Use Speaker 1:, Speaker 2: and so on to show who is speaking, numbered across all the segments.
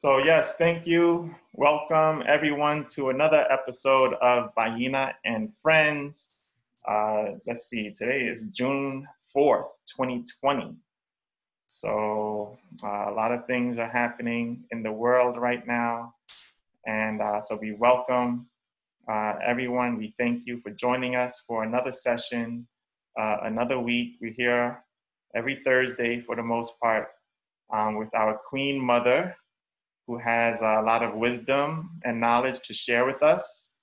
Speaker 1: So yes, thank you. Welcome everyone to another episode of Bayyinah and Friends. Let's see, today is June 4th, 2020. So a lot of things are happening in the world right now. And so we welcome everyone. We thank you for joining us for another session, another week. We're here every Thursday for the most part with our Queen Mother, who has a lot of wisdom and knowledge to share with us,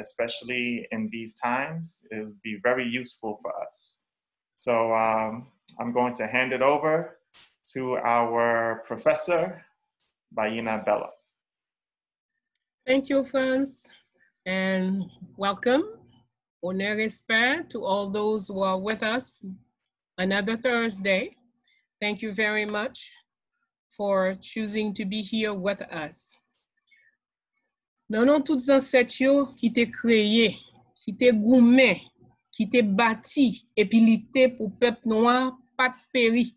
Speaker 1: especially in these times. It would be very useful for us. So I'm going to hand it over to our professor, Bayyinah Bello.
Speaker 2: Thank you, Franz, and welcome. Honneur respect to all those who are with us another Thursday. Thank you very much for choosing to be here with us. Nanon toutes ancêtres yo qui te créé, qui te goumé, qui te bâti, et puis li te pour peuple noir pas péri.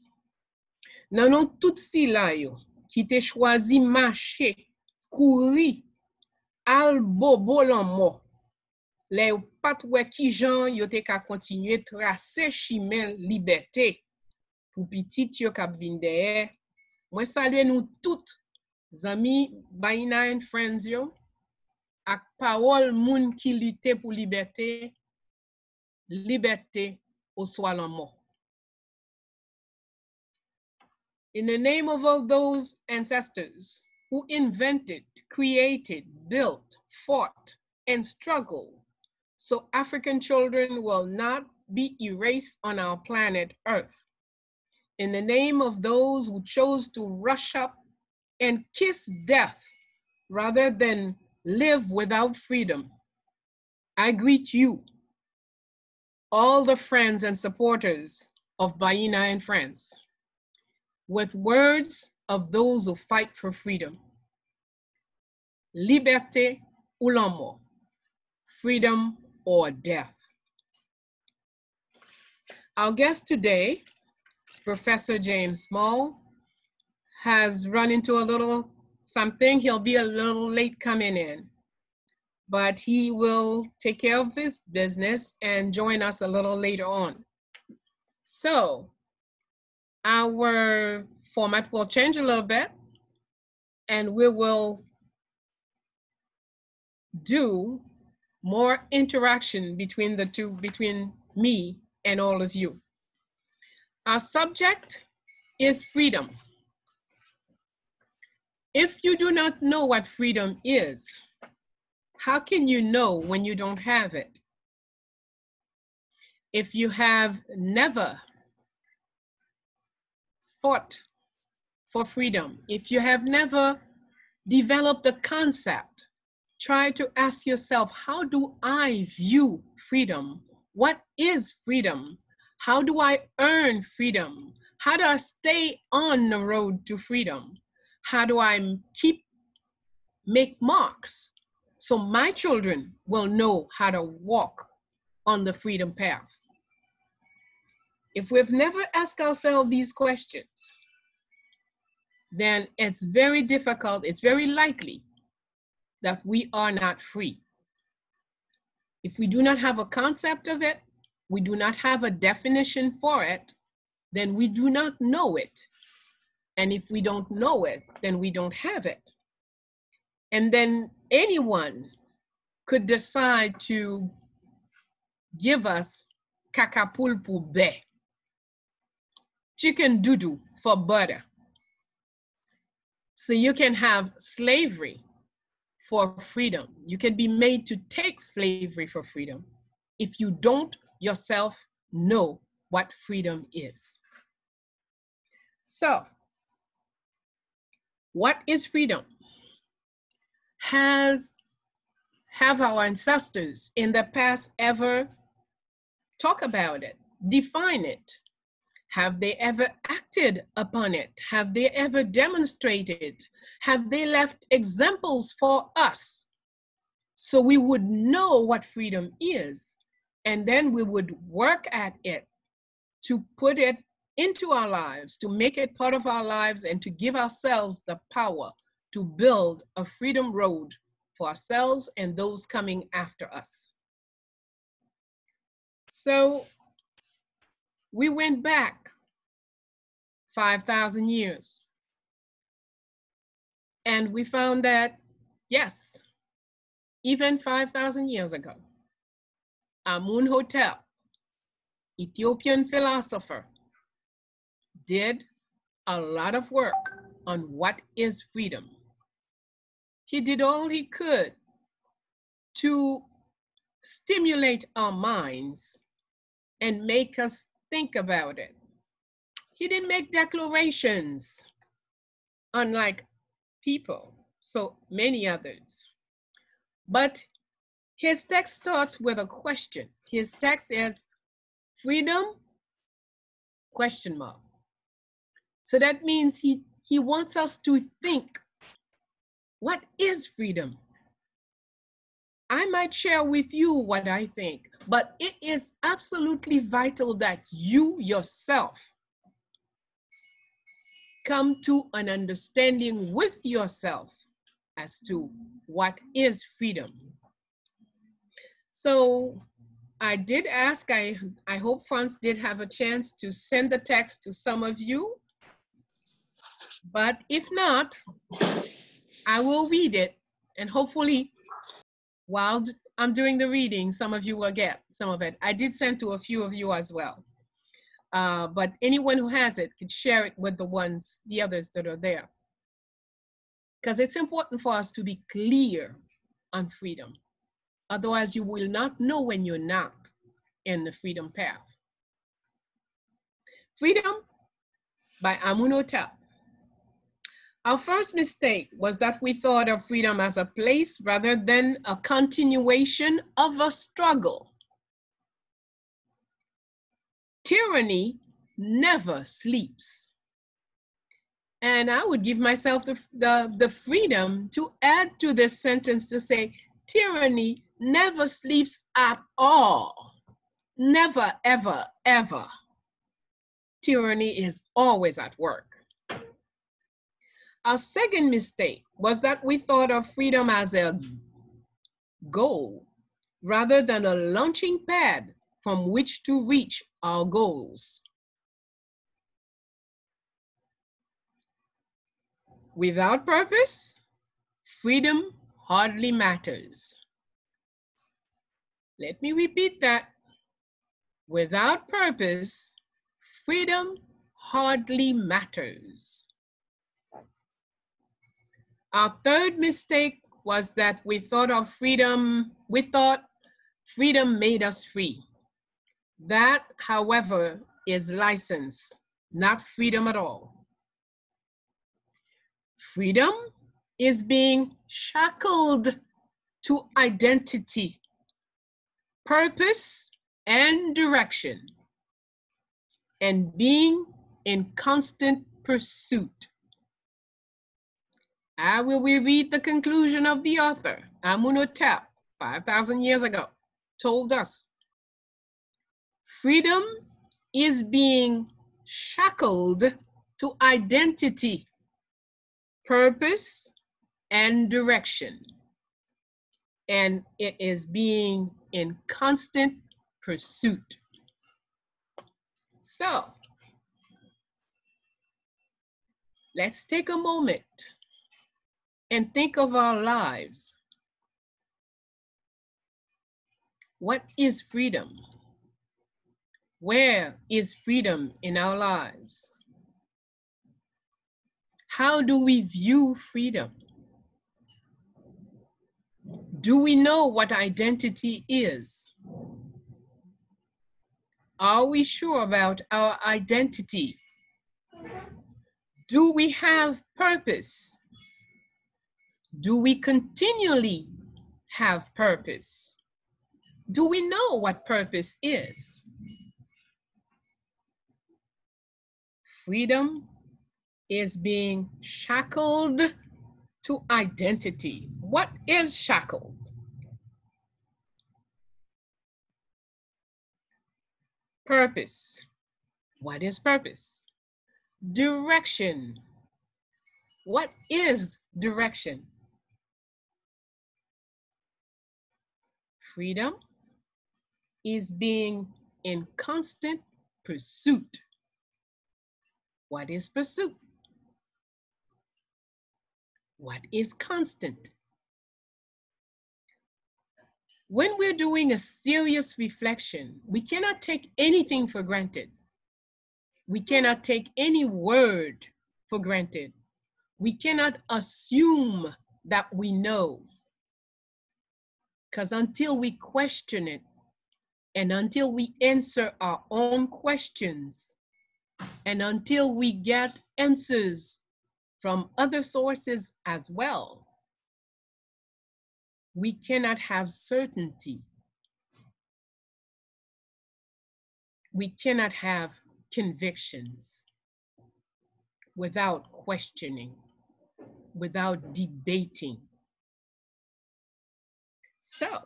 Speaker 2: Nanon tout si la yo qui te choisi marcher, courir, al bobo lan mo. Les ou pat wè ki jan yo te ka continuer tracer chimel liberté pour petit yo k'ap vin derrière. Moi salue nous toutes amis Bayyinah and Friends yo ak parole moun ki lutte pour liberté, liberté au soit lan mort. In the name of all those ancestors who invented, created, built, fought, and struggled so African children will not be erased on our planet Earth. In the name of those who chose to rush up and kiss death rather than live without freedom, I greet you, all the friends and supporters of Bayyinah and Friends, with words of those who fight for freedom. Liberté ou la mort, freedom or death. Our guest today is Professor James Small. Has run into a little something. He'll be a little late coming in, but he will take care of his business and join us a little later on. So our format will change a little bit, and we will do more interaction between the two, between me and all of you. Our subject is freedom. If you do not know what freedom is, how can you know when you don't have it? If you have never fought for freedom, if you have never developed a concept, try to ask yourself, how do I view freedom? What is freedom? How do I earn freedom? How do I stay on the road to freedom? How do I make marks so my children will know how to walk on the freedom path? If we've never asked ourselves these questions, then it's very difficult, it's very likely that we are not free. If we do not have a concept of it, we do not have a definition for it, then we do not know it. And if we don't know it, then we don't have it. And then anyone could decide to give us kakapulpu be, chicken doodoo for butter. So you can have slavery for freedom. You can be made to take slavery for freedom if you don't yourself know what freedom is. So, what is freedom? Have our ancestors in the past ever talk about it, define it? Have they ever acted upon it? Have they ever demonstrated? Have they left examples for us so we would know what freedom is, and then we would work at it to put it into our lives, to make it part of our lives, and to give ourselves the power to build a freedom road for ourselves and those coming after us. So we went back 5,000 years and we found that, yes, even 5,000 years ago, Amunhotep, Ethiopian philosopher, did a lot of work on what is freedom. He did all he could to stimulate our minds and make us think about it. He didn't make declarations, unlike people, so many others. But his text starts with a question. His text is freedom, question mark. So that means he wants us to think, what is freedom? I might share with you what I think, but it is absolutely vital that you yourself come to an understanding with yourself as to what is freedom. So I did ask, I hope Franz did have a chance to send the text to some of you, but if not, I will read it, and hopefully while I'm doing the reading, some of you will get some of it. I did send to a few of you as well. But anyone who has it could share it with the others that are there. Because it's important for us to be clear on freedom. Otherwise, you will not know when you're not in the freedom path. Freedom by Amunhotep. Our first mistake was that we thought of freedom as a place rather than a continuation of a struggle. Tyranny never sleeps. And I would give myself the freedom to add to this sentence to say, tyranny never sleeps at all. Never, ever, ever. Tyranny is always at work. Our second mistake was that we thought of freedom as a goal rather than a launching pad from which to reach our goals. Without purpose, freedom hardly matters. Let me repeat that. Without purpose, freedom hardly matters. Our third mistake was that we thought freedom made us free. That, however, is license, not freedom at all. Freedom is being shackled to identity, purpose, and direction, and being in constant pursuit. I will reread the conclusion of the author. Amunhotep, 5,000 years ago, told us, freedom is being shackled to identity, purpose, and direction. And it is being in constant pursuit. So, let's take a moment and think of our lives. What is freedom? Where is freedom in our lives? How do we view freedom? Do we know what identity is? Are we sure about our identity? Do we have purpose? Do we continually have purpose? Do we know what purpose is? Freedom is being shackled to identity. What is shackled? Purpose. What is purpose? Direction. What is direction? Freedom is being in constant pursuit. What is pursuit? What is constant? When we're doing a serious reflection, we cannot take anything for granted. We cannot take any word for granted. We cannot assume that we know. Because until we question it, and until we answer our own questions, and until we get answers from other sources as well, we cannot have certainty. We cannot have convictions without questioning, without debating. So,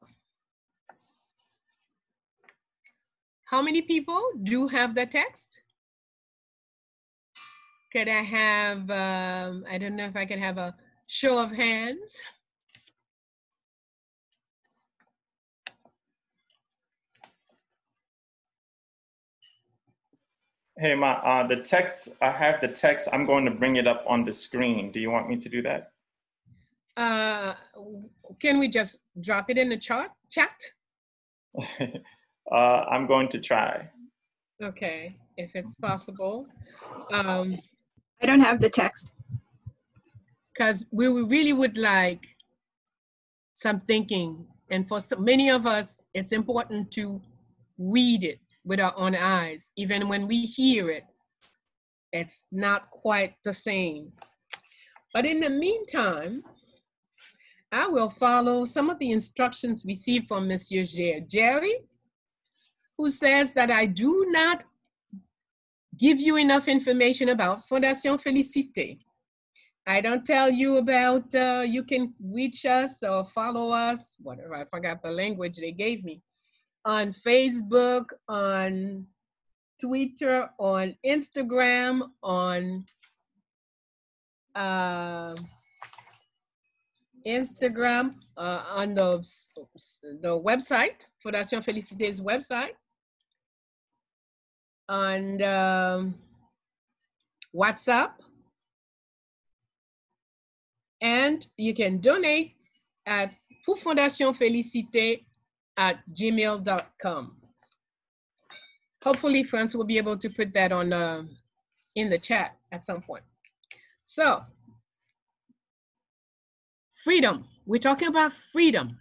Speaker 2: how many people do have the text? Could I have, I don't know if I can have a show of hands.
Speaker 1: Hey, the text, I have the text. I'm going to bring it up on the screen. Do you want me to do that?
Speaker 2: Can we just drop it in the chat?
Speaker 1: I'm going to try.
Speaker 2: Okay, if it's possible.
Speaker 3: I don't have the text.
Speaker 2: Because we really would like some thinking. And for so many of us, it's important to read it with our own eyes. Even when we hear it, it's not quite the same. But in the meantime, I will follow some of the instructions received from Monsieur Jerry, who says that I do not give you enough information about Fondation Félicité. I don't tell you about, you can reach us or follow us, whatever, I forgot the language they gave me, on Facebook, on Twitter, on Instagram, on Instagram, on the website, Fondation Félicité's website, on WhatsApp, and you can donate at pourfondationfélicité@gmail.com. Hopefully, France will be able to put that on in the chat at some point. So, freedom. We're talking about freedom.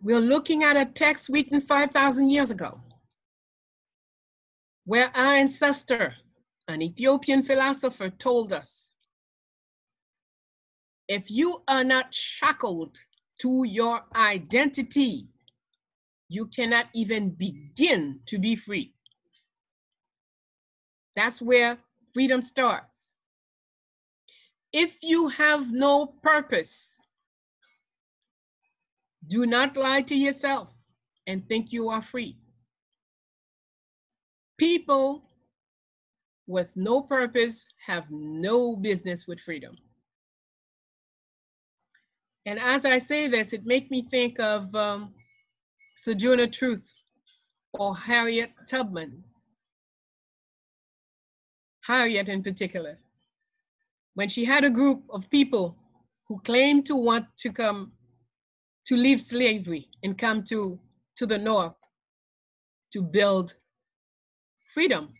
Speaker 2: We're looking at a text written 5,000 years ago, where our ancestor, an Ethiopian philosopher, told us, if you are not shackled to your identity, you cannot even begin to be free. That's where freedom starts. If you have no purpose, do not lie to yourself and think you are free. People with no purpose have no business with freedom. And as I say this, it makes me think of Sojourner Truth or Harriet Tubman. Harriet in particular, when she had a group of people who claimed to want to come to leave slavery and come to the North to build freedom.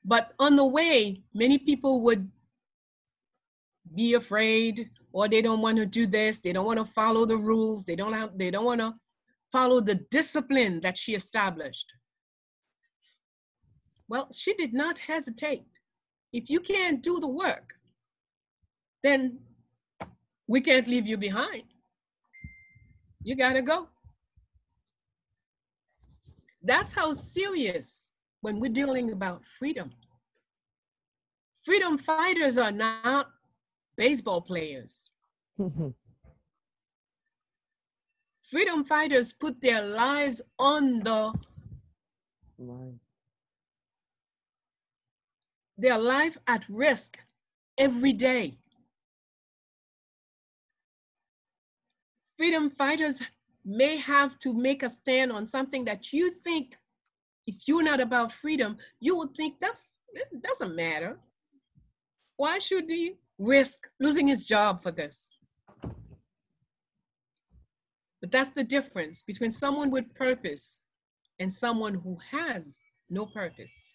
Speaker 2: But on the way, many people would be afraid, or they don't want to do this, they don't want to follow the rules, they don't want to follow the discipline that she established. Well, she did not hesitate. If you can't do the work, then we can't leave you behind. You gotta go. That's how serious when we're dealing about freedom. Freedom fighters are not baseball players. Freedom fighters put their lives on the line. their life at risk every day. Freedom fighters may have to make a stand on something that you think, if you're not about freedom, you would think it doesn't matter. Why should he risk losing his job for this? But that's the difference between someone with purpose and someone who has no purpose.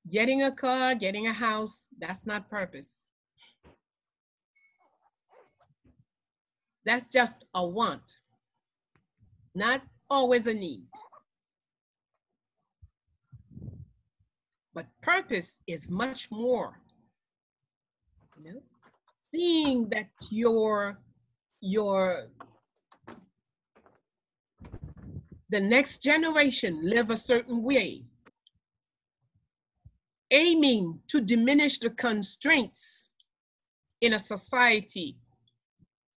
Speaker 2: Getting a car, getting a house, that's not purpose. That's just a want, not always a need. But purpose is much more, you know? Seeing that the next generation live a certain way, aiming to diminish the constraints in a society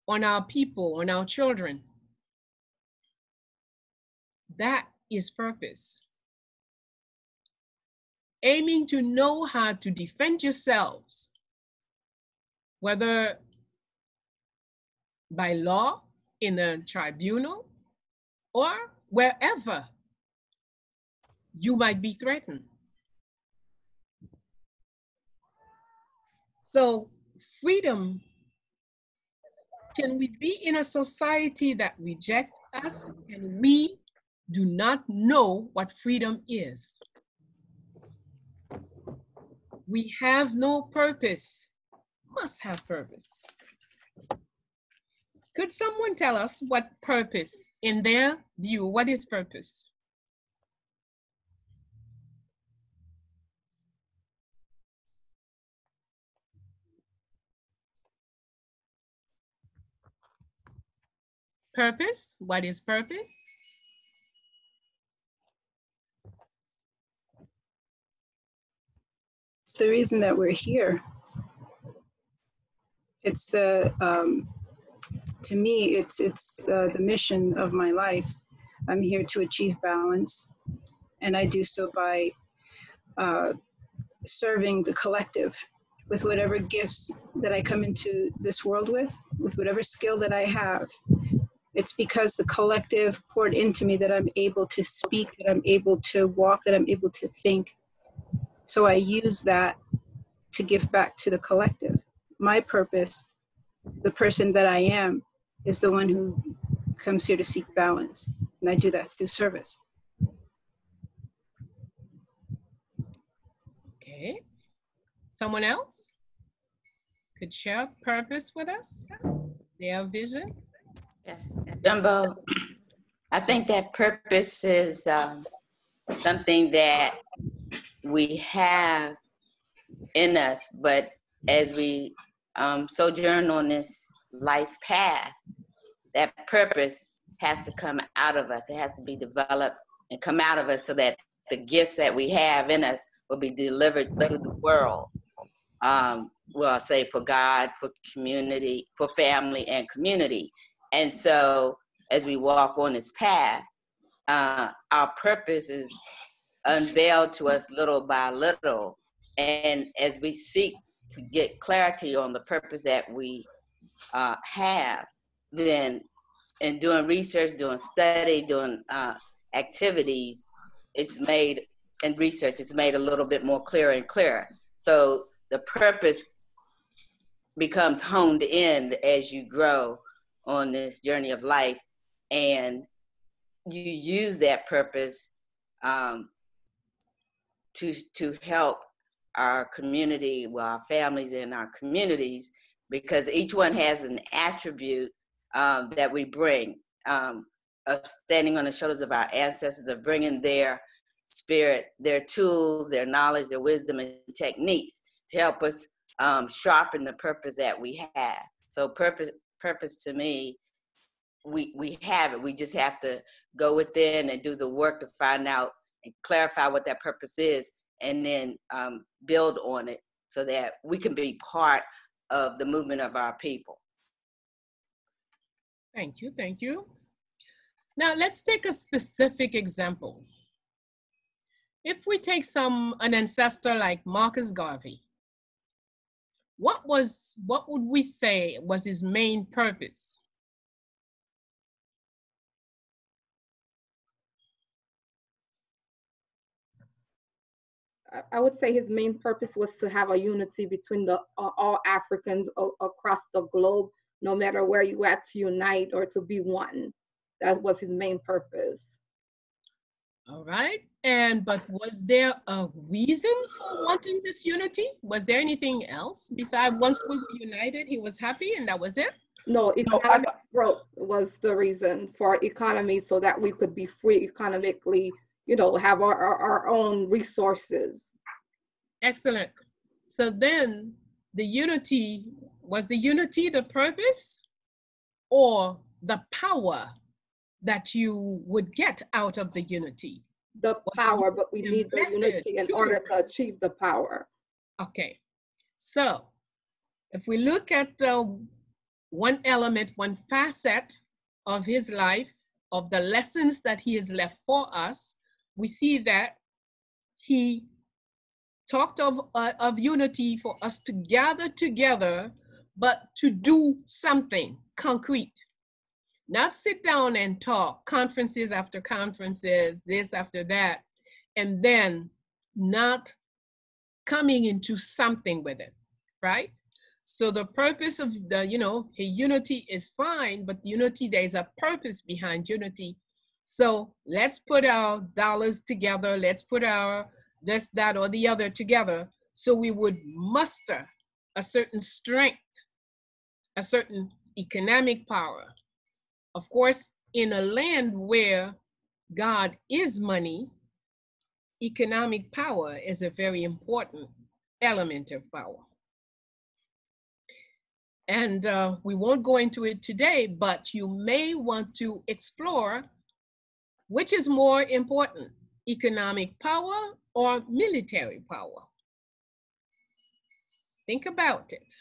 Speaker 2: on our people, on our children. That is purpose. Aiming to know how to defend yourselves, whether by law, in a tribunal, or wherever you might be threatened. So freedom, can we be in a society that rejects us and we do not know what freedom is? We have no purpose, must have purpose. Could someone tell us what purpose, in their view, what is purpose? Purpose, what is purpose?
Speaker 3: It's the reason that we're here. It's the, to me, it's the mission of my life. I'm here to achieve balance, and I do so by serving the collective with whatever gifts that I come into this world with whatever skill that I have. It's because the collective poured into me that I'm able to speak, that I'm able to walk, that I'm able to think. So I use that to give back to the collective. My purpose, the person that I am, is the one who comes here to seek balance. And I do that through service.
Speaker 2: Okay. Someone else could share purpose with us, their vision?
Speaker 4: Yes, Jumbo, I think that purpose is something that we have in us, but as we sojourn on this life path, that purpose has to come out of us. It has to be developed and come out of us so that the gifts that we have in us will be delivered to the world. Well, I'll say for God, for community, for family and community. And so as we walk on this path, our purpose is unveiled to us little by little. And as we seek to get clarity on the purpose that we have, then in doing research, doing study, doing activities, it's made, and research, it's made a little bit more clearer and clearer. So the purpose becomes honed in as you grow on this journey of life, and you use that purpose to help our community, well, our families and our communities, because each one has an attribute that we bring, of standing on the shoulders of our ancestors, of bringing their spirit, their tools, their knowledge, their wisdom and techniques to help us sharpen the purpose that we have. So purpose to me, we have it. We just have to go within and do the work to find out and clarify what that purpose is, and then build on it so that we can be part of the movement of our people.
Speaker 2: Thank you, thank you. Now let's take a specific example. If we take an ancestor like Marcus Garvey, what would we say was his main purpose?
Speaker 5: I would say his main purpose was to have a unity between the all Africans across the globe, no matter where you at, to unite or to be one. That was his main purpose.
Speaker 2: All right. But was there a reason for wanting this unity? Was there anything else besides once we were united, he was happy and that was it?
Speaker 5: No, economic growth was the reason for economy, so that we could be free economically, you know, have our own resources.
Speaker 2: Excellent. So then was the unity the purpose or the power that you would get out of the unity?
Speaker 5: The power, but we need the unity in order to achieve the power.
Speaker 2: Okay. So if we look at one element, one facet of his life, of the lessons that he has left for us, we see that he talked of unity for us to gather together, but to do something concrete. Not sit down and talk, conferences after conferences, this after that, and then not coming into something with it, right? So the purpose of the, unity is fine, but unity, there's a purpose behind unity. So let's put our dollars together. Let's put our this, that, or the other together. So we would muster a certain strength, a certain economic power. Of course, in a land where God is money, economic power is a very important element of power. And we won't go into it today, but you may want to explore which is more important, economic power or military power. Think about it.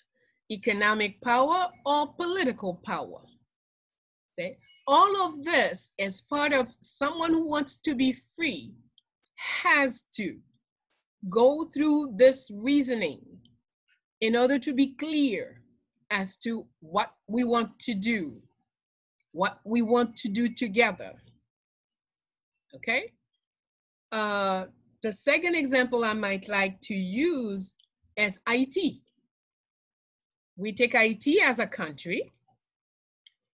Speaker 2: Economic power or political power. See? All of this is part of someone who wants to be free has to go through this reasoning in order to be clear as to what we want to do, what we want to do together. Okay? The second example I might like to use is IT. We take IT as a country.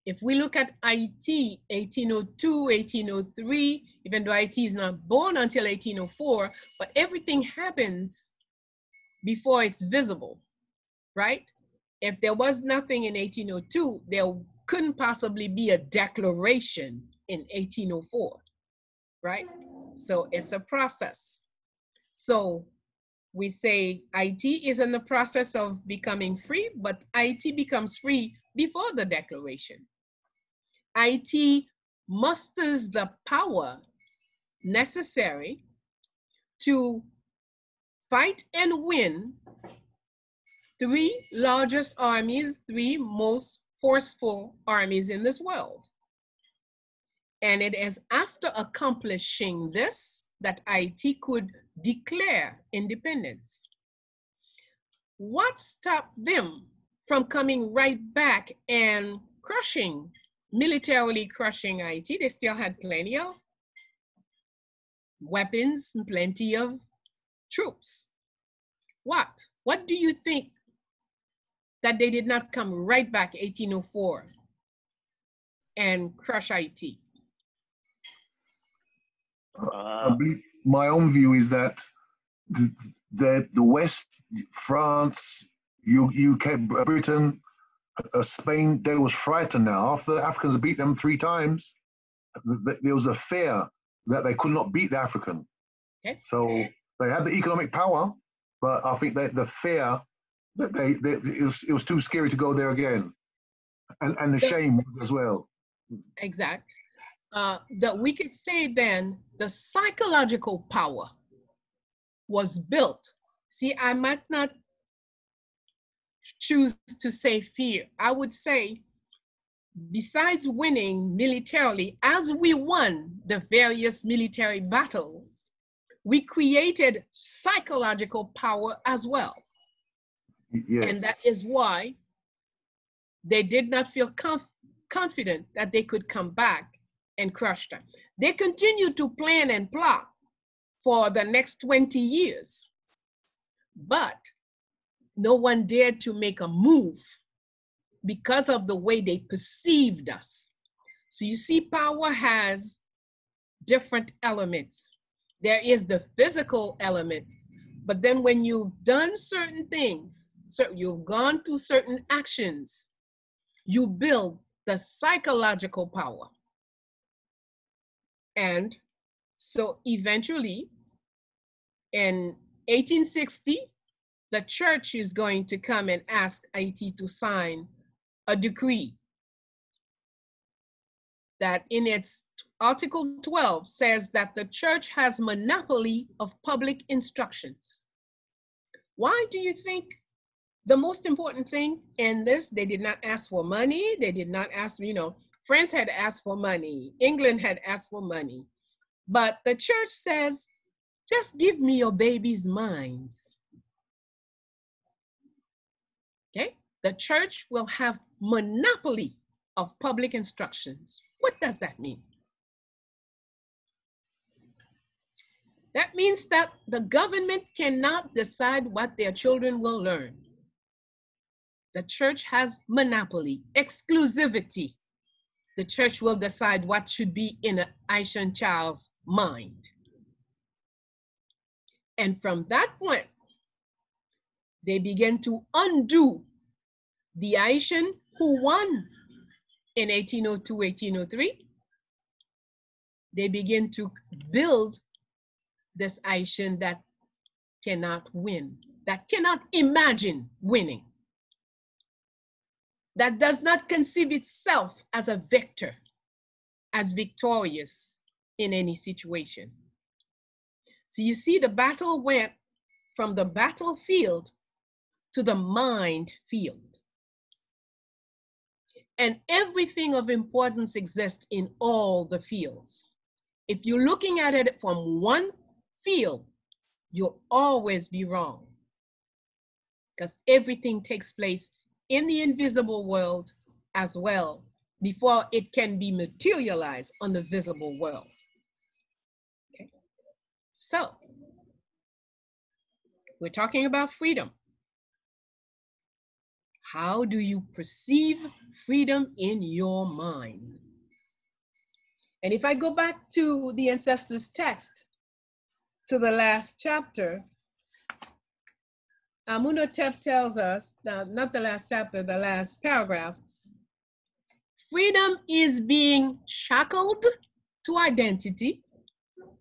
Speaker 2: If we look at IT, 1802, 1803, even though IT is not born until 1804, but everything happens before it's visible, right? If there was nothing in 1802, there couldn't possibly be a declaration in 1804, right? So it's a process. So we say IT is in the process of becoming free, but IT becomes free before the declaration. IT musters the power necessary to fight and win three largest armies, three most forceful armies in this world. And it is after accomplishing this that IT could declare independence. What stopped them from coming right back and militarily crushing IT? They still had plenty of weapons and plenty of troops. What do you think that they did not come right back 1804 and crush IT?
Speaker 6: I believe my own view is that the West, France, UK, Britain, Spain, they was frightened now. After the Africans beat them 3 times, there was a fear that they could not beat the African. Okay. So they had the economic power, but I think that the fear that it was too scary to go there again, and the shame as well.
Speaker 2: Exact. That we could say then the psychological power was built. See, I might not choose to say fear. I would say, besides winning militarily, as we won the various military battles, we created psychological power as well.
Speaker 6: Yes.
Speaker 2: And that is why they did not feel confident that they could come back and crush them. They continued to plan and plot for the next 20 years, but no one dared to make a move because of the way they perceived us. So you see, power has different elements. There is the physical element, but then when you've done certain things, so you've gone through certain actions, you build the psychological power. And so eventually, in 1860, the church is going to come and ask Haiti to sign a decree that in its Article 12 says that the church has monopoly of public instructions. Why do you think the most important thing in this, they did not ask for money, they did not ask, France had asked for money, England had asked for money, but the church says, just give me your babies' minds. Okay, the church will have monopoly of public instructions. What does that mean? That means that the government cannot decide what their children will learn. The church has monopoly, exclusivity. The church will decide what should be in an Haitian child's mind. And from that point, they begin to undo the Haitian who won in 1802, 1803. They begin to build this Haitian that cannot win, that cannot imagine winning, that does not conceive itself as a victor, as victorious in any situation. So you see, the battle went from the battlefield to the mind field. And everything of importance exists in all the fields. If you're looking at it from one field, you'll always be wrong, because everything takes place in the invisible world as well before it can be materialized on the visible world. Okay. So we're talking about freedom. How do you perceive freedom in your mind? And if I go back to the ancestors' text, to the last chapter, Amunotep tells us, not the last chapter, the last paragraph, freedom is being shackled to identity,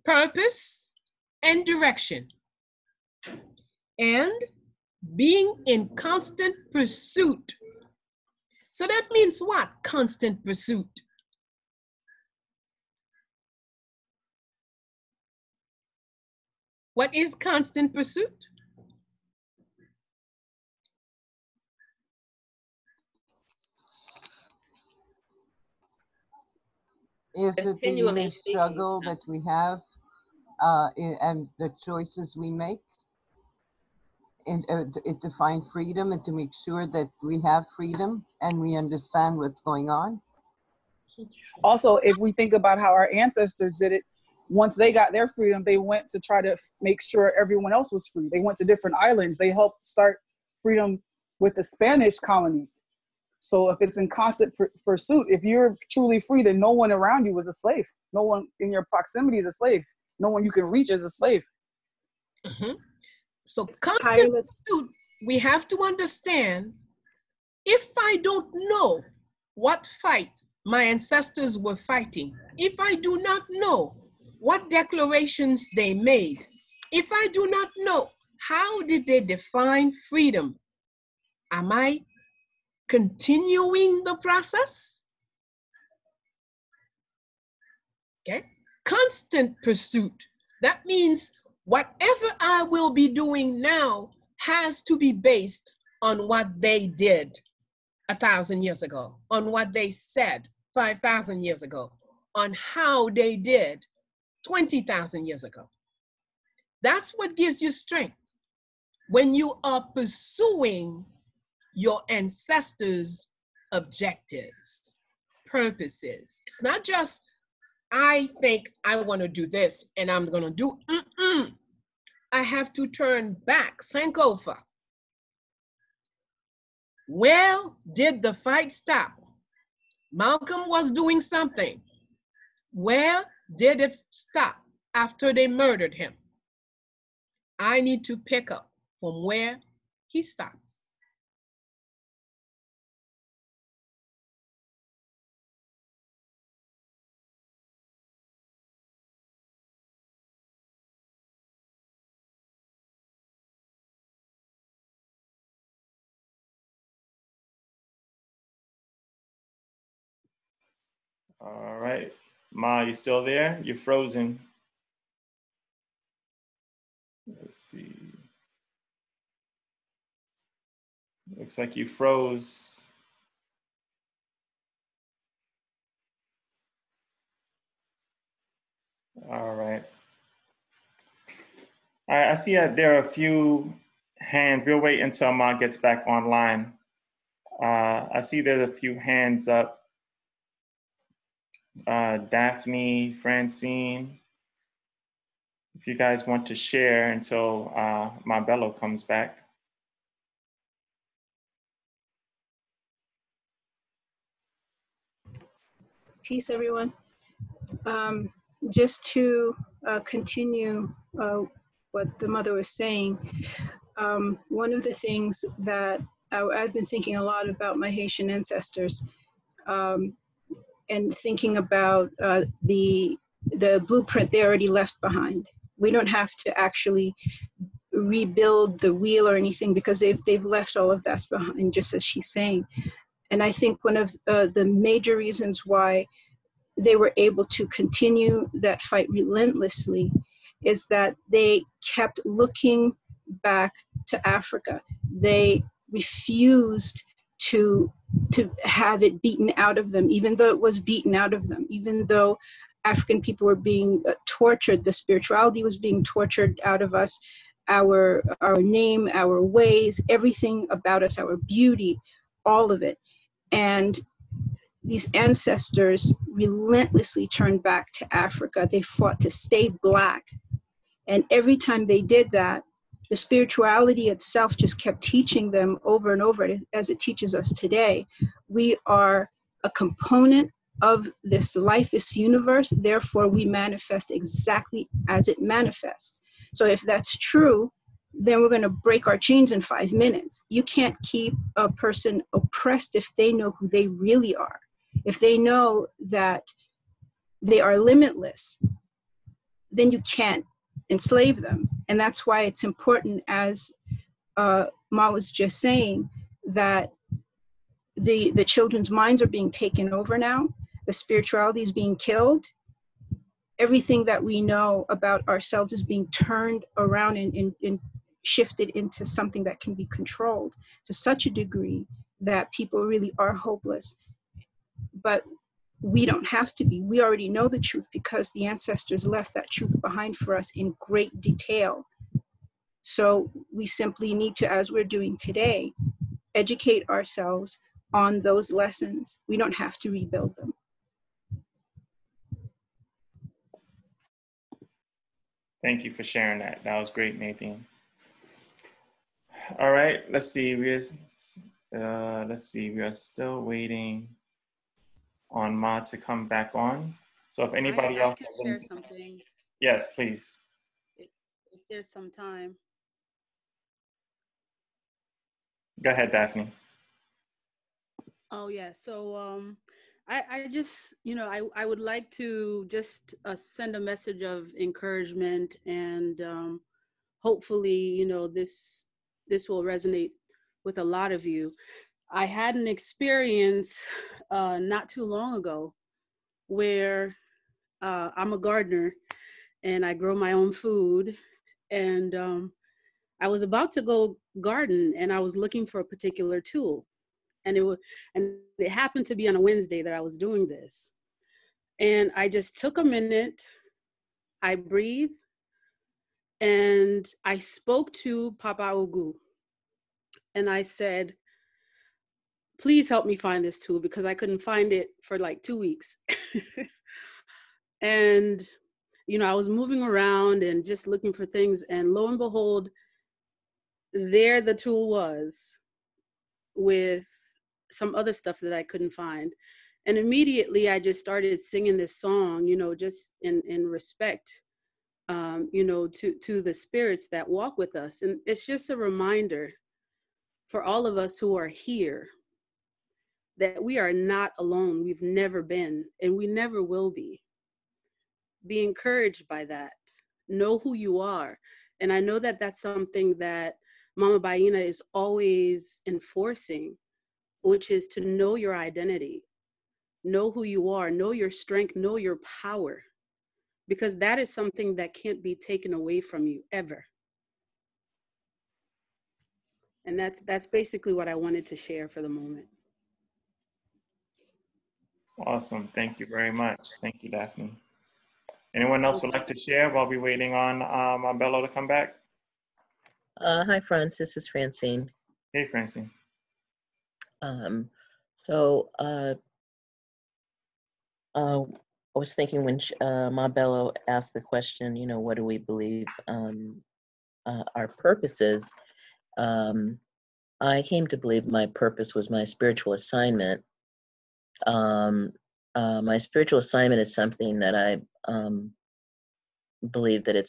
Speaker 2: purpose, and direction, and being in constant pursuit. So that means what? Constant pursuit. What is constant pursuit?
Speaker 7: Is it the
Speaker 4: Continually
Speaker 7: inner
Speaker 4: seeking.
Speaker 7: struggle that we have and the choices we make to find freedom and to make sure that we have freedom and we understand what's going on?
Speaker 8: Also, if we think about how our ancestors did it, once they got their freedom, they went to try to make sure everyone else was free. They went to different islands. They helped start freedom with the Spanish colonies. So if it's in constant pursuit, if you're truly free, then no one around you is a slave. No one in your proximity is a slave. No one you can reach is a slave.
Speaker 2: Mm-hmm. So constant pursuit, we have to understand, if I don't know what fight my ancestors were fighting, if I do not know what declarations they made, if I do not know how did they define freedom, am I continuing the process? Okay, constant pursuit. That means whatever I will be doing now has to be based on what they did 1,000 years ago, on what they said 5,000 years ago, on how they did 20,000 years ago. That's what gives you strength. When you are pursuing your ancestors' objectives, purposes. It's not just, I think I want to do this and I'm going to do, I have to turn back, Sankofa. Where did the fight stop? Malcolm was doing something. Where did it stop after they murdered him? I need to pick up from where he stops.
Speaker 1: All right. Ma, you still there? You're frozen. Let's see. Looks like you froze. All right. All right, I see that there are a few hands. We'll wait until Ma gets back online. I see there's a few hands up. Daphne, Francine, if you guys want to share until Ma Bello comes back.
Speaker 3: Peace, everyone. Just to continue what the mother was saying, one of the things that I've been thinking a lot about my Haitian ancestors, and thinking about the blueprint they already left behind. We don't have to actually rebuild the wheel or anything, because they've left all of that behind, just as she's saying. And I think one of the major reasons why they were able to continue that fight relentlessly is that they kept looking back to Africa. They refused to have it beaten out of them, even though it was beaten out of them, even though African people were being tortured, the spirituality was being tortured out of us, our name, our ways, everything about us, our beauty, all of it. And these ancestors relentlessly turned back to Africa. They fought to stay Black. And every time they did that, the spirituality itself just kept teaching them over and over, as it teaches us today. We are a component of this life, this universe, therefore we manifest exactly as it manifests. So if that's true, then we're going to break our chains in 5 minutes. You can't keep a person oppressed if they know who they really are. If they know that they are limitless, then you can't enslave them. And that's why it's important, as Ma was just saying, that the children's minds are being taken over now. The spirituality is being killed. Everything that we know about ourselves is being turned around and shifted into something that can be controlled to such a degree that people really are hopeless. But we don't have to be. We already know the truth because the ancestors left that truth behind for us in great detail. So we simply need to, as we're doing today, educate ourselves on those lessons. We don't have to rebuild them.
Speaker 1: Thank you for sharing that. That was great, Nadine. All right, let's see. We are still waiting on Ma to come back on. So if anybody else
Speaker 9: can share some things.
Speaker 1: Yes, please.
Speaker 9: If there's some time.
Speaker 1: Go ahead, Daphne.
Speaker 9: Oh yeah. So I just, I would like to just send a message of encouragement, and hopefully, this will resonate with a lot of you. I had an experience not too long ago where I'm a gardener and I grow my own food, and I was about to go garden and I was looking for a particular tool, and it happened to be on a Wednesday that I was doing this, and I just took a minute, I breathed, And I spoke to Papa Ogu and I said, please help me find this tool because I couldn't find it for like 2 weeks. And, you know, I was moving around and just looking for things. And lo and behold, there the tool was with some other stuff that I couldn't find. And immediately I just started singing this song, you know, just in respect, you know, to the spirits that walk with us. And it's just a reminder for all of us who are here that we are not alone. We've never been, and we never will be. Be encouraged by that. Know who you are. And I know that that's something that Mama Bayyinah is always enforcing, which is to know your identity, know who you are, know your strength, know your power, because that is something that can't be taken away from you ever. And that's basically what I wanted to share for the moment.
Speaker 1: Awesome. Thank you very much. Thank you, Daphne. Anyone else would like to share while we're waiting on Bello to come back?
Speaker 10: Hi, Franz. This is Francine.
Speaker 1: Hey, Francine.
Speaker 10: I was thinking when Ma Bello asked the question, you know, what do we believe our purpose is? I came to believe my purpose was my spiritual assignment. My spiritual assignment is something that I believe that it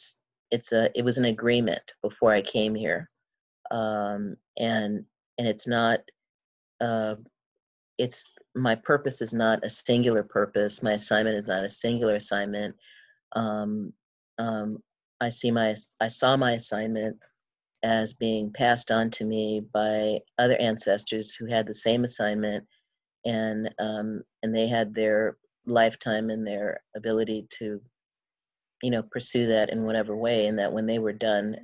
Speaker 10: was an agreement before I came here, and it's not. My purpose is not a singular purpose. My assignment is not a singular assignment. I saw my assignment as being passed on to me by other ancestors who had the same assignment, and they had their lifetime and their ability to, you know, pursue that in whatever way. And that when they were done,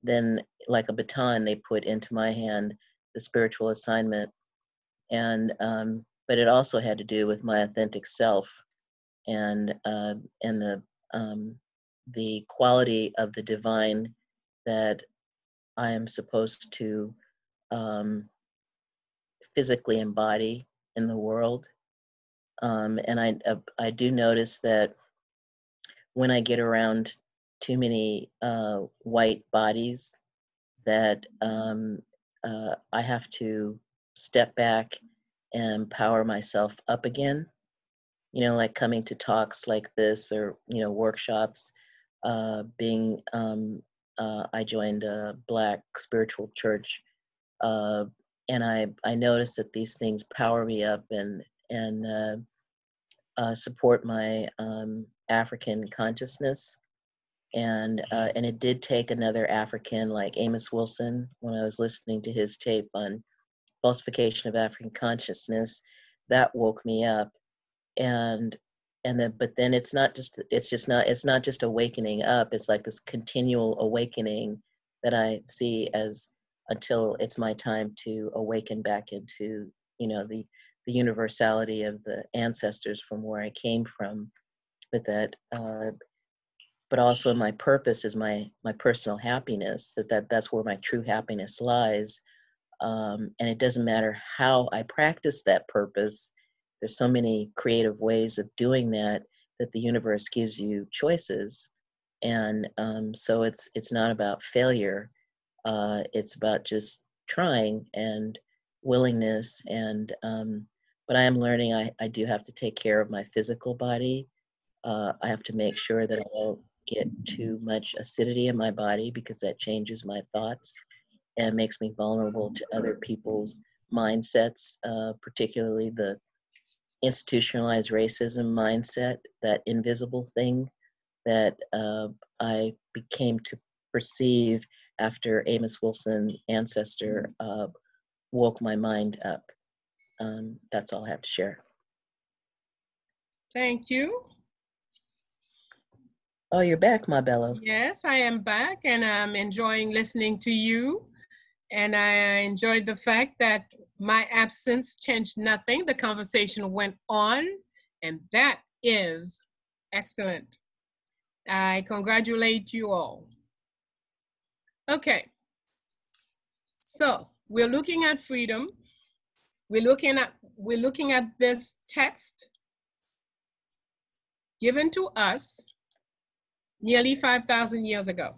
Speaker 10: then like a baton, they put into my hand the spiritual assignment. And but it also had to do with my authentic self and the quality of the divine that I am supposed to physically embody in the world. And I do notice that when I get around too many white bodies, that I have to step back and power myself up again. You know, like coming to talks like this, or, you know, workshops. I joined a Black spiritual church, and I noticed that these things power me up and support my African consciousness. And it did take another African like Amos Wilson, when I was listening to his tape on falsification of African consciousness, that woke me up. But then it's not just awakening up. It's like this continual awakening that I see as until it's my time to awaken back into, you know, the universality of the ancestors from where I came from. But also my purpose is my personal happiness. That's where my true happiness lies. And it doesn't matter how I practice that purpose. There's so many creative ways of doing that the universe gives you choices. And so it's not about failure. It's about just trying and willingness. And but I am learning I do have to take care of my physical body. I have to make sure that I don't get too much acidity in my body, because that changes my thoughts and makes me vulnerable to other people's mindsets, particularly the institutionalized racism mindset, that invisible thing that I became to perceive after Amos Wilson, ancestor, woke my mind up. That's all I have to share.
Speaker 2: Thank you.
Speaker 10: Oh, you're back, Ma Bello.
Speaker 2: Yes, I am back, and I'm enjoying listening to you. And I enjoyed the fact that my absence changed nothing. The conversation went on, and that is excellent. I congratulate you all. Okay, so we're looking at freedom. We're looking at this text given to us nearly 5,000 years ago.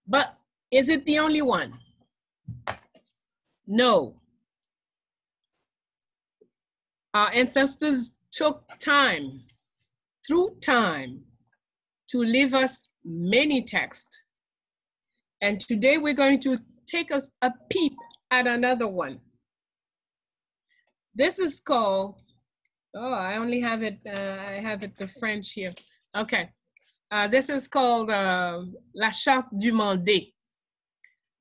Speaker 2: But is it the only one? No. Our ancestors took time, through time, to leave us many texts. And today we're going to take us a peep at another one. This is called, oh, I only have it, I have it the French here. Okay, this is called La Charte du Mandé.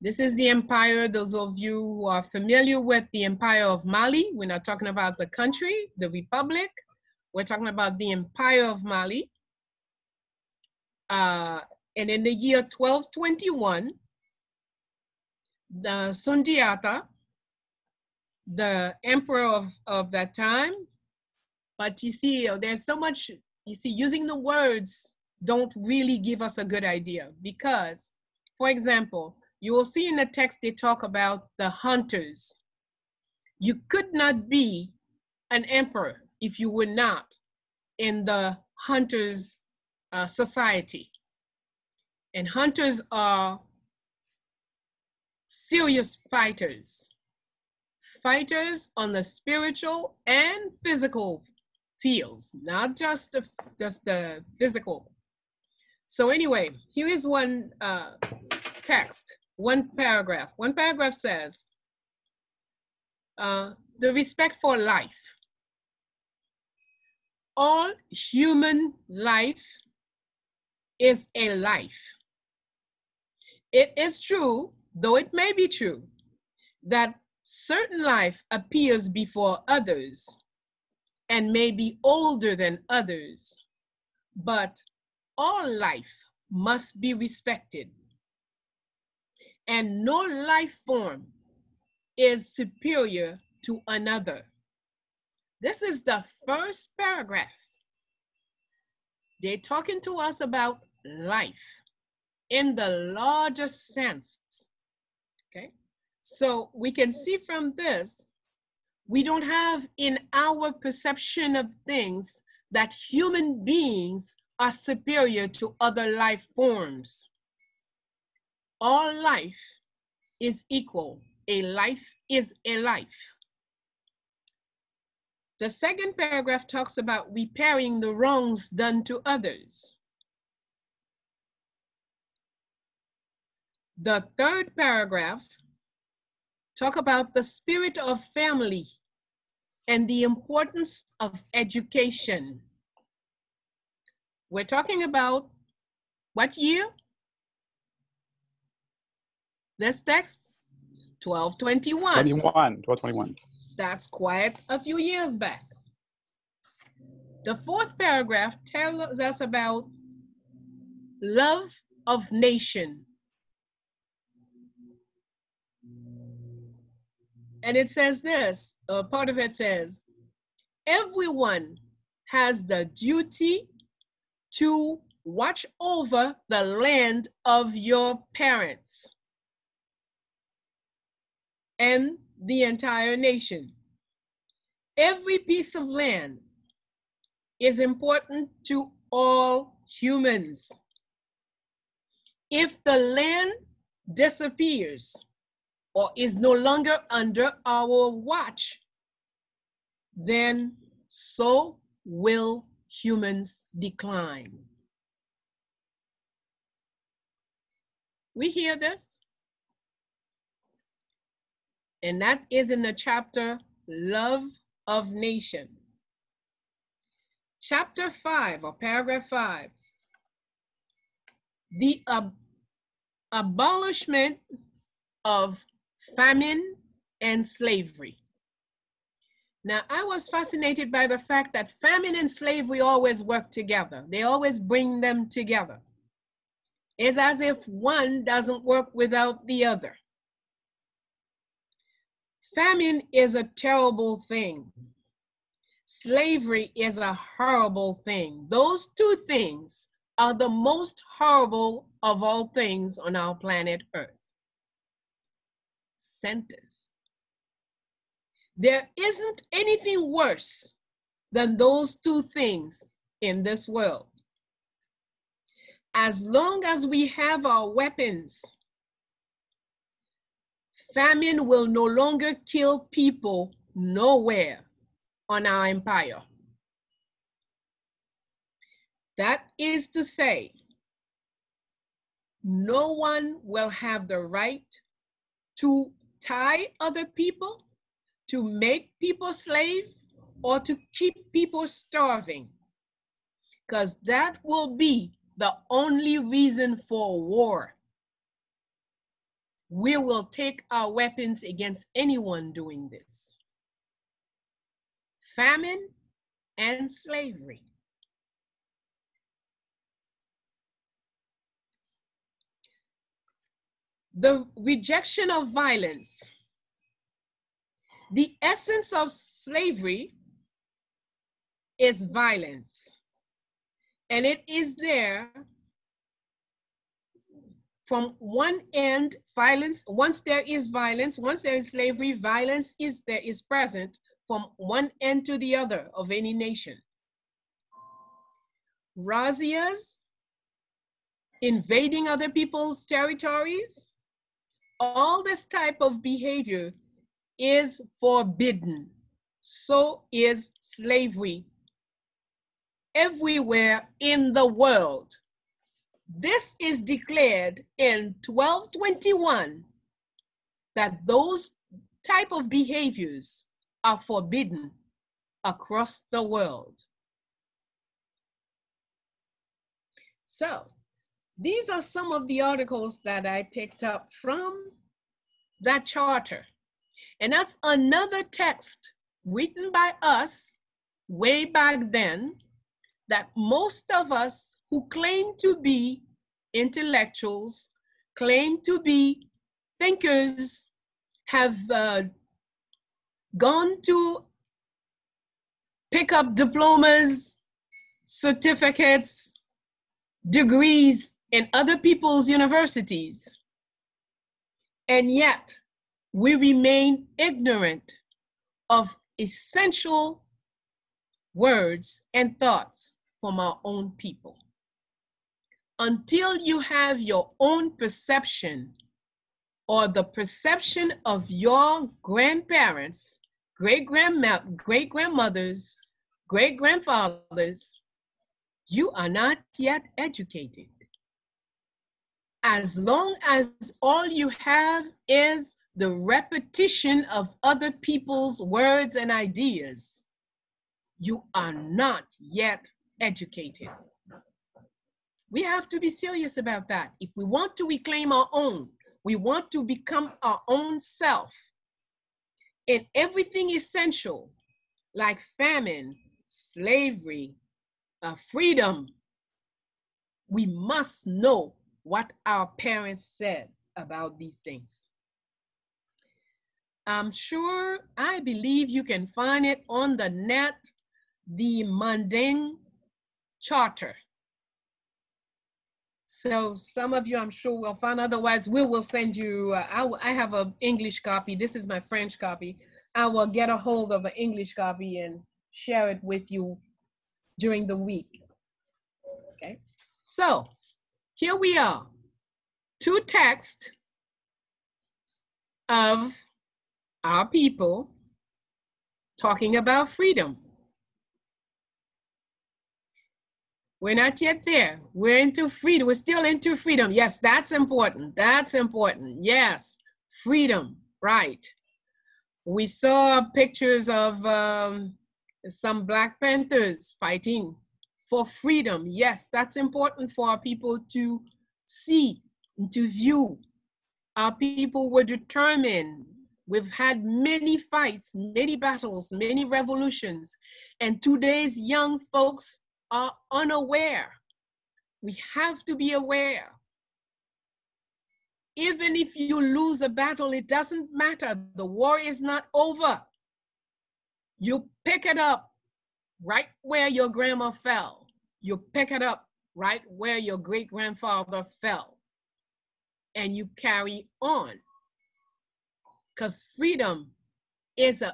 Speaker 2: This is the empire, those of you who are familiar with the Empire of Mali. We're not talking about the country, the republic. We're talking about the Empire of Mali. And in the year 1221, the Sundiata, the emperor of that time, but you see, there's so much, you see, using the words don't really give us a good idea because, for example, you will see in the text they talk about the hunters. You could not be an emperor if you were not in the hunters society. And hunters are serious fighters. Fighters on the spiritual and physical fields, not just the physical. So anyway, here is one text, one paragraph. One paragraph says, the respect for life. All human life is a life. It is true, though it may be true, that certain life appears before others and may be older than others, but all life must be respected, and no life form is superior to another. This is the first paragraph. They're talking to us about life in the largest sense, okay? So we can see from this, we don't have in our perception of things that human beings are superior to other life forms. All life is equal. A life is a life. The second paragraph talks about repairing the wrongs done to others. The third paragraph talks about the spirit of family and the importance of education. We're talking about what year? This text, 1221.
Speaker 11: 1221.
Speaker 2: That's quite a few years back. The fourth paragraph tells us about love of nation. And it says this, part of it says, everyone has the duty to watch over the land of your parents and the entire nation. Every piece of land is important to all humans. If the land disappears or is no longer under our watch, then so will humans decline. We hear this? And that is in the chapter, Love of Nation. Chapter 5, or paragraph 5, the abolishment of famine and slavery. Now, I was fascinated by the fact that famine and slavery always work together. They always bring them together. It's as if one doesn't work without the other. Famine is a terrible thing. Slavery is a horrible thing. Those two things are the most horrible of all things on our planet Earth. Centers. There isn't anything worse than those two things in this world. As long as we have our weapons, famine will no longer kill people nowhere on our empire. That is to say, no one will have the right to tie other people, to make people slave, or to keep people starving, because that will be the only reason for war. We will take our weapons against anyone doing this. Famine and slavery. The rejection of violence. The essence of slavery is violence. And it is there from one end, violence, once there is violence, once there is slavery, violence is present from one end to the other of any nation. Razzias, invading other people's territories, all this type of behavior is forbidden. So is slavery everywhere in the world. This is declared in 1221 that those type of behaviors are forbidden across the world. So these are some of the articles that I picked up from that charter. And that's another text written by us way back then that most of us who claim to be intellectuals, claim to be thinkers, have gone to pick up diplomas, certificates, degrees in other people's universities. And yet we remain ignorant of essential words and thoughts from our own people. Until you have your own perception or the perception of your grandparents, great-grandmothers, great-grandfathers, you are not yet educated. As long as all you have is the repetition of other people's words and ideas, you are not yet educated. We have to be serious about that. If we want to reclaim our own, we want to become our own self in everything essential, like famine, slavery, freedom, we must know what our parents said about these things. I'm sure, I believe you can find it on the net, the Mundane Charter. So some of you, I'm sure, will find, otherwise we will send you, I have an English copy. This is my French copy. I will get a hold of an English copy and share it with you during the week. Okay, so here we are, two texts of our people talking about freedom. We're not yet there. We're into freedom. We're still into freedom. Yes, that's important. That's important. Yes, freedom, right. We saw pictures of some Black Panthers fighting for freedom. Yes, that's important for our people to see, to view. Our people were determined. We've had many fights, many battles, many revolutions, and today's young folks are unaware. We have to be aware. Even if you lose a battle, it doesn't matter. The war is not over. You pick it up right where your grandma fell. You pick it up right where your great-grandfather fell, and you carry on. Because freedom is an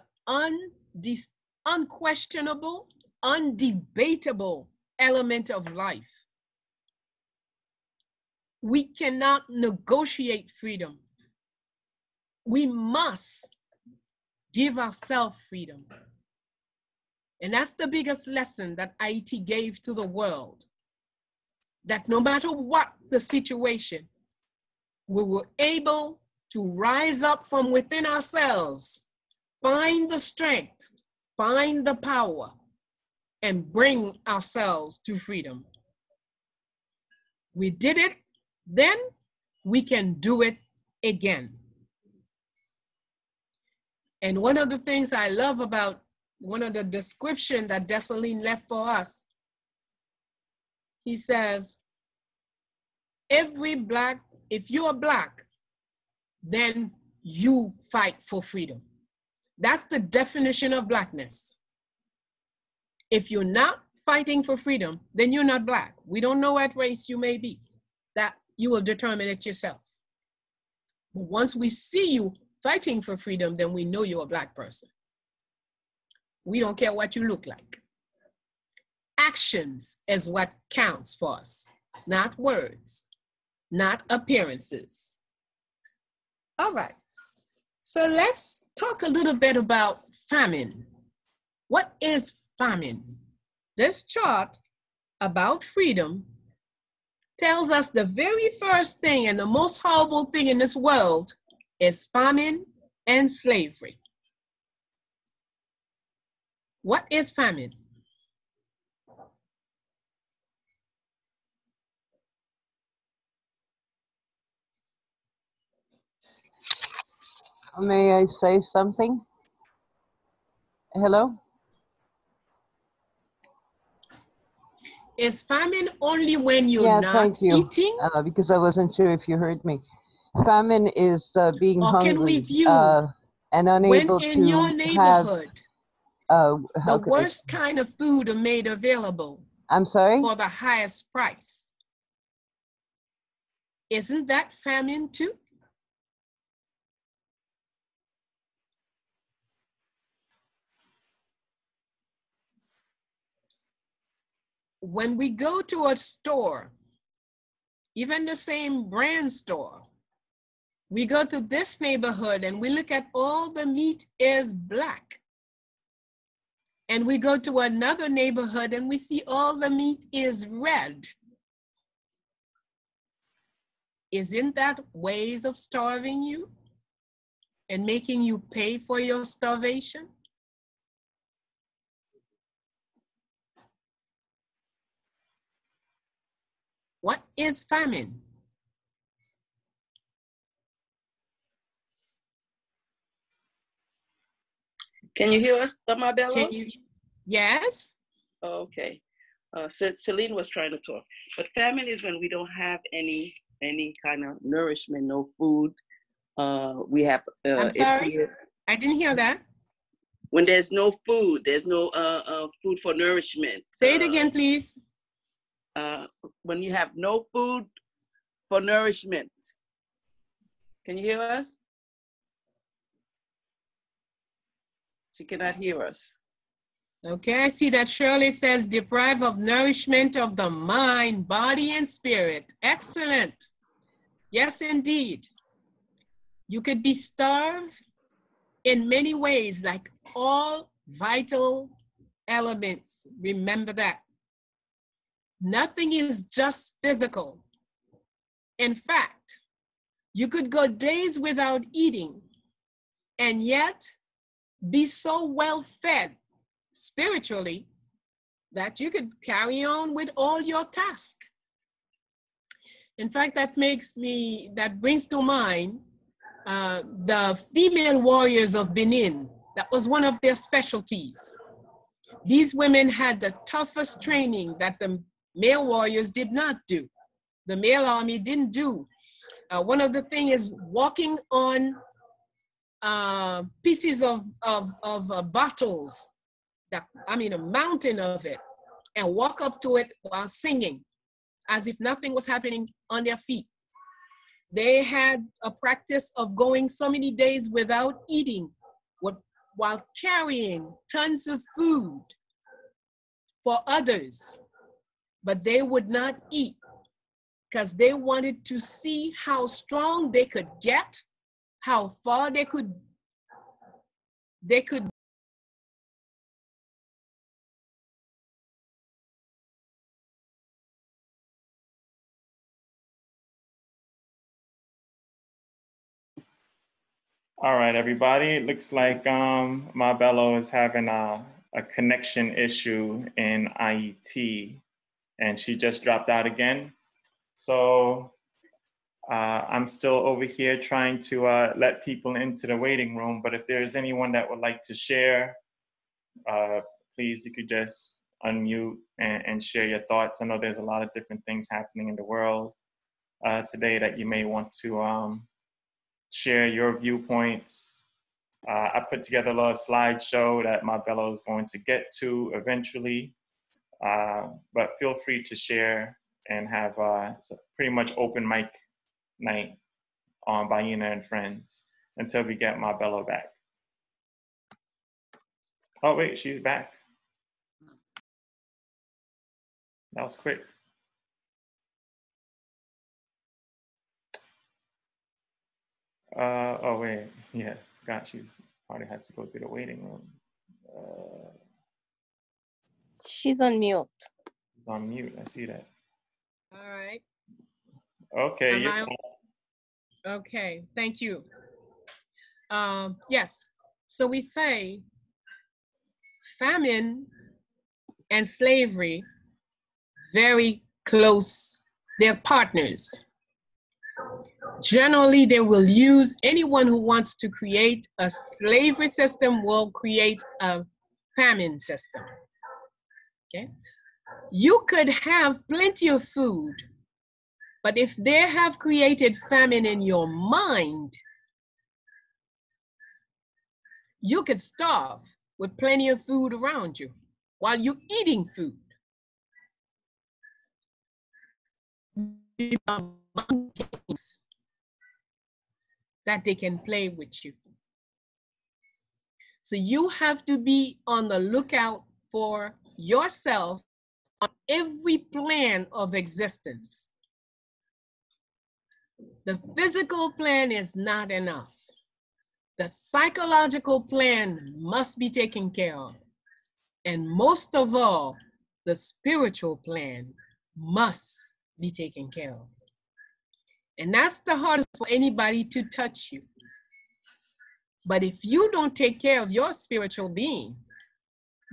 Speaker 2: unquestionable, undebatable element of life. We cannot negotiate freedom. We must give ourselves freedom. And that's the biggest lesson that Haiti gave to the world. That no matter what the situation, we were able to rise up from within ourselves, find the strength, find the power, and bring ourselves to freedom. We did it then, we can do it again. And one of the things I love about one of the description that Dessalines left for us, he says, if you're Black, then you fight for freedom. That's the definition of Blackness. If you're not fighting for freedom, then you're not Black. We don't know what race you may be. That you will determine it yourself. But once we see you fighting for freedom, then we know you're a Black person. We don't care what you look like. Actions is what counts for us, not words, not appearances. All right, so let's talk a little bit about famine. What is famine? This chart about freedom tells us the very first thing and the most horrible thing in this world is famine and slavery. What is famine?
Speaker 7: May I say something? Hello?
Speaker 2: Is famine only when you're
Speaker 7: Yeah, thank
Speaker 2: not
Speaker 7: you.
Speaker 2: eating?
Speaker 7: Because I wasn't sure if you heard me. Famine is being
Speaker 2: Or can we
Speaker 7: hungry
Speaker 2: view
Speaker 7: and unable
Speaker 2: when in your
Speaker 7: to have,
Speaker 2: neighborhood, the
Speaker 7: how could I
Speaker 2: worst kind of food are made available
Speaker 7: I'm sorry?
Speaker 2: for the highest price? Isn't that famine too? When we go to a store, even the same brand store, we go to this neighborhood and we look at all the meat is Black. And we go to another neighborhood and we see all the meat is red. Isn't that ways of starving you and making you pay for your starvation? What is famine?
Speaker 11: Can you hear us, Bayyinah Bello?
Speaker 2: Can you? Yes.
Speaker 11: Okay. Celine was trying to talk, but famine is when we don't have any kind of nourishment, no food. We have.
Speaker 2: I'm sorry, I didn't hear that.
Speaker 11: When there's no food, there's no food for nourishment.
Speaker 2: Say it again, please.
Speaker 11: When you have no food for nourishment. Can you hear us? She cannot hear us.
Speaker 2: Okay, I see that Shirley says deprived of nourishment of the mind, body, and spirit. Excellent. Yes, indeed. You could be starved in many ways, like all vital elements. Remember that. Nothing is just physical. In fact, you could go days without eating and yet be so well fed spiritually that you could carry on with all your tasks. In fact, that brings to mind the female warriors of Benin. That was one of their specialties. These women had the toughest training that the male warriors did not do. The male army didn't do. One of the things is walking on pieces of bottles, a mountain of it, and walk up to it while singing. as if nothing was happening on their feet. They had a practice of going so many days without eating while carrying tons of food for others, but they would not eat because they wanted to see how strong they could get, how far they could.
Speaker 1: All right, everybody. It looks like Ma Bello is having a connection issue in IET, and she just dropped out again. So I'm still over here trying to let people into the waiting room, but if there's anyone that would like to share, please, you could just unmute and share your thoughts. I know there's a lot of different things happening in the world today that you may want to share your viewpoints. I put together a little slideshow that Ma Bello is going to get to eventually, but feel free to share and have it's a pretty much open mic night on Bayyinah and Friends until we get Ma Bello back. Oh wait, she's back. That was quick. Oh wait, yeah, God, she's probably has to go through the waiting room.
Speaker 12: She's on mute.
Speaker 1: She's on mute, I see that.
Speaker 2: All right.
Speaker 1: Okay.
Speaker 2: Okay, thank you. Yes, so we say famine and slavery, very close, they're partners. Generally, they will use, anyone who wants to create a slavery system will create a famine system, okay? You could have plenty of food, but if they have created famine in your mind, you could starve with plenty of food around you while you're eating food. That they can play with you. So you have to be on the lookout for yourself on every plan of existence. The physical plan is not enough. The psychological plan must be taken care of. And most of all, the spiritual plan must be taken care of. And that's the hardest for anybody to touch you. But if you don't take care of your spiritual being,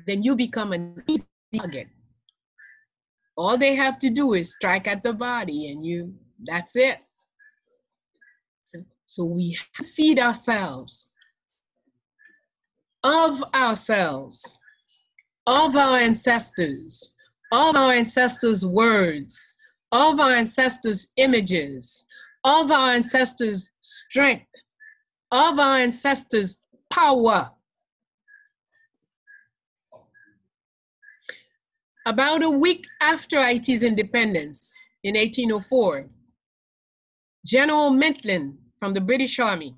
Speaker 2: then you become an easy target. All they have to do is strike at the body and that's it. So we have to feed ourselves, of our ancestors, of our ancestors' words, of our ancestors' images, of our ancestors' strength, of our ancestors' power. About a week after Haiti's independence in 1804, General Maitland from the British Army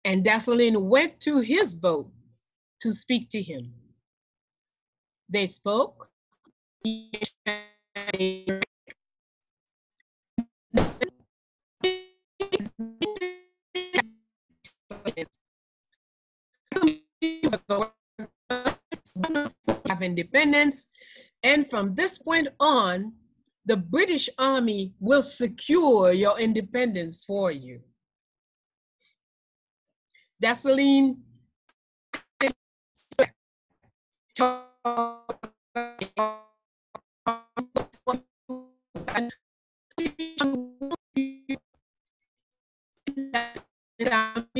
Speaker 2: and Dessalines went to his boat to speak to him. They spoke. Of independence, and from this point on, the British Army will secure your independence for you. Dessalines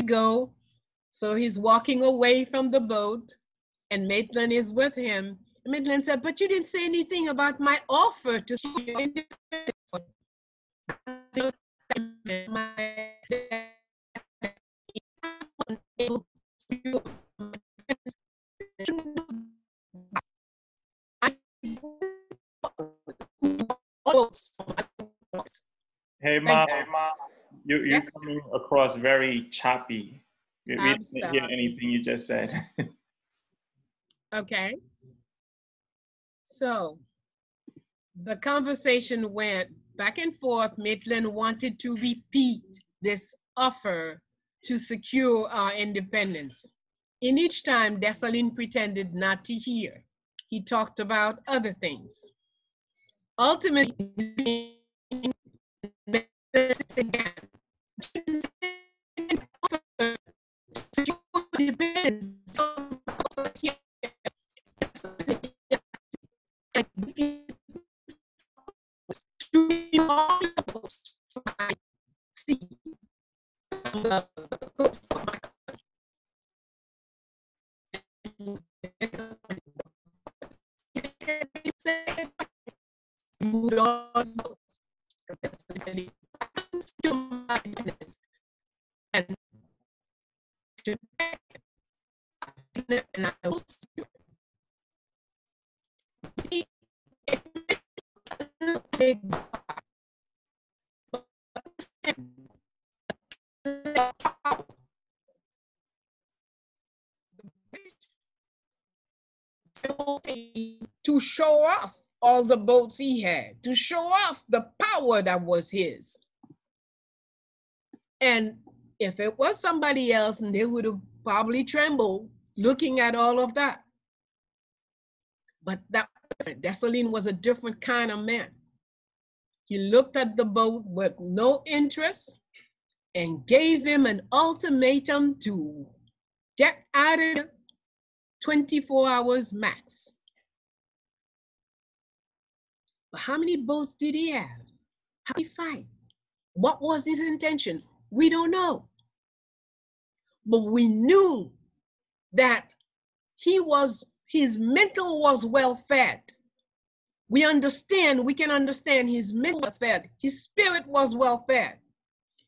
Speaker 2: go. So he's walking away from the boat and Maitland is with him. Maitland said, but you didn't say anything about my offer to see your independence.
Speaker 1: Hey, Ma, you're
Speaker 2: Yes.
Speaker 1: coming across very choppy. We
Speaker 2: I'm
Speaker 1: didn't hear
Speaker 2: sorry.
Speaker 1: anything you just said.
Speaker 2: Okay. So the conversation went back and forth. Maitland wanted to repeat this offer to secure our independence. In each time, Dessalines pretended not to hear. He talked about other things. Ultimately, to show off all the boats he had, to show off the power that was his. And if it was somebody else, and they would have probably trembled looking at all of that. But that Dessalines was a different kind of man. He looked at the boat with no interest and gave him an ultimatum to get out of here 24 hours max. But how many boats did he have? How did he fight? What was his intention? We don't know. But we knew that his mental was well fed. We can understand his mental was fed. His spirit was well fed.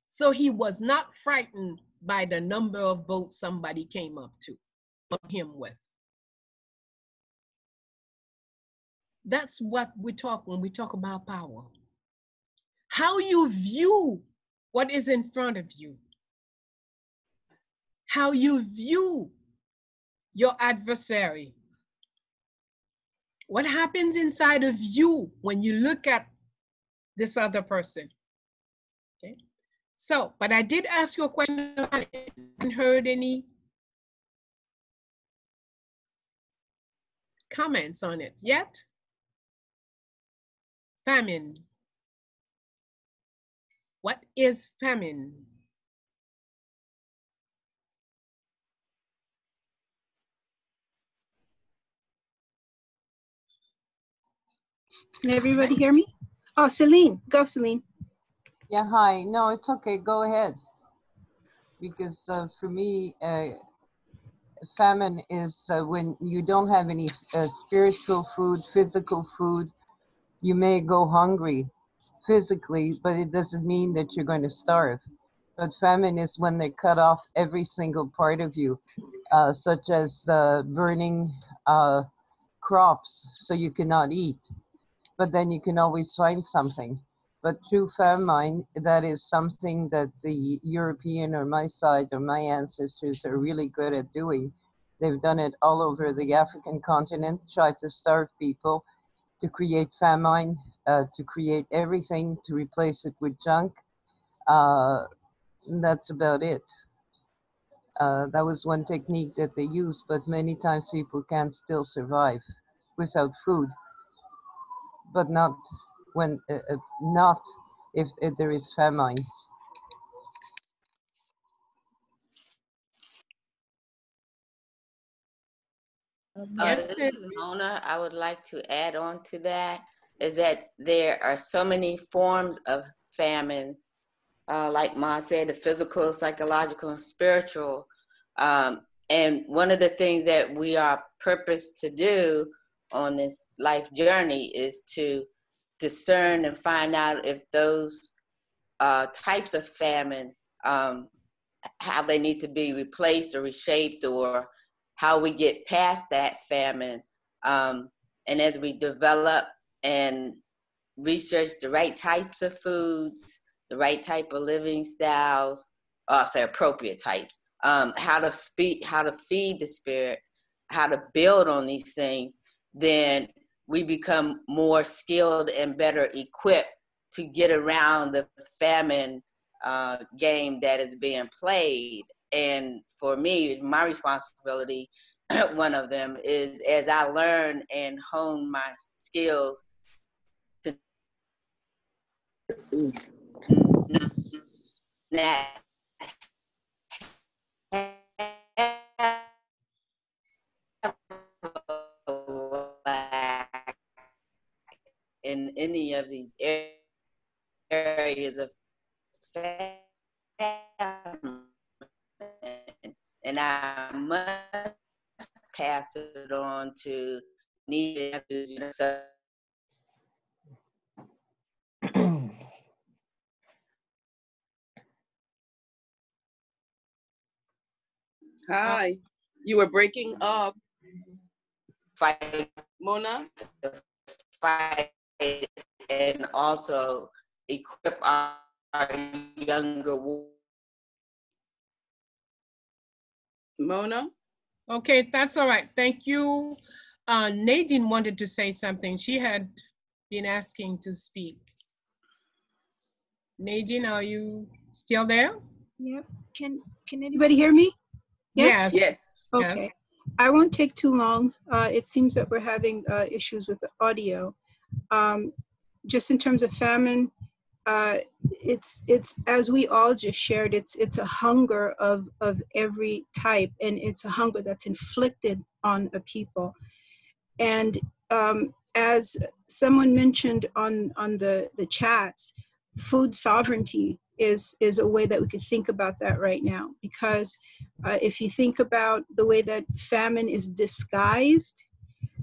Speaker 2: So he was not frightened by the number of boats somebody came up to him with. That's what we talk when we talk about power. How you view what is in front of you. How you view your adversary. What happens inside of you when you look at this other person? Okay. So, but I did ask you a question. I haven't heard any comments on it yet. Famine. What is famine?
Speaker 3: Can everybody hear me? Oh, Celine, go Celine.
Speaker 7: Yeah, hi. No, it's okay. Go ahead. Because for me, famine is when you don't have any spiritual food, physical food. You may go hungry physically, but it doesn't mean that you're going to starve. But famine is when they cut off every single part of you, such as burning crops so you cannot eat. But then you can always find something. But true famine, that is something that the European or my side or my ancestors are really good at doing. They've done it all over the African continent, tried to starve people, to create famine, to create everything, to replace it with junk. That's about it. That was one technique that they used, but many times people can still survive without food, but not when not if there is famine.
Speaker 2: Yes,
Speaker 4: This is Mona. I would like to add on to that is that there are so many forms of famine, like Ma said, the physical, psychological, and spiritual. And one of the things that we are purposed to do on this life journey is to discern and find out if those types of famine, how they need to be replaced or reshaped, or how we get past that famine. And as we develop and research the right types of foods, the right type of living styles, appropriate types, how to feed the spirit, how to build on these things, then we become more skilled and better equipped to get around the famine game that is being played. And for me, my responsibility, one of them is, as I learn and hone my skills, to not in any of these areas of famine. And I must pass it on to needed.
Speaker 11: Hi, you were breaking up.
Speaker 4: Fight,
Speaker 11: Mona?
Speaker 4: fight, and also equip our younger.
Speaker 11: Mona?
Speaker 2: Okay, that's all right. Thank you. Nadine wanted to say something. She had been asking to speak. Nadine, are you still there?
Speaker 3: Yep. Can anybody hear me?
Speaker 2: Yes.
Speaker 11: Yes.
Speaker 3: Okay.
Speaker 2: Yes.
Speaker 3: I won't take too long. It seems that we're having issues with the audio. Just in terms of famine, it's as we all just shared. It's a hunger of every type, and it's a hunger that's inflicted on a people. And as someone mentioned on the chats, food sovereignty is a way that we could think about that right now. Because if you think about the way that famine is disguised,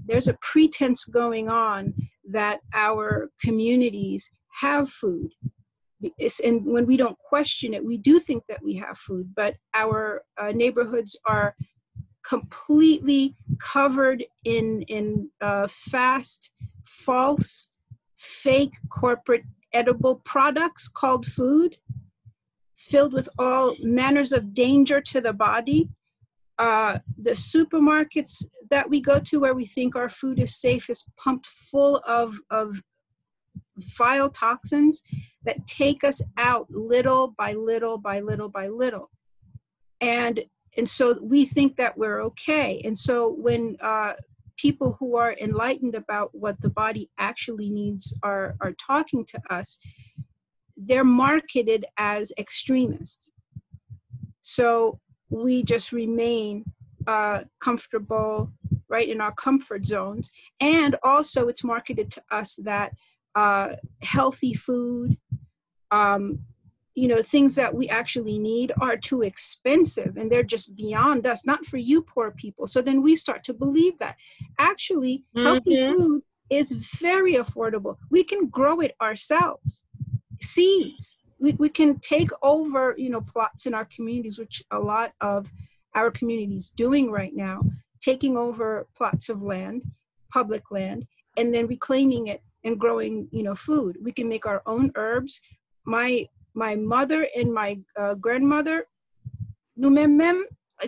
Speaker 3: there's a pretense going on that our communities have food. And when we don't question it, we do think that we have food, but our neighborhoods are completely covered in fast, false, fake corporate edible products called food, filled with all manners of danger to the body. The supermarkets that we go to where we think our food is safe is pumped full of vile toxins that take us out little by little by little by little. And so we think that we're okay. And so when people who are enlightened about what the body actually needs are talking to us, they're marketed as extremists. So we just remain comfortable, right, in our comfort zones. And also it's marketed to us that healthy food, things that we actually need are too expensive and they're just beyond us, not for you poor people. So then we start to believe that actually healthy food is very affordable. We can grow it ourselves. Seeds. We can take over, plots in our communities, which a lot of our communities doing right now, taking over plots of land, public land, and then reclaiming it and growing, food. We can make our own herbs. My mother and my grandmother, nous même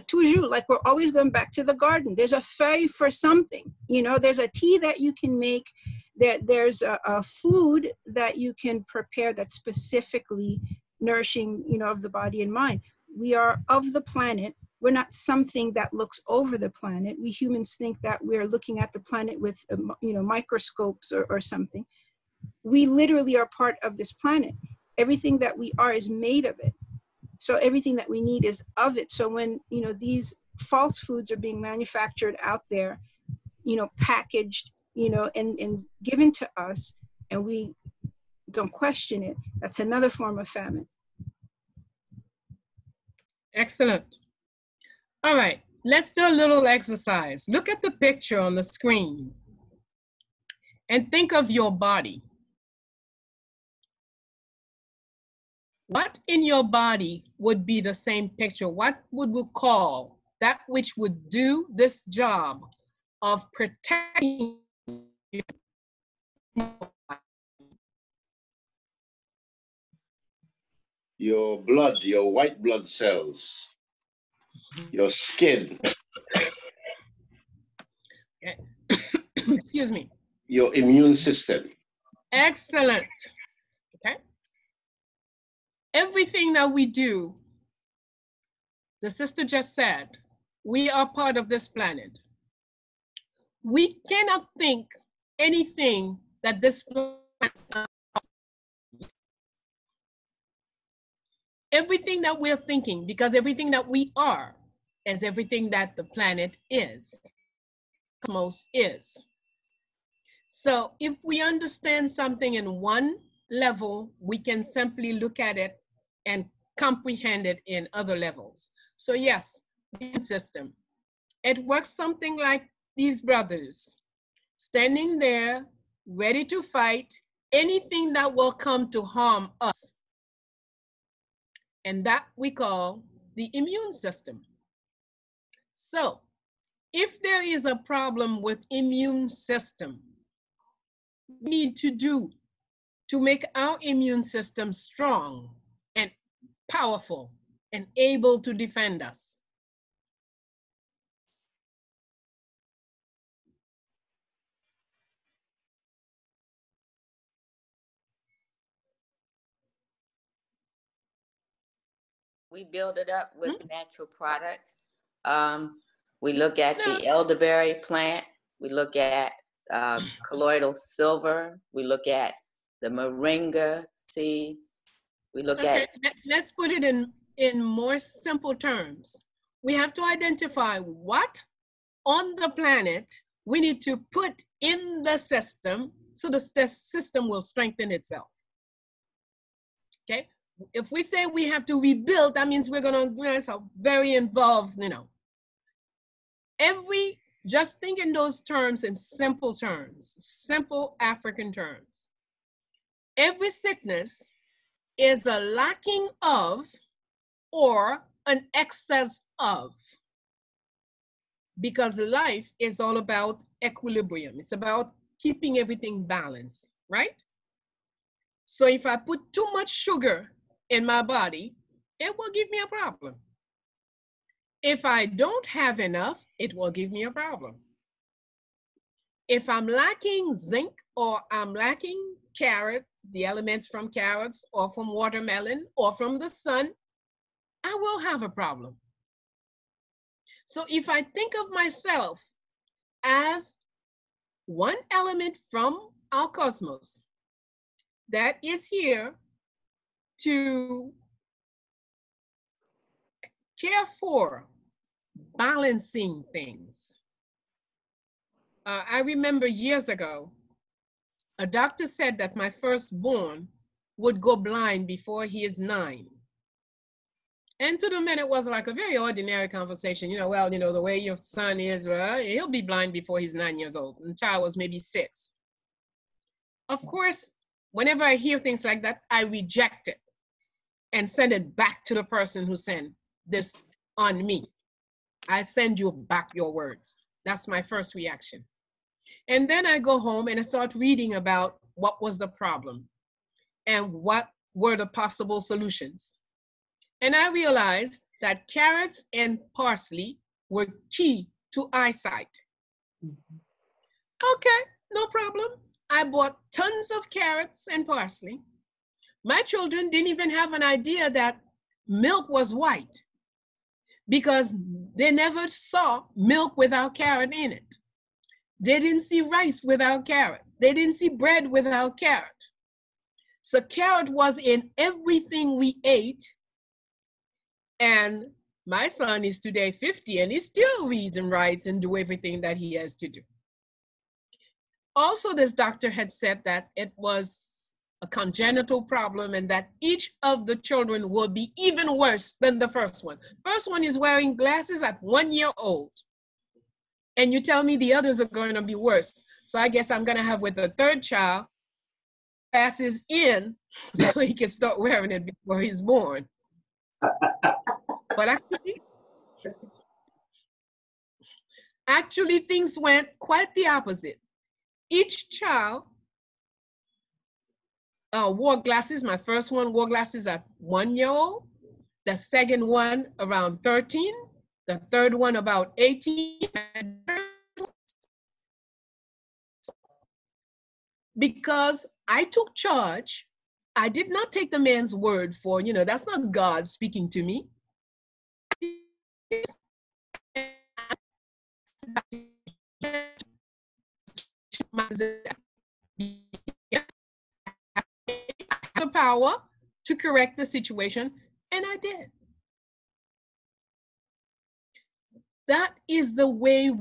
Speaker 3: toujours, like we're always going back to the garden. There's a feuille for something, there's a tea that you can make, there's a food that you can prepare that's specifically nourishing, of the body and mind. We are of the planet. We're not something that looks over the planet. We humans think that we're looking at the planet with, microscopes or something. We literally are part of this planet. Everything that we are is made of it. So everything that we need is of it. So when, these false foods are being manufactured out there, packaged, and given to us, and we don't question it, that's another form of famine.
Speaker 2: Excellent. All right, let's do a little exercise. Look at the picture on the screen and think of your body. What in your body would be the same picture? What would we call that which would do this job of protecting you?
Speaker 13: Your blood, your white blood cells, your skin,
Speaker 2: excuse me,
Speaker 13: your immune system.
Speaker 2: excellent. Okay, everything that we do, the sister just said, we are part of this planet. We cannot think anything that this planet, everything that we're thinking, because everything that we are is everything that the planet is, cosmos is. So if we understand something in one level, we can simply look at it and comprehend it in other levels. So yes, the system. It works something like these brothers standing there, ready to fight anything that will come to harm us. And that we call the immune system. So if there is a problem with immune system, we need to do to make our immune system strong and powerful and able to defend us.
Speaker 4: We build it up with natural products. We look at the elderberry plant. We look at colloidal silver. We look at the moringa seeds. We look at.
Speaker 2: Let's put it in more simple terms. We have to identify what on the planet we need to put in the system so the system will strengthen itself. Okay. If we say we have to rebuild, that means we're gonna, it's a very involved, just think in those terms, in simple terms, simple African terms. Every sickness is a lacking of or an excess of, because life is all about equilibrium. It's about keeping everything balanced, right? So if I put too much sugar in my body, it will give me a problem. If I don't have enough, it will give me a problem. If I'm lacking zinc or I'm lacking carrots, the elements from carrots or from watermelon or from the sun, I will have a problem. So if I think of myself as one element from our cosmos that is here to care for balancing things. I remember years ago, a doctor said that my firstborn would go blind before he is 9. And to the men, it was like a very ordinary conversation. The way your son is, well, he'll be blind before he's 9 years old. And the child was maybe 6. Of course, whenever I hear things like that, I reject it and send it back to the person who sent this on me. I send you back your words. That's my first reaction. And then I go home and I start reading about what was the problem and what were the possible solutions. And I realized that carrots and parsley were key to eyesight. Okay, no problem. I bought tons of carrots and parsley. My children didn't even have an idea that milk was white because they never saw milk without carrot in it. They didn't see rice without carrot. They didn't see bread without carrot. So carrot was in everything we ate. And my son is today 50 and he still reads and writes and do everything that he has to do. Also, this doctor had said that it was a congenital problem and that each of the children will be even worse than the first one. First one is wearing glasses at 1 year old. And you tell me the others are going to be worse. So I guess I'm going to have with the third child glasses in so he can start wearing it before he's born. But actually things went quite the opposite. Each child wore glasses. My first one wore glasses at 1 year old. The second one around 13. The third one about 18. Because I took charge. I did not take the man's word for, that's not God speaking to me. The power to correct the situation, and I did. That is the way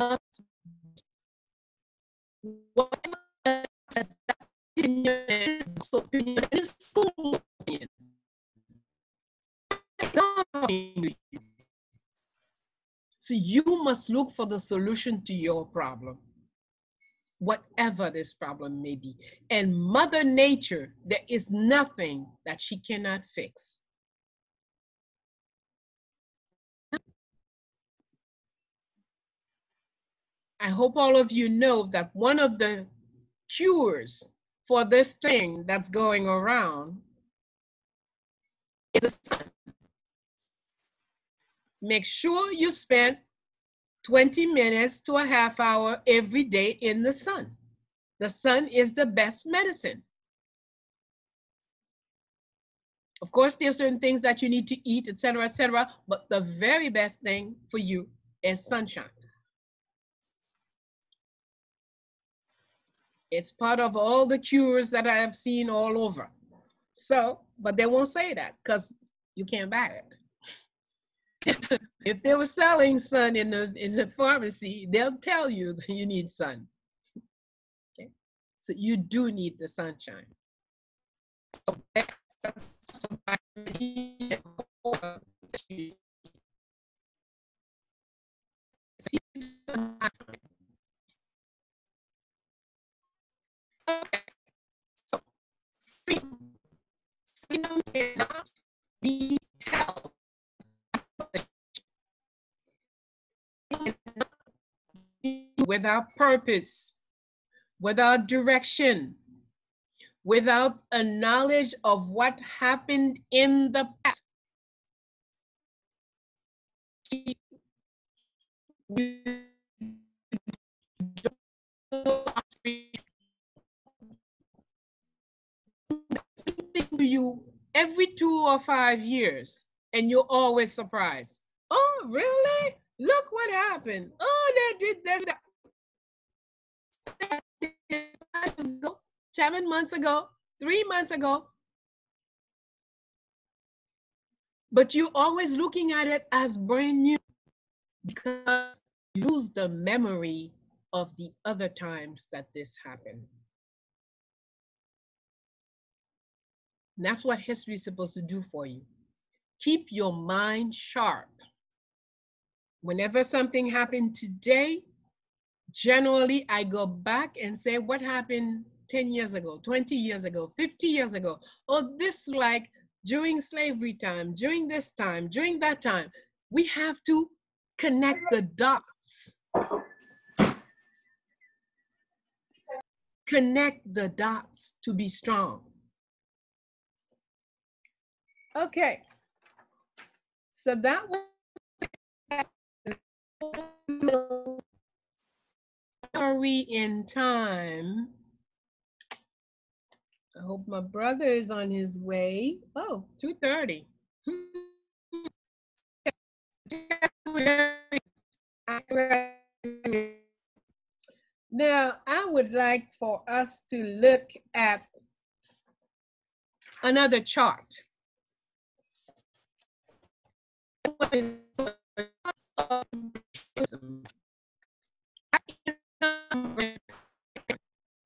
Speaker 2: so you must look for the solution to your problem, whatever this problem may be. And Mother Nature, there is nothing that she cannot fix. I hope all of you know that one of the cures for this thing that's going around is the sun. Make sure you spend 20 minutes to a half hour every day in the sun. The sun is the best medicine. Of course, there's certain things that you need to eat, etc., but the very best thing for you is sunshine. It's part of all the cures that I have seen all over. So, but they won't say that because you can't buy it. If they were selling sun in the pharmacy, they'll tell you that you need sun. Okay? So you do need the sunshine. So okay. So freedom cannot be held without purpose, without direction, without a knowledge of what happened in the past. You every 2 or 5 years, and you're always surprised. Oh, really? Look what happened. Oh, they did that. 7 months ago, 3 months ago. But you're always looking at it as brand new because you lose the memory of the other times that this happened. And that's what history is supposed to do for you. Keep your mind sharp. Whenever something happened today, generally I go back and say, what happened 10 years ago, 20 years ago, 50 years ago? Oh, this like during slavery time, during this time, during that time. We have to connect the dots. Connect the dots to be strong. Okay, so that was, are we in time? I hope my brother is on his way. Oh, 2:30. Now, I would like for us to look at another chart.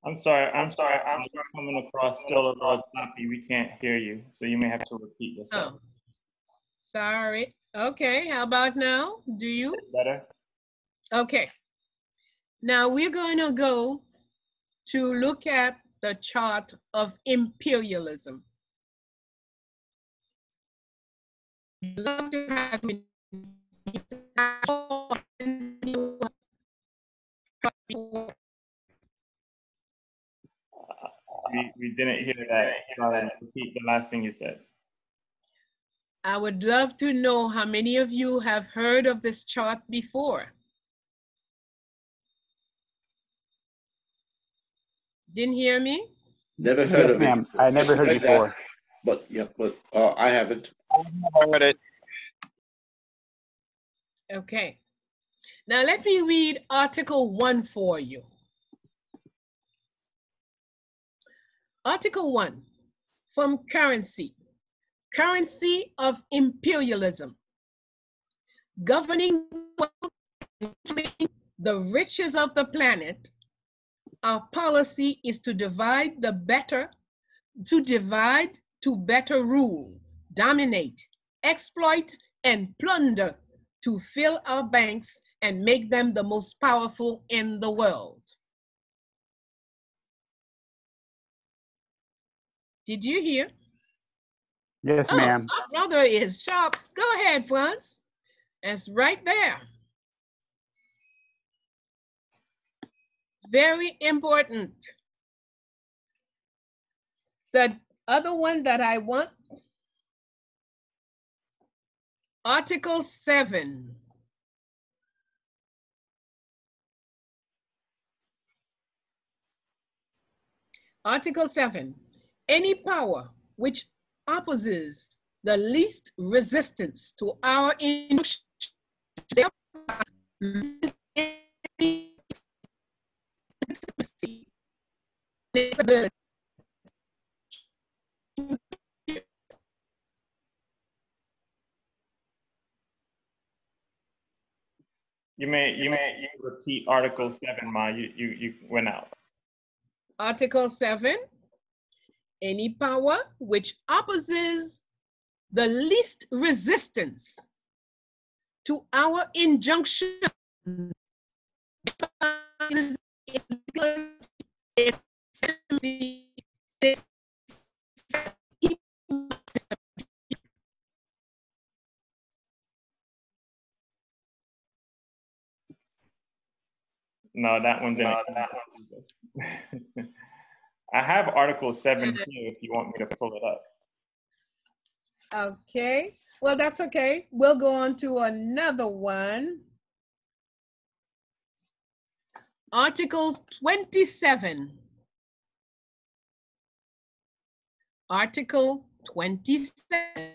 Speaker 1: I'm sorry. I'm coming across still a little choppy. We can't hear you, so you may have to repeat yourself.
Speaker 2: Oh, sorry. Okay, how about now? Do you?
Speaker 1: Better?
Speaker 2: Okay. Now we're going to go to look at the chart of imperialism? Love to have me.
Speaker 1: We didn't hear that. Sorry, repeat the last thing you said.
Speaker 2: I would love to know how many of you have heard of this chart before. Didn't hear me?
Speaker 13: Never heard
Speaker 14: Yes,
Speaker 13: of
Speaker 14: ma'am.
Speaker 13: it.
Speaker 14: I never heard it before.
Speaker 13: That, but yeah, but I haven't.
Speaker 14: I've never heard it.
Speaker 2: Okay. Now let me read Article 1 for you. Article 1, from currency. Currency of imperialism. Governing the riches of the planet, our policy is to divide to better rule, dominate, exploit, and plunder to fill our banks and make them the most powerful in the world. Did you hear?
Speaker 14: Yes, ma'am.
Speaker 2: My brother is sharp. Go ahead, Franz. That's right there. Very important. The other one that I want, Article 7. Article 7. Any power which opposes the least resistance to our instruction
Speaker 1: You may repeat Article 7, Ma. You went out.
Speaker 2: Article 7. Any power which opposes the least resistance to our injunction
Speaker 1: No, that one didn't. I have Article 7 here if you want me to pull it up.
Speaker 2: Okay, well, that's okay. We'll go on to another one. Article 27. Article 27.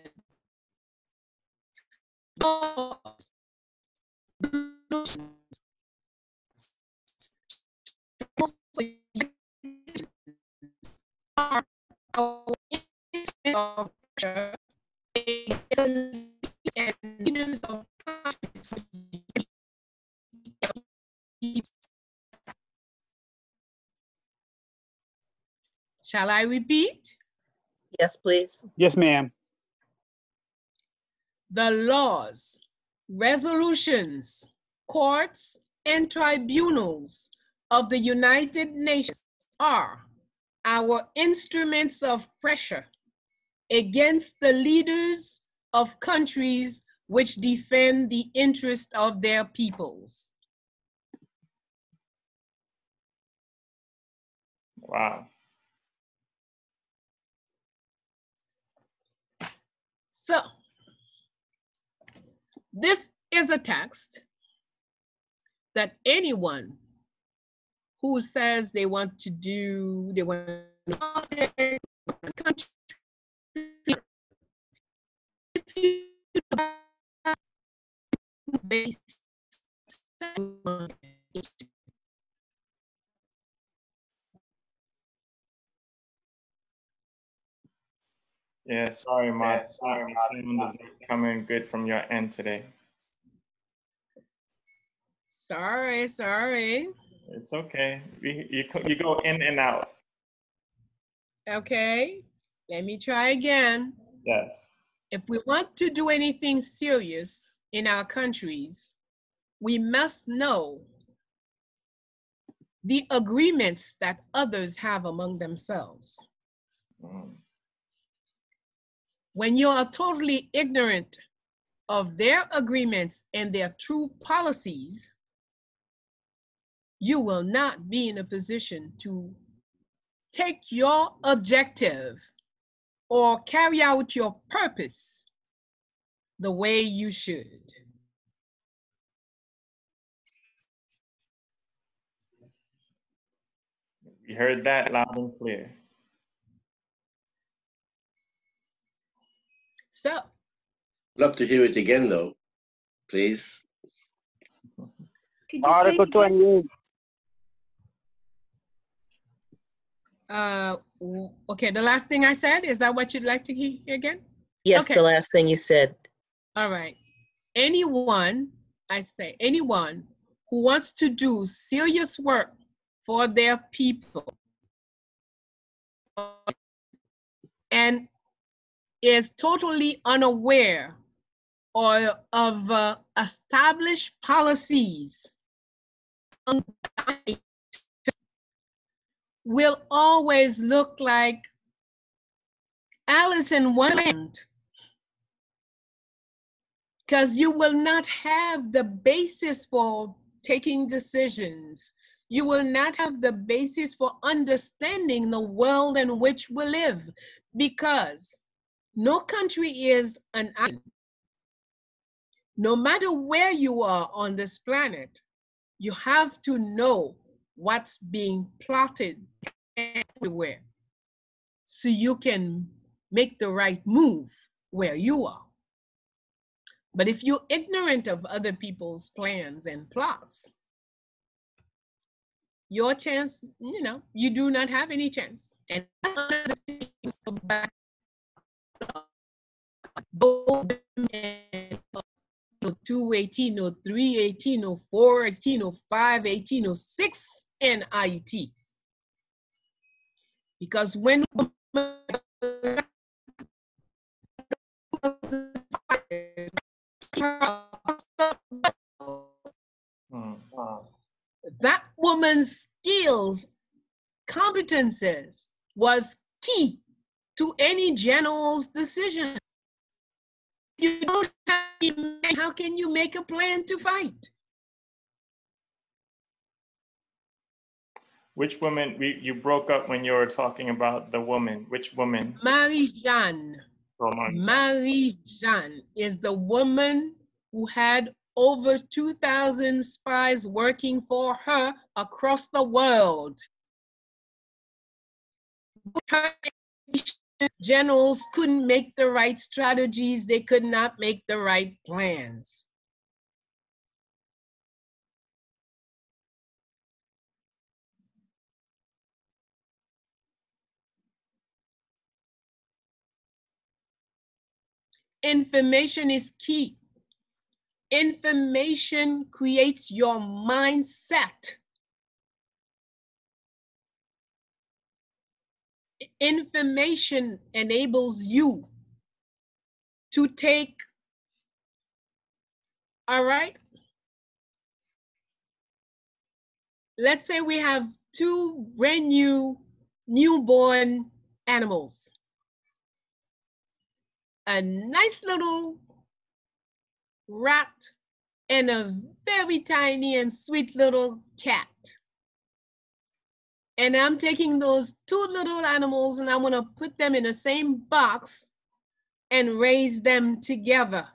Speaker 2: Shall I repeat?
Speaker 10: Yes, please.
Speaker 14: Yes, ma'am.
Speaker 2: The laws, resolutions, courts, and tribunals of the United Nations are our instruments of pressure against the leaders of countries which defend the interest of their peoples.
Speaker 1: Wow.
Speaker 2: So, this is a text that anyone who says they want to country,
Speaker 1: Yeah, sorry, Ma. Sound is not coming good from your end today.
Speaker 2: Sorry.
Speaker 1: It's okay. You go in and out.
Speaker 2: Okay, let me try again.
Speaker 1: Yes.
Speaker 2: If we want to do anything serious in our countries, we must know the agreements that others have among themselves. When you are totally ignorant of their agreements and their true policies, you will not be in a position to take your objective or carry out your purpose the way you should.
Speaker 1: You heard that loud and clear.
Speaker 2: So,
Speaker 13: Love to hear it again, though, please.
Speaker 3: Could you
Speaker 14: Article
Speaker 3: say it again?
Speaker 14: 28.
Speaker 2: Okay, the last thing I said, is that what you'd like to hear again?
Speaker 10: Yes,
Speaker 2: Okay.
Speaker 10: the last thing you said.
Speaker 2: All right. Anyone, I say, anyone who wants to do serious work for their people and is totally unaware or of established policies will always look like Alice in Wonderland, because you will not have the basis for taking decisions. You will not have the basis for understanding the world in which we live, because no country is an island. No matter where you are on this planet, you have to know what's being plotted everywhere so you can make the right move where you are. But if you're ignorant of other people's plans and plots, your chance, you do not have any chance. And those 2, 1803, 1804, 1805, 1806, and IT. Because when that woman's skills, competences was key to any general's decision. You don't have, how can you make a plan to fight?
Speaker 1: Which woman, you broke up when you were talking about the woman. Which woman?
Speaker 2: Marie-Jeanne. Marie-Jeanne is the woman who had over 2,000 spies working for her across the world. Her generals couldn't make the right strategies. They could not make the right plans. Information is key. Information creates your mindset. Information enables you to take, all right? Let's say we have 2 brand new newborn animals. A nice little rat and a very tiny and sweet little cat. And I'm taking those 2 little animals and I want to put them in the same box and raise them together.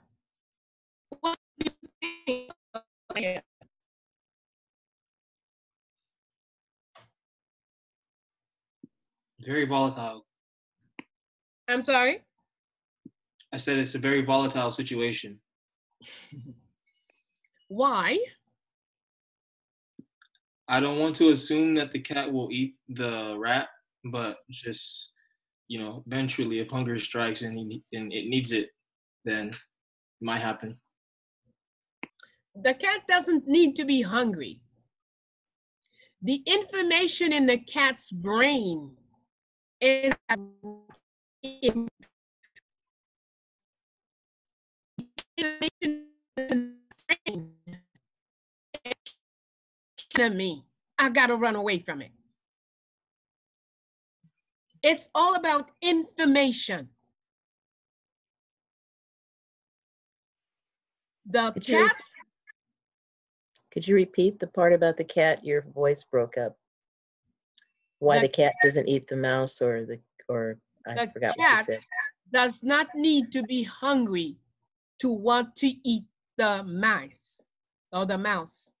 Speaker 2: What do you think?
Speaker 15: Very volatile.
Speaker 2: I'm sorry?
Speaker 15: I said it's a very volatile situation.
Speaker 2: Why?
Speaker 15: I don't want to assume that the cat will eat the rat, but just, eventually if hunger strikes and it needs it, then it might happen.
Speaker 2: The cat doesn't need to be hungry. The information in the cat's brain is me. I gotta run away from it. It's all about information. The cat.
Speaker 10: Could you repeat the part about the cat? Your voice broke up. Why the cat doesn't eat the mouse, or I forgot what you said.
Speaker 2: Does not need to be hungry to want to eat the mice or the mouse.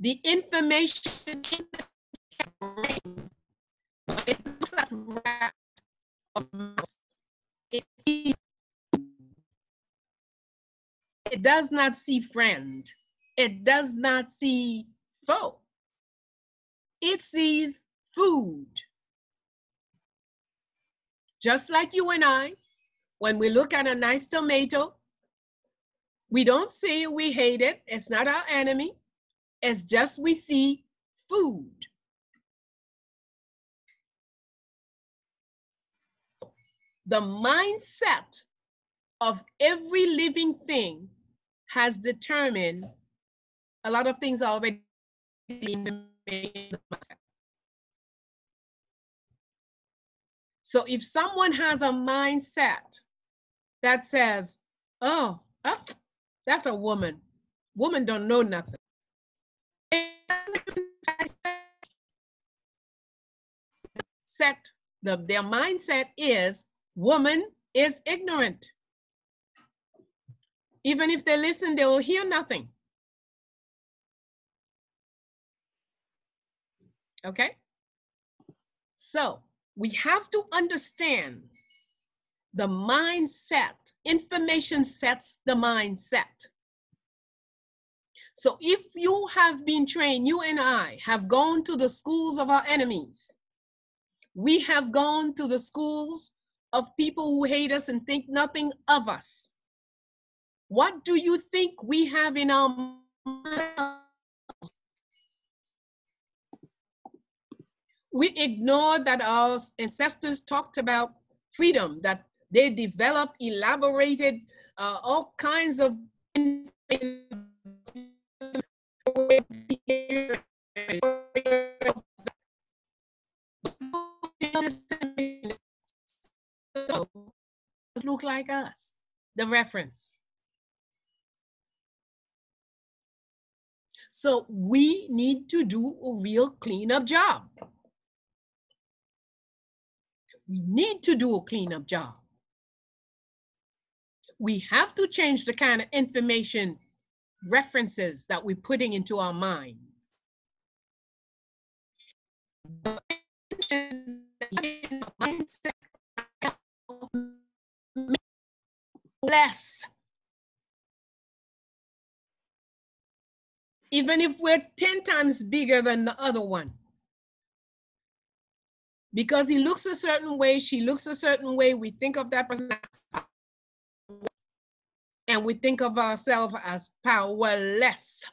Speaker 2: The information in the brain, it looks like rat or mouse. It does not see friend. It does not see foe. It sees food. Just like you and I, when we look at a nice tomato, we don't say we hate it. It's not our enemy. It's just we see food. The mindset of every living thing has determined a lot of things already in the mindset. So if someone has a mindset that says, oh, that's a woman. Woman don't know nothing. Their mindset is woman is ignorant. Even if they listen, they will hear nothing. Okay? So we have to understand the mindset. Information sets the mindset. So if you have been trained, you and I have gone to the schools of our enemies. We have gone to the schools of people who hate us and think nothing of us. What do you think we have in our minds? We ignore that our ancestors talked about freedom, that they developed, elaborated all kinds of look like us, the reference. So we need to do a real cleanup job. We need to do a cleanup job. We have to change the kind of information references that we're putting into our minds. Less. Even if we're 10 times bigger than the other one. Because he looks a certain way, she looks a certain way, we think of that person and we think of ourselves as powerless.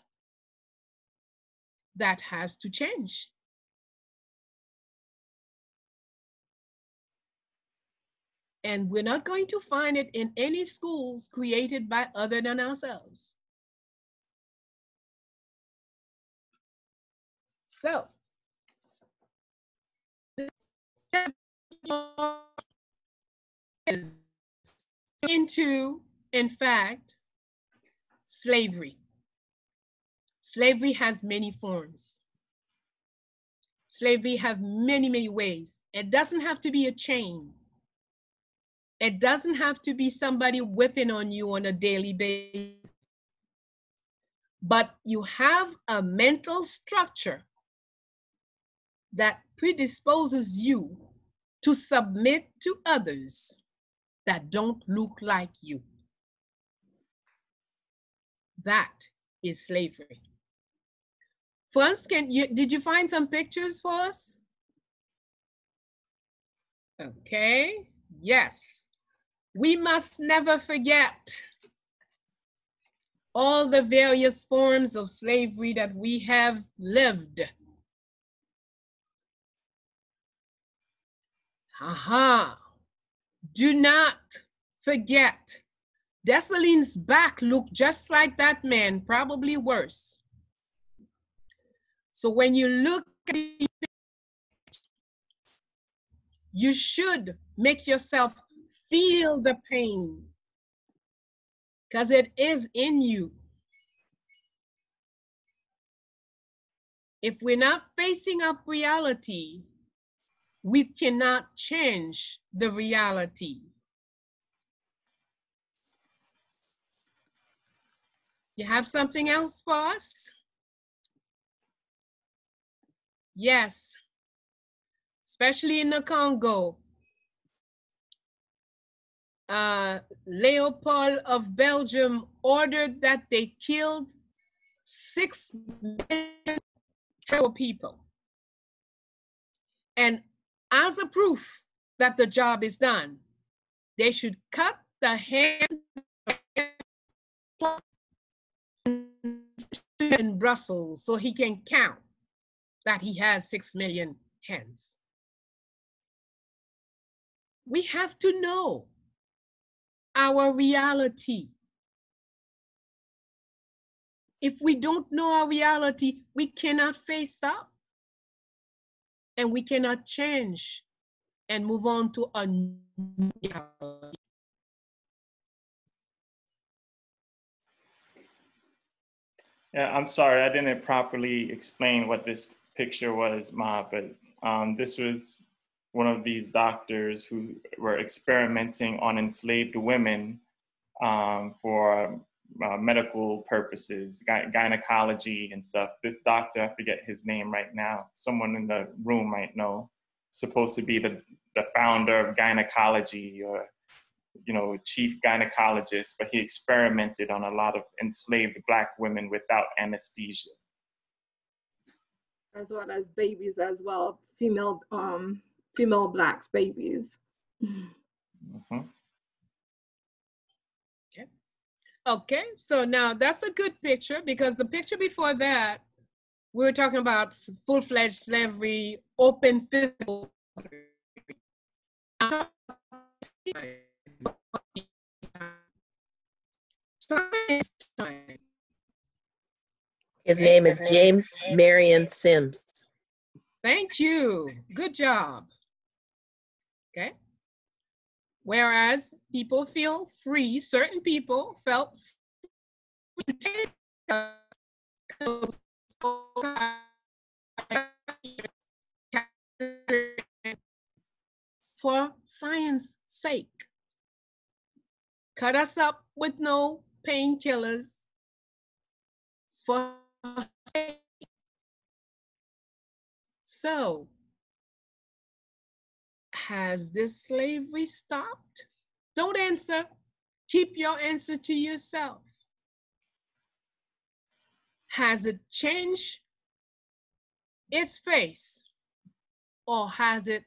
Speaker 2: That has to change. And we're not going to find it in any schools created by other than ourselves. So, into, in fact, slavery. Slavery has many forms. Slavery has many, many ways. It doesn't have to be a chain. It doesn't have to be somebody whipping on you on a daily basis. But you have a mental structure that predisposes you to submit to others that don't look like you. That is slavery. Franz, did you find some pictures for us? Okay, yes. We must never forget all the various forms of slavery that we have lived. Aha. Do not forget. Dessalines' back looked just like that man, probably worse. So when you look at these pictures, you should make yourself feel the pain because it is in you. If we're not facing up reality, we cannot change the reality. You have something else for us? Yes, especially in the Congo. Leopold of Belgium ordered that they killed 6 million people. And as a proof that the job is done, they should cut the hand in Brussels so he can count that he has 6 million hands. We have to know our reality. If we don't know our reality, we cannot face up and we cannot change and move on to a new reality.
Speaker 1: Yeah, I'm sorry, I didn't properly explain what this picture was, Ma, but this was one of these doctors who were experimenting on enslaved women for medical purposes, gynecology and stuff. This doctor, I forget his name right now, someone in the room might know, supposed to be the founder of gynecology or chief gynecologist, but he experimented on a lot of enslaved Black women without anesthesia.
Speaker 5: As well as babies as well, female Blacks babies.
Speaker 1: Mm-hmm.
Speaker 2: Okay, so now that's a good picture because the picture before that, we were talking about full-fledged slavery, open physical science time.
Speaker 10: His name is James Marion Sims.
Speaker 2: Thank you. Good job. Okay. Whereas people feel free, certain people felt free to take for science sake. Cut us up with no painkillers. So, has this slavery stopped? Don't answer. Keep your answer to yourself. Has it changed its face or has it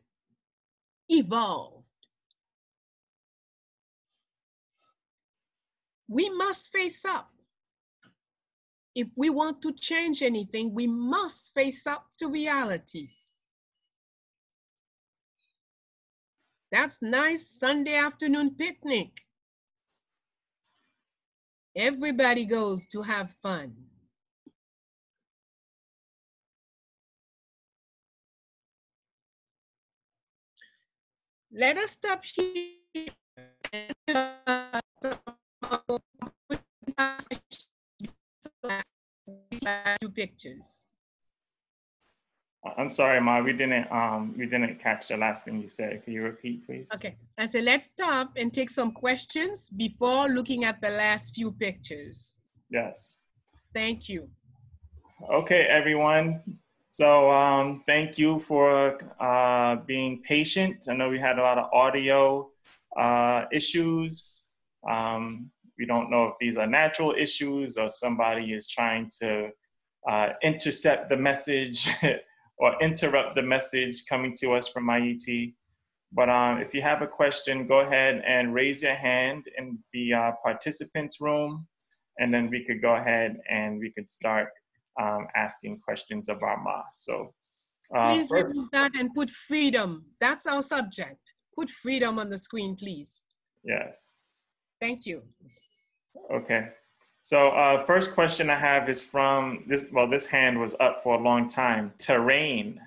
Speaker 2: evolved? We must face up. If we want to change anything, we must face up to reality. That's nice Sunday afternoon picnic. Everybody goes to have fun. Let us stop here. Two pictures.
Speaker 1: I'm sorry, Ma, we didn't catch the last thing you said. Can you repeat, please?
Speaker 2: Okay, I said let's stop and take some questions before looking at the last few pictures.
Speaker 1: Yes.
Speaker 2: Thank you.
Speaker 1: Okay, everyone. So thank you for being patient. I know we had a lot of audio issues. We don't know if these are natural issues or somebody is trying to intercept the message or interrupt the message coming to us from IET. But if you have a question, go ahead and raise your hand in the participants room, and then we could go ahead and we could start asking questions of our Ma. So
Speaker 2: please
Speaker 1: first,
Speaker 2: remove that and put freedom. That's our subject. Put freedom on the screen, please.
Speaker 1: yes.
Speaker 2: Thank you.
Speaker 1: Okay. So first question I have is from this, well, this hand was up for a long time. Terrain.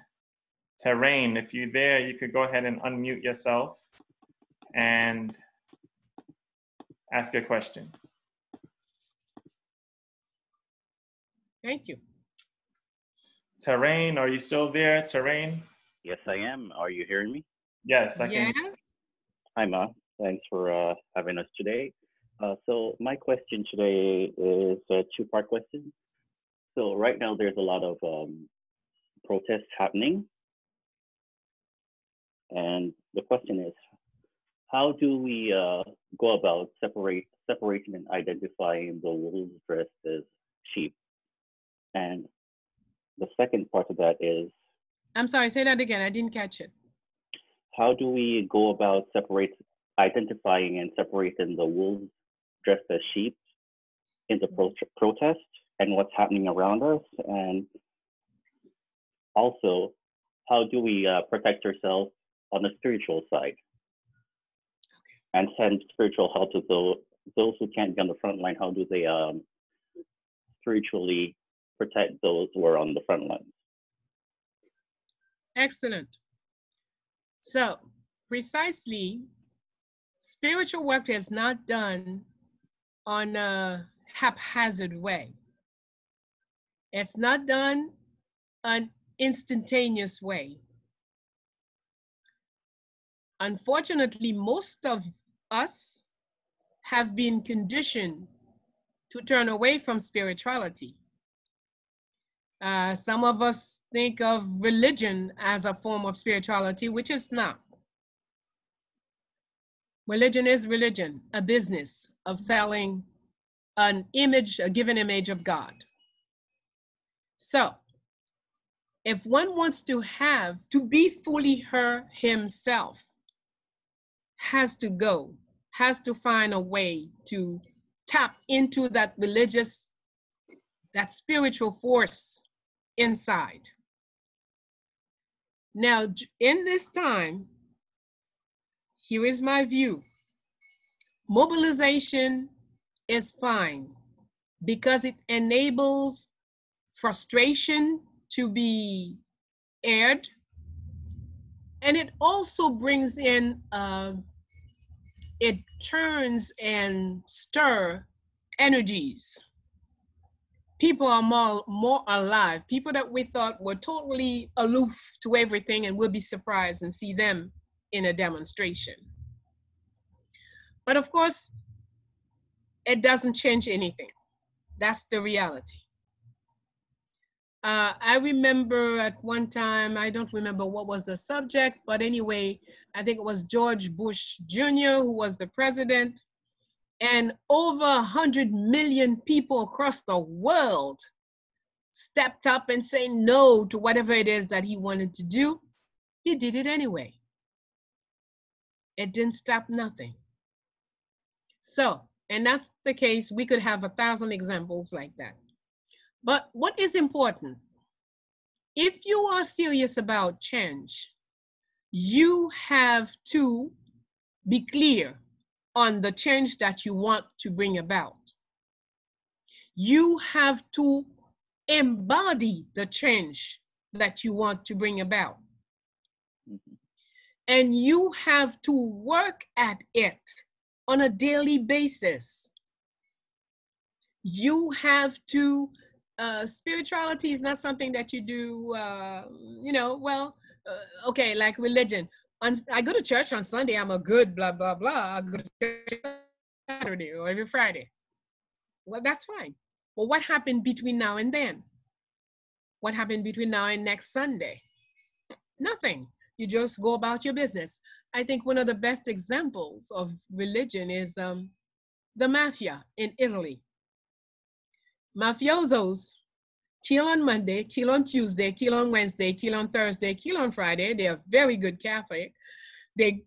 Speaker 1: Terrain, if you're there, you could go ahead and unmute yourself and ask a question.
Speaker 2: Thank you.
Speaker 1: Terrain, are you still there? Terrain?
Speaker 16: Yes, I am. Are you hearing me?
Speaker 1: Yes, I can.
Speaker 2: Yes.
Speaker 16: Hi, Ma. Thanks for having us today. So my question today is a two-part question. So right now there's a lot of protests happening. And the question is, how do we go about separating and identifying the wolves dressed as sheep? And the second part of that is,
Speaker 2: I'm sorry, say that again. I didn't catch it.
Speaker 16: how do we go about identifying and separating the wolves dressed as sheep in the protest and what's happening around us? And also, how do we protect ourselves on the spiritual side and send spiritual help to those who can't be on the front line? How do they spiritually protect those who are on the front lines?
Speaker 2: Excellent. So precisely, spiritual work is not done on a haphazard way. It's not done an instantaneous way. Unfortunately, most of us have been conditioned to turn away from spirituality. Some of us think of religion as a form of spirituality, which is not. Religion is religion, a business of selling an image, a given image of God. So if one wants to be fully her himself, has to find a way to tap into that religious, that spiritual force inside. Now, in this time, here is my view. Mobilization is fine because it enables frustration to be aired, and it also brings in, it turns and stir energies. People are more alive. People that we thought were totally aloof to everything, and we'll be surprised and see them in a demonstration. But of course, it doesn't change anything. That's the reality. I remember at one time, I don't remember what was the subject, but anyway, I think it was George Bush Jr. who was the president, and over 100 million people across the world stepped up and said no to whatever it is that he wanted to do. He did it anyway. It didn't stop nothing. So, and that's the case, we could have 1,000 examples like that. But what is important, if you are serious about change, you have to be clear on the change that you want to bring about. You have to embody the change that you want to bring about. And you have to work at it on a daily basis. You have to, spirituality is not something that you do, okay, like religion. I go to church on Sunday, I'm a good blah, blah, blah. I go to church Saturday or every Friday. Well, that's fine. Well, what happened between now and then? What happened between now and next Sunday? Nothing. You just go about your business. I think one of the best examples of religion is the mafia in Italy. Mafiosos kill on Monday, kill on Tuesday, kill on Wednesday, kill on Thursday, kill on Friday. They are very good Catholic. They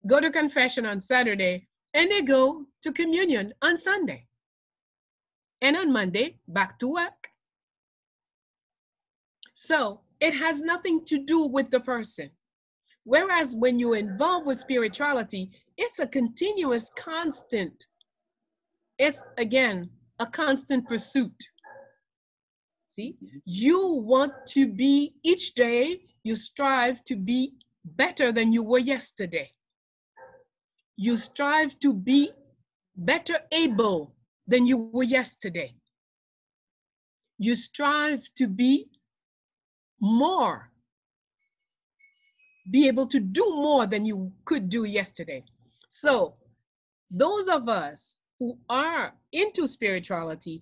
Speaker 2: go to confession on Saturday, and they go to communion on Sunday. And on Monday, back to work. So it has nothing to do with the person. Whereas when you're involved with spirituality, it's a continuous constant. It's, again, a constant pursuit. See, you want to be, each day you strive to be better than you were yesterday. You strive to be better able than you were yesterday. You strive to be more, be able to do more than you could do yesterday. So those of us who are into spirituality,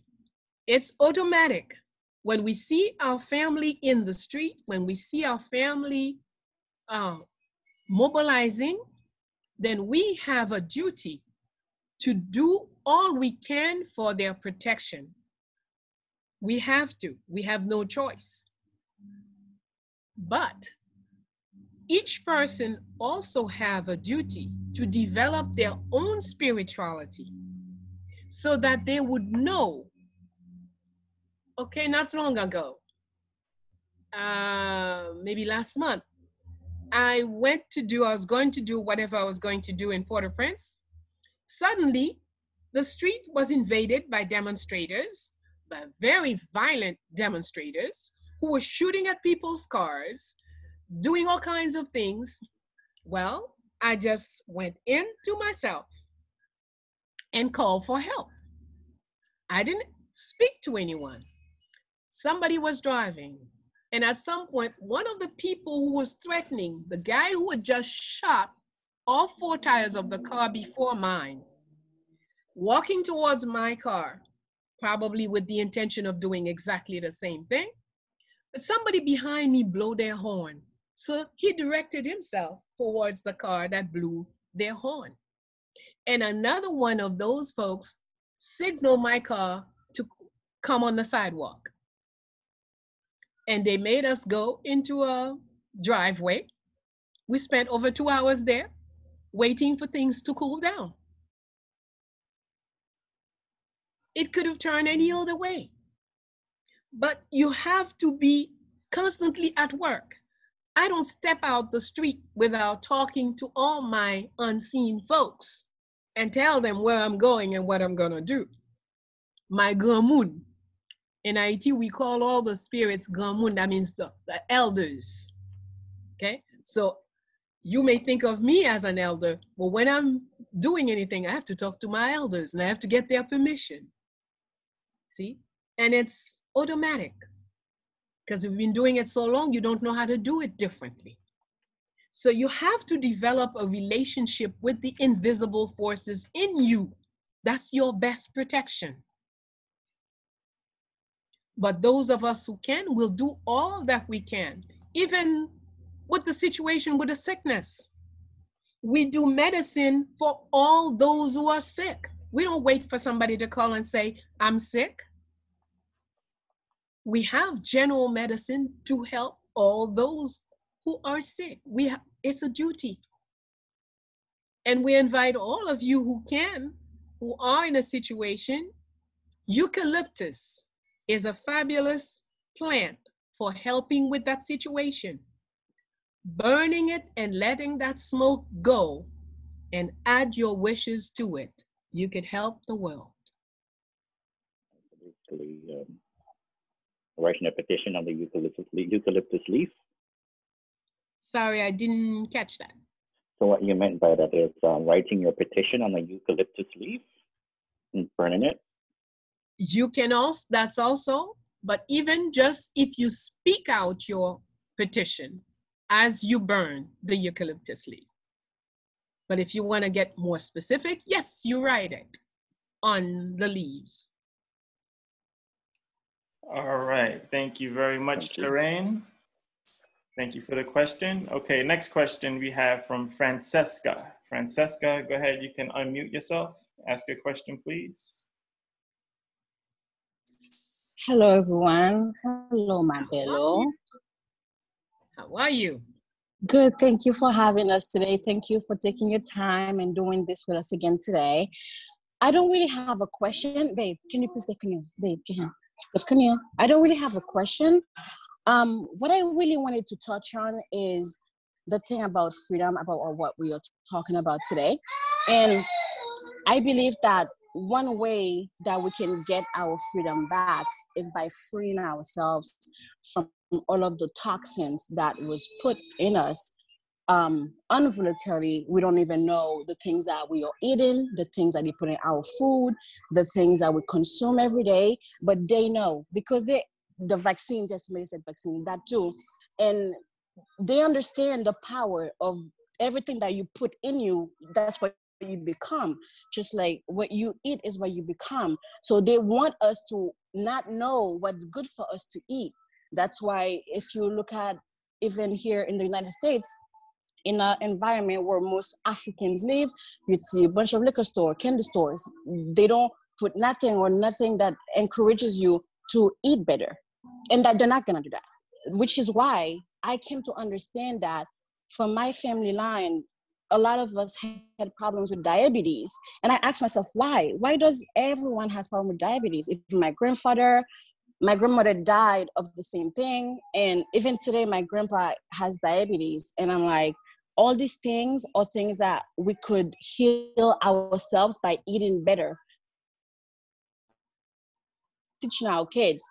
Speaker 2: it's automatic. When we see our family in the street, when we see our family mobilizing, then we have a duty to do all we can for their protection. We have to. We have no choice. But each person also have a duty to develop their own spirituality so that they would know, okay, not long ago, maybe last month, I was going to do whatever I was going to do in Port-au-Prince. Suddenly, the street was invaded by demonstrators, by very violent demonstrators who were shooting at people's cars, doing all kinds of things. Well, I just went into myself and called for help. I didn't speak to anyone. Somebody was driving. And at some point, one of the people who was threatening, the guy who had just shot all 4 tires of the car before mine, walking towards my car, probably with the intention of doing exactly the same thing, but somebody behind me blew their horn. So he directed himself towards the car that blew their horn. And another one of those folks signaled my car to come on the sidewalk. And they made us go into a driveway. We spent over 2 hours there waiting for things to cool down. It could have turned any other way. But you have to be constantly at work. I don't step out the street without talking to all my unseen folks and tell them where I'm going and what I'm gonna do. My gamun. In Haiti, we call all the spirits gamun, that means the elders, okay? So you may think of me as an elder, but when I'm doing anything, I have to talk to my elders and I have to get their permission, see? And it's automatic because we've been doing it so long, you don't know how to do it differently. So you have to develop a relationship with the invisible forces in you. That's your best protection. But those of us who can will do all that we can, even with the situation with the sickness. We do medicine for all those who are sick. We don't wait for somebody to call and say, I'm sick. We have general medicine to help all those who are sick. It's a duty. And we invite all of you who can, who are in a situation. Eucalyptus is a fabulous plant for helping with that situation. Burning it and letting that smoke go and add your wishes to it, you could help the world.
Speaker 16: Basically, writing a petition on the eucalyptus leaf.
Speaker 2: Sorry, I didn't catch that.
Speaker 16: So what you meant by that is writing your petition on a eucalyptus leaf and burning it?
Speaker 2: You can also, that's also, but even just if you speak out your petition as you burn the eucalyptus leaf. But if you want to get more specific, yes, you write it on the leaves.
Speaker 1: All right, thank you very much, Lorraine. Thank you for the question. Okay, next question we have from Francesca. Francesca, go ahead, you can unmute yourself. Ask a question, please.
Speaker 17: Hello, everyone. Hello, Bello.
Speaker 2: How are you?
Speaker 17: Good. Thank you for having us today. Thank you for taking your time and doing this with us again today. I don't really have a question. Babe, can you please get Camille? Babe, get Camille. I don't really have a question. What I really wanted to touch on is the thing about freedom, about what we are talking about today. And I believe that one way that we can get our freedom back is by freeing ourselves from all of the toxins that was put in us involuntarily. We don't even know the things that we are eating, the things that they put in our food, the things that we consume every day, but they know because the vaccines, yes, somebody said vaccine, that too, and they understand the power of everything that you put in you. That's what you become. Just like what you eat is what you become. So they want us to not know what's good for us to eat. That's why if you look at even here in the United States, in an environment where most Africans live, you'd see a bunch of liquor store, candy stores. They don't put nothing or nothing that encourages you to eat better. And that they're not gonna do that. Which is why I came to understand that from my family line, a lot of us had problems with diabetes. And I asked myself, why? Why does everyone has problem with diabetes? If my grandmother died of the same thing. And even today, my grandpa has diabetes. And I'm like, all these things are things that we could heal ourselves by eating better. Teaching our kids.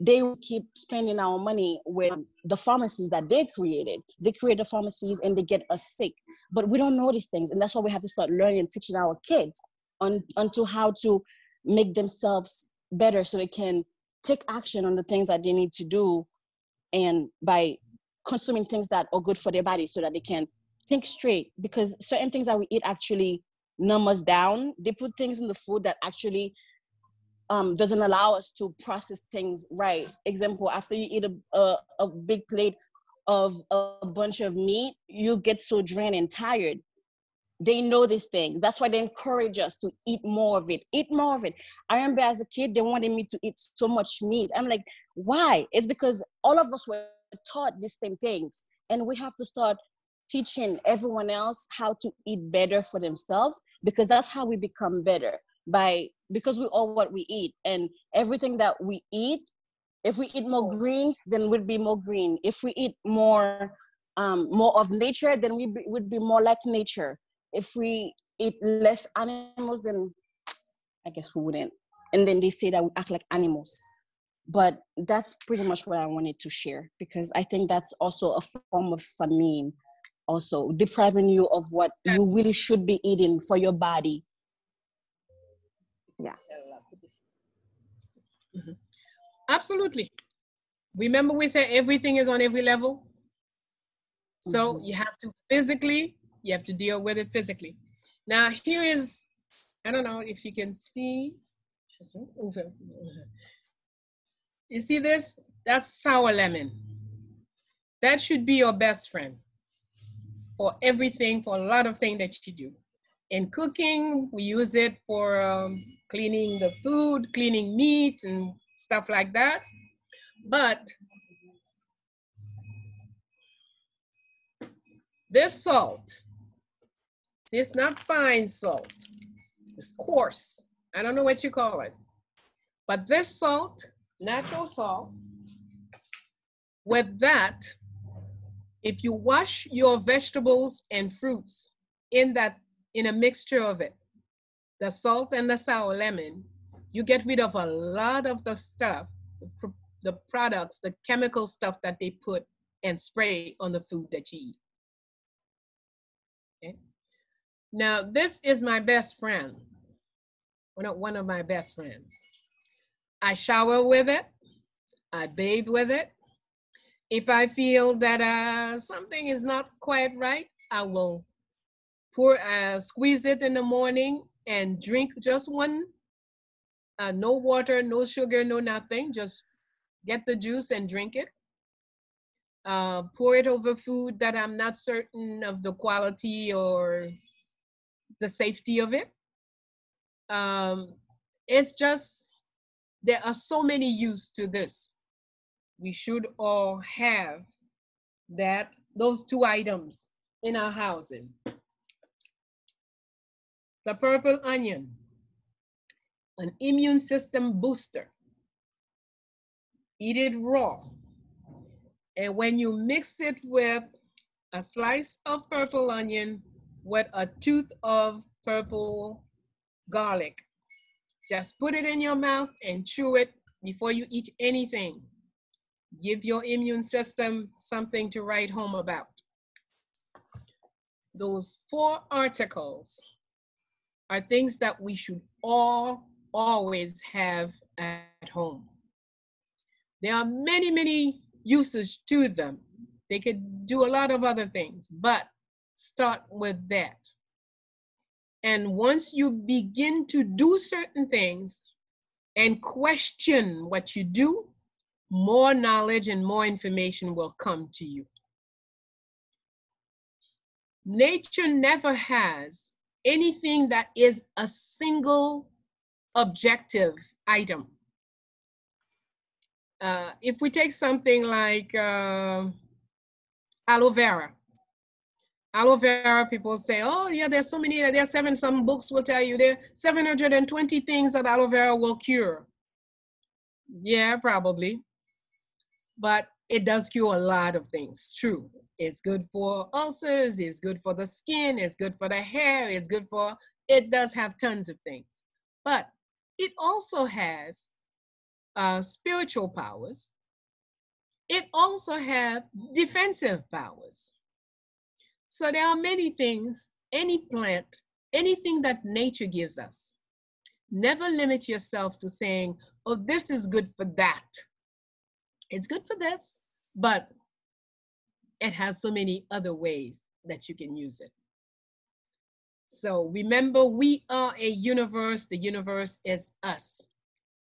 Speaker 17: They will keep spending our money with the pharmacies that they created. They create the pharmacies and they get us sick. But we don't know these things. And that's why we have to start learning and teaching our kids onto how to make themselves better so they can take action on the things that they need to do, and by consuming things that are good for their body so that they can think straight. Because certain things that we eat actually numb us down. They put things in the food that actually doesn't allow us to process things right. Example, after you eat a big plate of a bunch of meat, you get so drained and tired. They know these things. That's why they encourage us to eat more of it. Eat more of it. I remember as a kid, they wanted me to eat so much meat. I'm like, why? It's because all of us were taught these same things. And we have to start teaching everyone else how to eat better for themselves, because that's how we become better. Because we are what we eat, and everything that we eat, if we eat more greens, then we'd be more green. If we eat more of nature, then we would be more like nature. If we eat less animals, then I guess we wouldn't. And then they say that we act like animals. But that's pretty much what I wanted to share, because I think that's also a form of famine, also depriving you of what you really should be eating for your body. Yeah.
Speaker 2: Mm-hmm. Absolutely. Remember we said everything is on every level. So you have to you have to deal with it physically. Now here is, I don't know if you can see. You see this? That's sour lemon. That should be your best friend for everything, for a lot of things that you do. In cooking, we use it for cleaning the food, cleaning meat and stuff like that. But this salt, see, it's not fine salt, it's coarse. I don't know what you call it. But this salt, natural salt, with that, if you wash your vegetables and fruits in a mixture of it, the salt and the sour lemon, you get rid of a lot of the stuff, the products, the chemical stuff that they put and spray on the food that you eat. Okay? Now, this is my best friend, one of my best friends. I shower with it, I bathe with it. If I feel that something is not quite right, I will squeeze it in the morning and drink just one, no water, no sugar, no nothing, just get the juice and drink it. Pour it over food that I'm not certain of the quality or the safety of it. It's just, there are so many uses to this. We should all have those two items in our houses. The purple onion, an immune system booster. Eat it raw. And when you mix it with a slice of purple onion with a tooth of purple garlic. Just put it in your mouth and chew it before you eat anything. Give your immune system something to write home about. Those 4 articles are things that we should always have at home. There are many, many uses to them. They could do a lot of other things, but start with that. And once you begin to do certain things and question what you do, more knowledge and more information will come to you. Nature never has anything that is a single objective item. If we take something like aloe vera. Aloe vera, people say, oh yeah, there's so many, there's 7, some books will tell you there are 720 things that aloe vera will cure. Yeah, probably. But it does cure a lot of things, true. It's good for ulcers, it's good for the skin, it's good for the hair, it's good for, it does have tons of things. But it also has spiritual powers. It also has defensive powers. So there are many things, any plant, anything that nature gives us. Never limit yourself to saying, oh, this is good for that. It's good for this, but it has so many other ways that you can use it. So remember, we are a universe. The universe is us.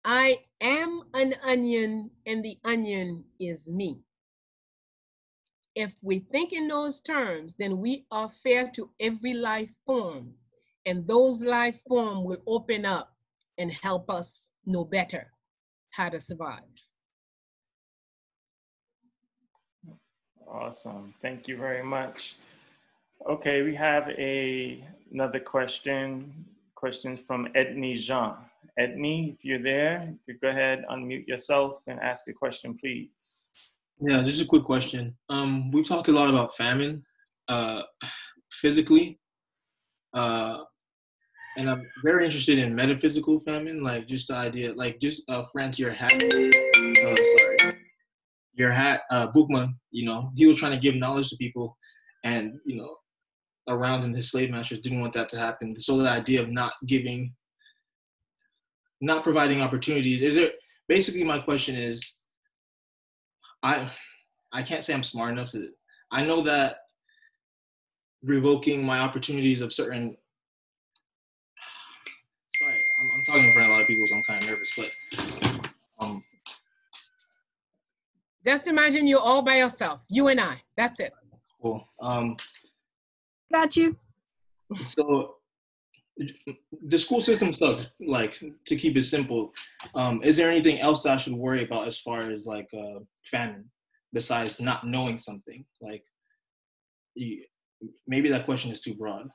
Speaker 2: I am an onion, and the onion is me. If we think in those terms, then we are fair to every life form, and those life forms will open up and help us know better how to survive.
Speaker 1: Awesome. Thank you very much. Okay, we have another question. Questions from Edney Jean. Edney, if you're there, you could go ahead, unmute yourself and ask a question, please.
Speaker 15: Yeah, just a quick question. We've talked a lot about famine, physically, and I'm very interested in metaphysical famine, like just the idea, like just France, your hat, your hat, Bookman, you know, he was trying to give knowledge to people, and you know, around him, his slave masters didn't want that to happen. So the idea of not providing opportunities, is there, basically my question is, I can't say I'm smart enough to, I know that revoking my opportunities of certain, sorry, I'm talking in front of a lot of people, so I'm kind of nervous, but.
Speaker 2: Just imagine you're all by yourself, you and I, that's it.
Speaker 15: Cool.
Speaker 3: Got you.
Speaker 15: So the school system sucks, like, to keep it simple. Is there anything else that I should worry about as far as like famine, besides not knowing something? Like, maybe that question is too broad.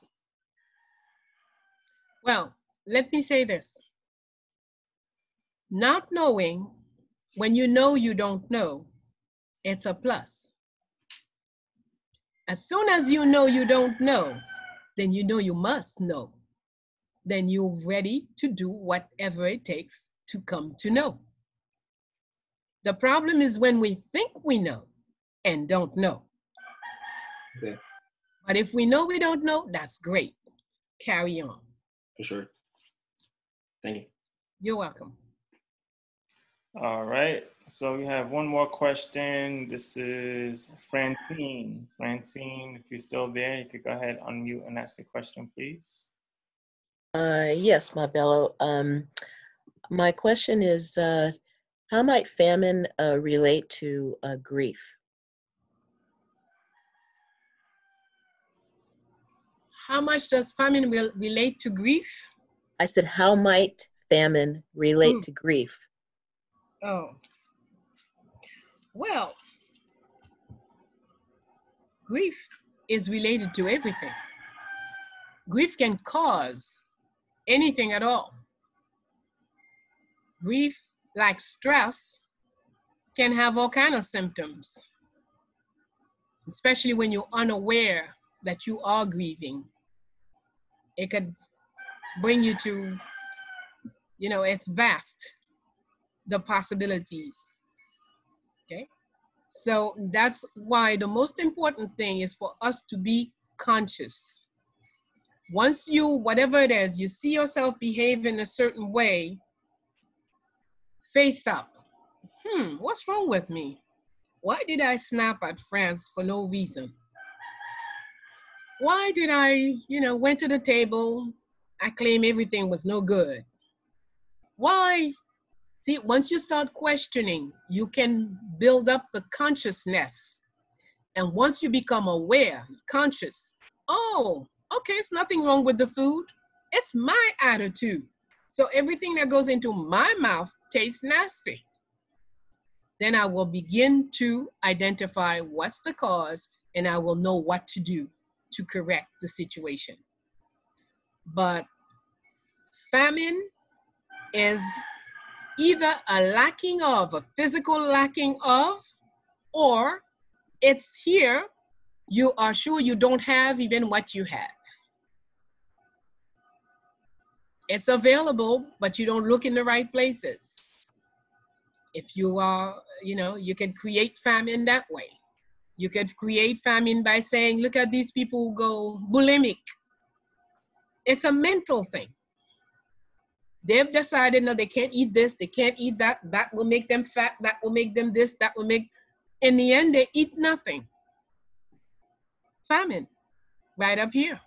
Speaker 2: Well, let me say this. Not knowing, when you know you don't know, it's a plus. As soon as you know you don't know, then you know you must know. Then you're ready to do whatever it takes to come to know. The problem is when we think we know and don't know.
Speaker 15: Okay.
Speaker 2: But if we know we don't know, that's great. Carry on.
Speaker 15: For sure. Thank you.
Speaker 2: You're welcome.
Speaker 1: All right. So we have one more question. This is Francine. Francine, if you're still there, you could go ahead, unmute and ask a question, please.
Speaker 10: Yes, my Bello. My question is, how might famine relate to grief?
Speaker 2: How much does famine relate to grief?
Speaker 10: I said, how might famine relate to grief?
Speaker 2: Oh. Well, grief is related to everything. Grief can cause anything at all. Grief, like stress, can have all kinds of symptoms, especially when you're unaware that you are grieving. It could bring you to, it's vast, the possibilities. Okay. So that's why the most important thing is for us to be conscious. Once you, whatever it is, you see yourself behave in a certain way, face up. What's wrong with me? Why did I snap at France for no reason? Why did I, went to the table, I claim everything was no good? Why? See, once you start questioning, you can build up the consciousness. And once you become aware, conscious, oh, okay, it's nothing wrong with the food. It's my attitude. So everything that goes into my mouth tastes nasty. Then I will begin to identify what's the cause, and I will know what to do to correct the situation. But famine is either a lacking of, a physical lacking of, or it's here, you are sure you don't have even what you have. It's available, but you don't look in the right places. If you are, you can create famine that way. You could create famine by saying, look at these people who go bulimic. It's a mental thing. They've decided, no, they can't eat this, they can't eat that, that will make them fat, that will make them this, that will make, in the end, they eat nothing. Famine, right up here.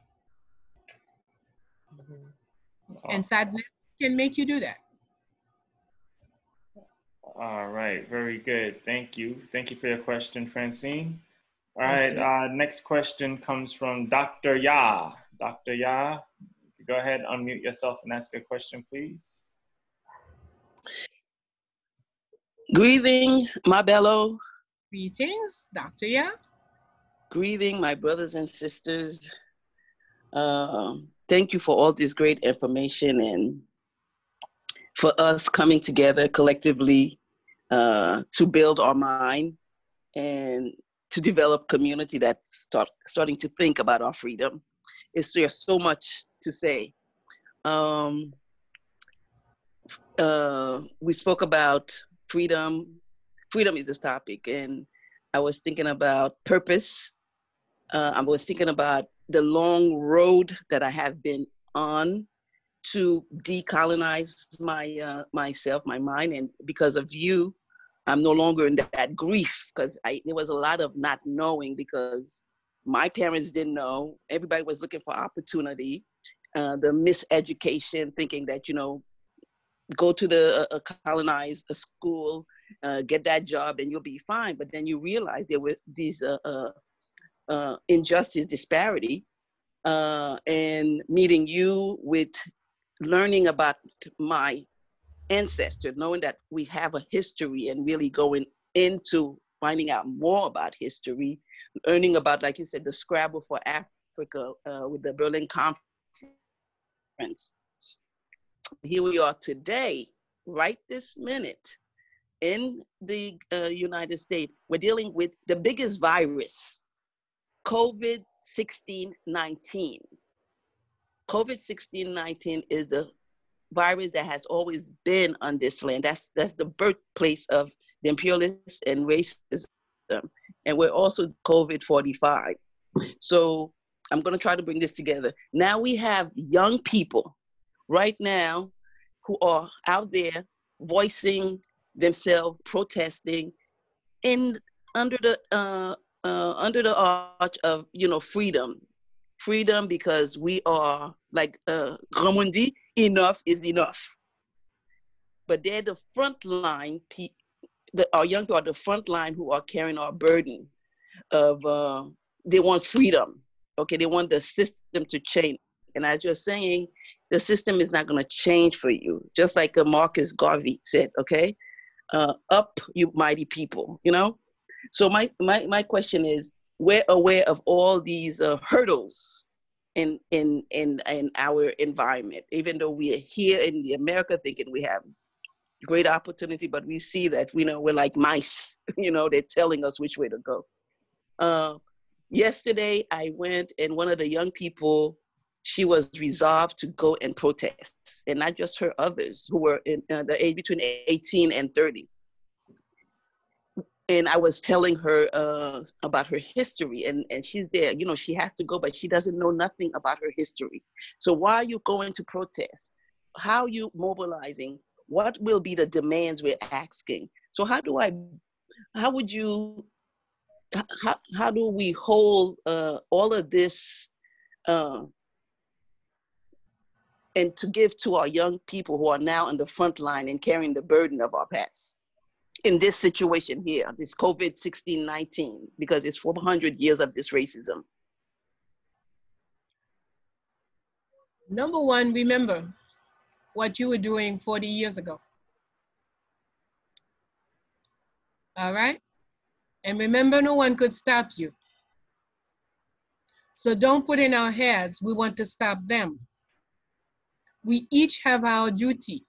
Speaker 2: And sadness can make you do that.
Speaker 1: All right, very good. Thank you. Thank you for your question, Francine. All right, next question comes from Dr. Ya. Dr. Ya, go ahead, unmute yourself and ask a question, please.
Speaker 18: Greeting, my Bello.
Speaker 2: Greetings, Dr. Ya.
Speaker 18: Greeting, my brothers and sisters. Thank you for all this great information and for us coming together collectively to build our mind and to develop community that's starting to think about our freedom. There's so much to say. We spoke about freedom. Freedom is this topic, and I was thinking about purpose. I was thinking about the long road that I have been on to decolonize myself, my mind, and because of you, I'm no longer in that grief, because there was a lot of not knowing, because my parents didn't know. Everybody was looking for opportunity. The miseducation, thinking that, go to the colonized school, get that job, and you'll be fine. But then you realize there were these injustice, disparity, and meeting you with learning about my ancestors, knowing that we have a history, and really going into finding out more about history, learning about, like you said, the Scrabble for Africa with the Berlin Conference. Here we are today, right this minute, in the United States. We're dealing with the biggest virus, COVID-19. COVID-19 is the virus that has always been on this land. That's the birthplace of the imperialists and racism. And we're also COVID-45. So I'm going to try to bring this together. Now we have young people right now who are out there voicing themselves, protesting under the arch of freedom, because we are, like Ramundi, enough is enough. But they're the front line people. Our young people are the front line who are carrying our burden of they want freedom. Okay, they want the system to change. And as you're saying, the system is not going to change for you. Just like Marcus Garvey said, okay, up you mighty people, So my question is, we're aware of all these hurdles in our environment, even though we are here in the America thinking we have great opportunity, but we see that, we're like mice, they're telling us which way to go. Yesterday I went, and one of the young people she was resolved to go and protest, and not just her, others who were in the age between 18 and 30. And I was telling her about her history, and she's there, you know, she has to go, but she doesn't know nothing about her history. So why are you going to protest? How are you mobilizing? What will be the demands we're asking? So how do we hold all of this and to give to our young people who are now on the front line and carrying the burden of our past in this situation here, this COVID-19, because it's 400 years of this racism?
Speaker 2: Number one, remember what you were doing 40 years ago. All right? And remember, no one could stop you. So don't put in our heads, we want to stop them. We each have our duty.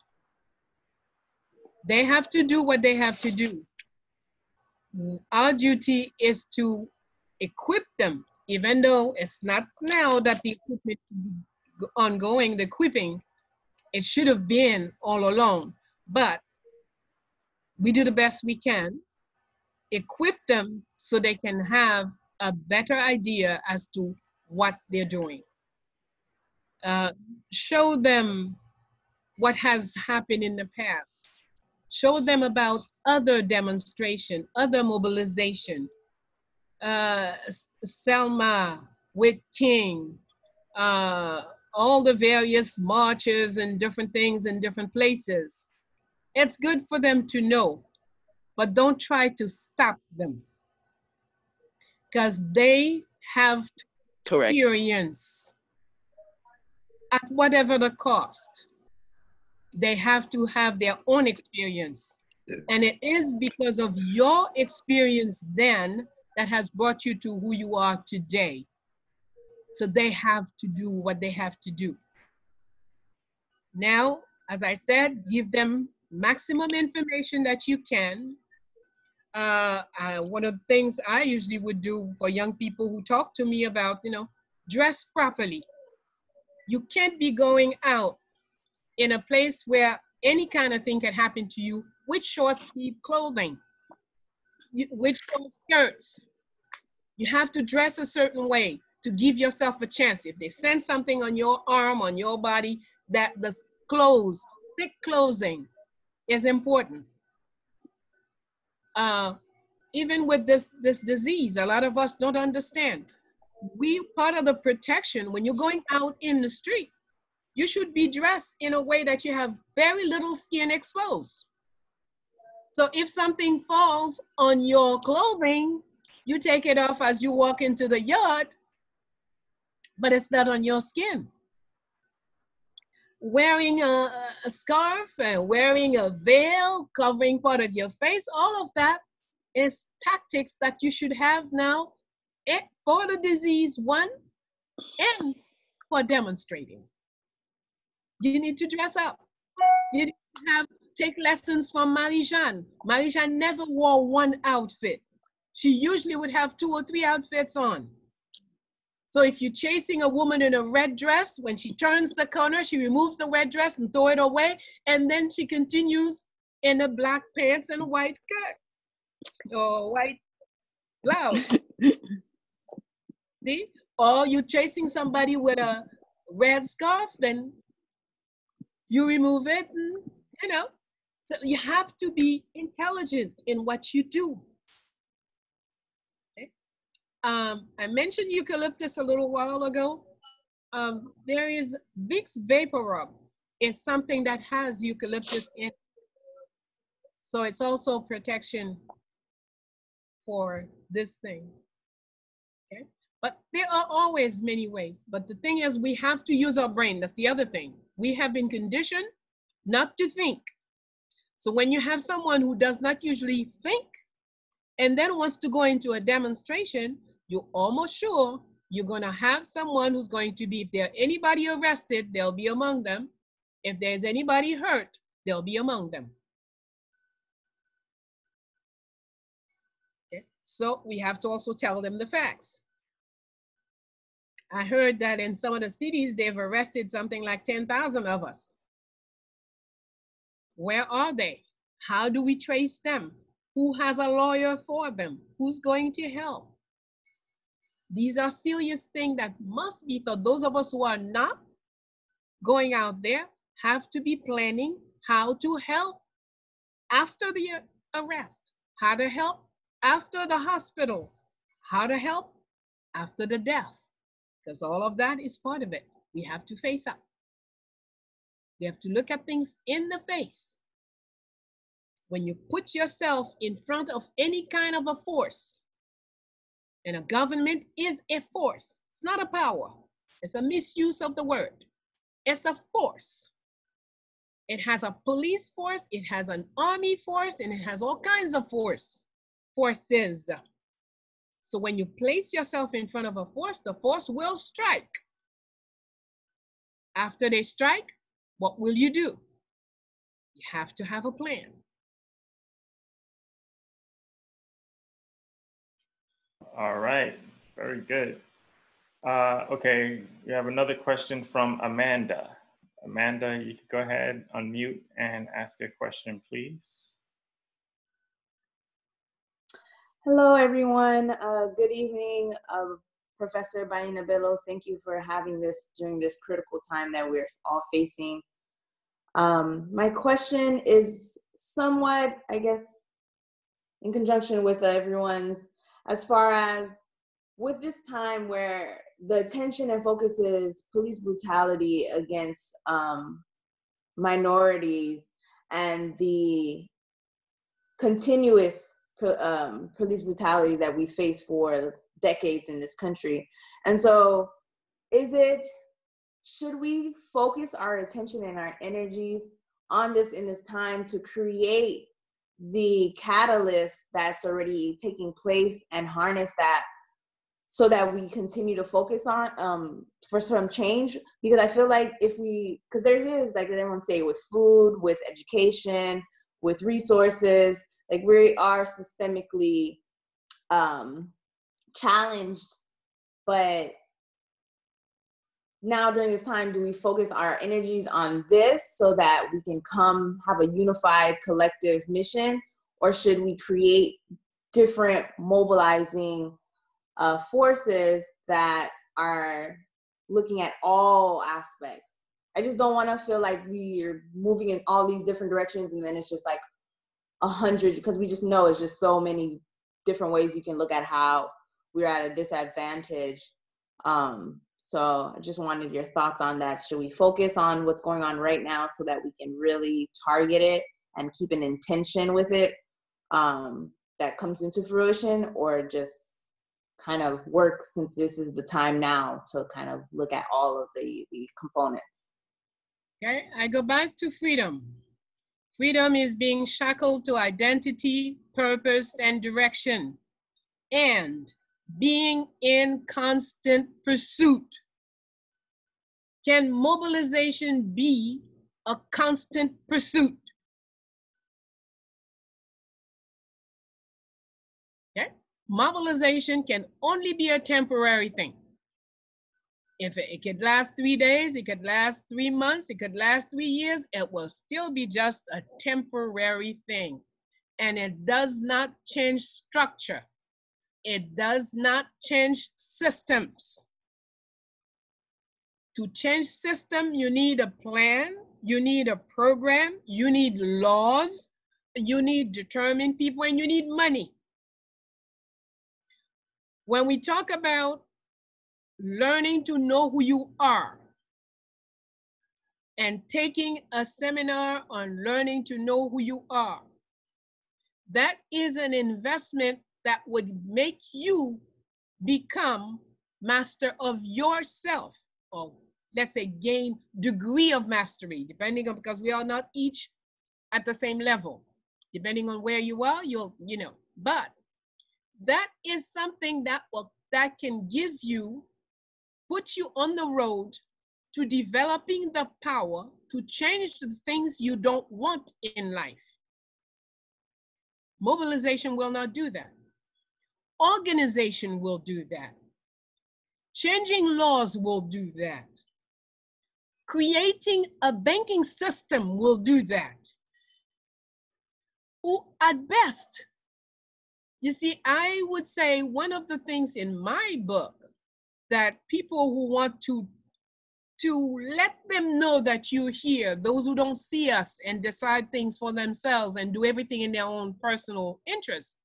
Speaker 2: They have to do what they have to do. Our duty is to equip them, even though it's not now that the equipment is ongoing, the equipping, it should have been all along. But we do the best we can, equip them so they can have a better idea as to what they're doing. Show them what has happened in the past. Show them about other demonstration, other mobilization. Selma with King, all the various marches and different things in different places. It's good for them to know, but don't try to stop them, because they have to experience at whatever the cost. They have to have their own experience. And it is because of your experience then that has brought you to who you are today. So they have to do what they have to do. Now, as I said, give them maximum information that you can. One of the things I usually would do for young people who talk to me about, you know, dress properly. You can't be going out in a place where any kind of thing can happen to you with short sleeve clothing, with short skirts. You have to dress a certain way to give yourself a chance. If they send something on your arm, on your body, that the clothes, thick clothing is important. Even with this disease, a lot of us don't understand. Part of the protection, when you're going out in the street, you should be dressed in a way that you have very little skin exposed. So if something falls on your clothing, you take it off as you walk into the yard, but it's not on your skin. Wearing a scarf and wearing a veil covering part of your face, all of that is tactics that you should have now for the disease, one, and for demonstrating. You need to dress up. You need to take lessons from Marie-Jeanne. Marie-Jeanne never wore one outfit. She usually would have 2 or 3 outfits on. So if you're chasing a woman in a red dress, when she turns the corner, she removes the red dress and throw it away, and then she continues in a black pants and a white skirt or white blouse. See? Or you're chasing somebody with a red scarf, then you remove it, and, you know. So you have to be intelligent in what you do. Okay? I mentioned eucalyptus a little while ago. There is Vicks Vapor Rub is something that has eucalyptus in it. So it's also protection for this thing. Okay? But there are always many ways. But the thing is, we have to use our brain. That's the other thing. We have been conditioned not to think. So when you have someone who does not usually think and then wants to go into a demonstration, you're almost sure you're going to have someone who's going to be, if there's anybody arrested, they'll be among them. If there's anybody hurt, they'll be among them. Okay? So we have to also tell them the facts. I heard that in some of the cities, they've arrested something like 10,000 of us. Where are they? How do we trace them? Who has a lawyer for them? Who's going to help? These are serious things that must be thought. Those of us who are not going out there have to be planning how to help after the arrest, how to help after the hospital, how to help after the death, because all of that is part of it. We have to face up. We have to look at things in the face. When you put yourself in front of any kind of a force, and a government is a force, it's not a power, it's a misuse of the word. It's a force. It has a police force, it has an army force, and it has all kinds of forces. So when you place yourself in front of a force, the force will strike. After they strike, what will you do? You have to have a plan.
Speaker 1: All right, very good. Okay, we have another question from Amanda. Amanda, you can go ahead, unmute, and ask a question, please.
Speaker 19: Hello, everyone. Good evening, Professor Bayyinah Bello. Thank you for having this during this critical time that we're all facing. My question is somewhat, I guess, in conjunction with everyone's, as far as with this time where the attention and focus is police brutality against minorities and the continuous police brutality that we face for decades in this country. And so should we focus our attention and our energies on this in this time to create the catalyst that's already taking place and harness that so that we continue to focus on for some change? Because I feel like because there is, like everyone say, with food, with education, with resources, like we are systemically challenged, but now during this time, do we focus our energies on this so that we can have a unified collective mission, or should we create different mobilizing forces that are looking at all aspects? I just don't want to feel like we're moving in all these different directions and then it's just like 100, because we just know it's just so many different ways you can look at how we're at a disadvantage. So I just wanted your thoughts on that. Should we focus on what's going on right now so that we can really target it and keep an intention with it that comes into fruition, or just kind of work, since this is the time now, to kind of look at all of the components?
Speaker 2: Okay, I go back to freedom. Freedom is being shackled to identity, purpose, and direction, and being in constant pursuit. Can mobilization be a constant pursuit? Okay, mobilization can only be a temporary thing. If it could last 3 days, it could last 3 months, it could last 3 years, it will still be just a temporary thing. And it does not change structure. It does not change systems. To change system, you need a plan, you need a program, you need laws, you need determined people, and you need money. When we talk about learning to know who you are and taking a seminar on learning to know who you are, that is an investment that would make you become master of yourself, or let's say gain degree of mastery, depending on, because we are not each at the same level. Depending on where you are, but that is something that can give you, put you on the road to developing the power to change the things you don't want in life. Mobilization will not do that. Organization will do that. Changing laws will do that. Creating a banking system will do that. Or at best, you see, I would say one of the things in my book that people who want to let them know that you're here, those who don't see us and decide things for themselves and do everything in their own personal interest.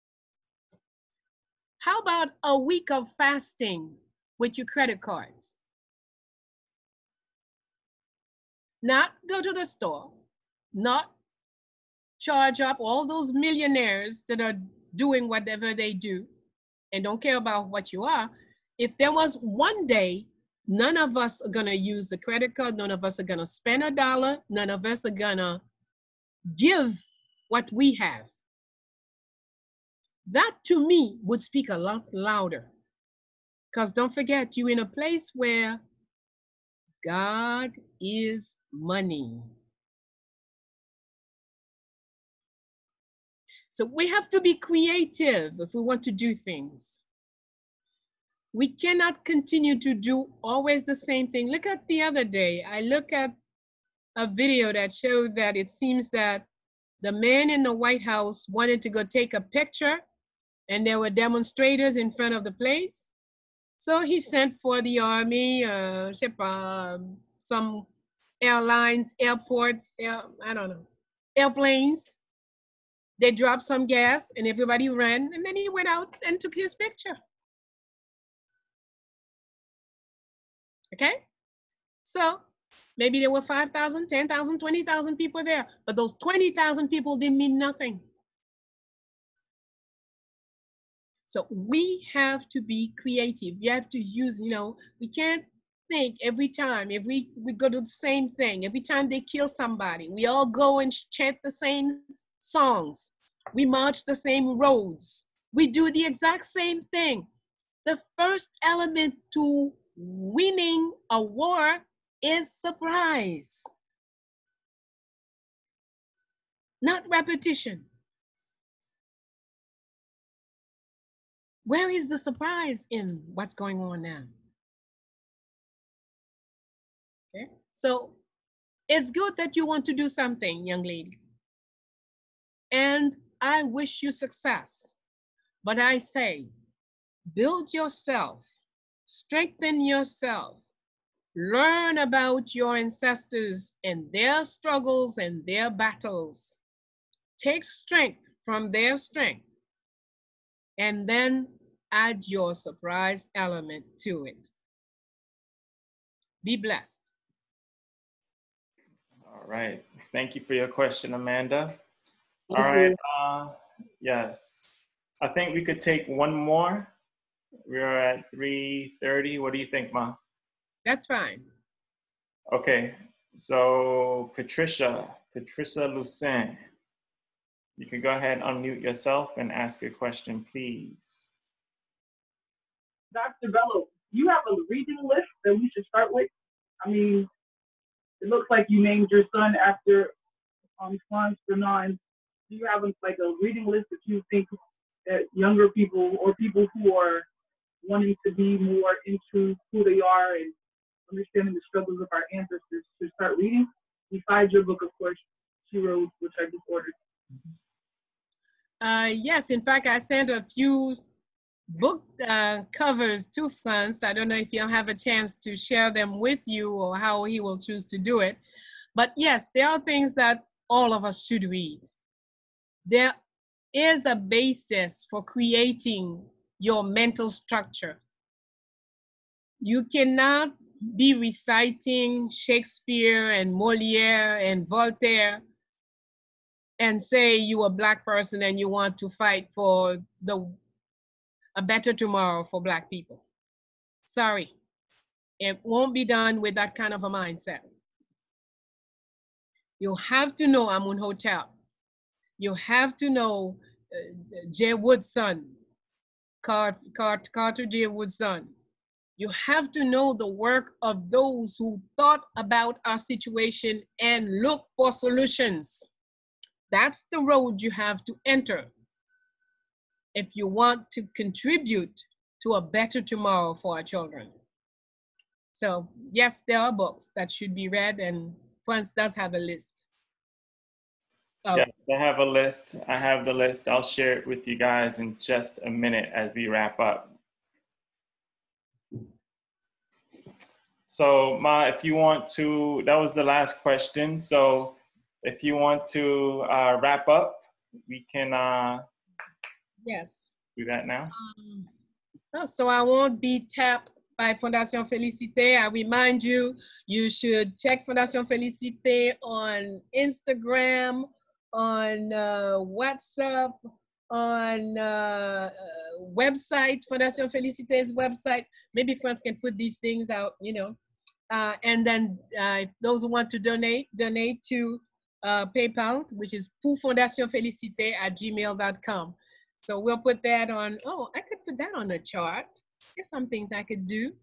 Speaker 2: How about a week of fasting with your credit cards? Not go to the store, not charge up all those millionaires that are doing whatever they do and don't care about what you are. If there was one day, none of us are gonna use the credit card, none of us are gonna spend $1, none of us are gonna give what we have. That to me would speak a lot louder. Because don't forget, you're in a place where God is money. So we have to be creative if we want to do things. We cannot continue to do always the same thing. Look at the other day, I look at a video that showed that it seems that the man in the White House wanted to go take a picture and there were demonstrators in front of the place. So he sent for the army, some airlines, airports, I don't know, airplanes. They dropped some gas and everybody ran, and then he went out and took his picture. Okay? So maybe there were 5,000, 10,000, 20,000 people there, but those 20,000 people didn't mean nothing. So we have to be creative. You have to use, we can't think every time, if we go to the same thing, every time they kill somebody, we all go and chant the same songs. We march the same roads. We do the exact same thing. The first element to winning a war is surprise, not repetition. Where is the surprise in what's going on now? Okay, so it's good that you want to do something, young lady. And I wish you success. But I say, build yourself, strengthen yourself, learn about your ancestors and their struggles and their battles. Take strength from their strength, and then add your surprise element to it. Be blessed.
Speaker 1: All right. Thank you for your question, Amanda.
Speaker 18: Thank
Speaker 1: All right.
Speaker 18: you.
Speaker 1: Yes. I think we could take one more. We're at 3:30. What do you think, Ma?
Speaker 2: That's fine.
Speaker 1: Okay. So Patricia Lucin, you can go ahead and unmute yourself and ask your question, please.
Speaker 20: Dr. Bello, do you have a reading list that we should start with? I mean, it looks like you named your son after Frantz Fanon. Do you have a reading list that you think that younger people or people who are wanting to be more into who they are and understanding the struggles of our ancestors should start reading? Besides your book, of course, she wrote, which I just ordered.
Speaker 2: Yes, in fact, I sent a few book covers to Frantz. I don't know if he'll have a chance to share them with you or how he will choose to do it. But yes, there are things that all of us should read. There is a basis for creating your mental structure. You cannot be reciting Shakespeare and Moliere and Voltaire and say you're a Black person and you want to fight for a better tomorrow for Black people. Sorry, it won't be done with that kind of a mindset. You have to know Amun Hotel. You have to know J. Wood's son, Carter J. Wood's son. You have to know the work of those who thought about our situation and look for solutions. That's the road you have to enter if you want to contribute to a better tomorrow for our children. So yes, there are books that should be read, and France does have a list.
Speaker 1: Yes, I have a list. I have the list. I'll share it with you guys in just a minute as we wrap up. So Ma, if you want to, that was the last question. So if you want to wrap up, we can
Speaker 2: yes,
Speaker 1: do that now.
Speaker 2: So I won't be tapped by Fondation Félicité. I remind you, you should check Fondation Félicité on Instagram, on WhatsApp, on website, Fondation Félicité's website. Maybe France can put these things out, you know. And then those who want to donate to PayPal, which is pourfondationfélicité@gmail.com. So we'll put that on. Oh, I could put that on the chart. There's some things I could do.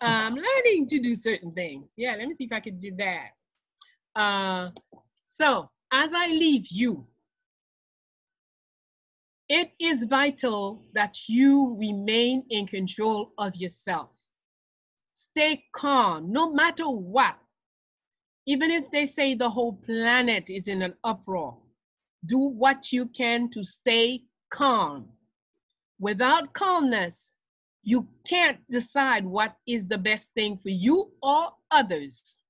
Speaker 2: I'm learning to do certain things. Yeah, let me see if I could do that. So as I leave you, it is vital that you remain in control of yourself. Stay calm, no matter what. Even if they say the whole planet is in an uproar, do what you can to stay calm. Without calmness, you can't decide what is the best thing for you or others.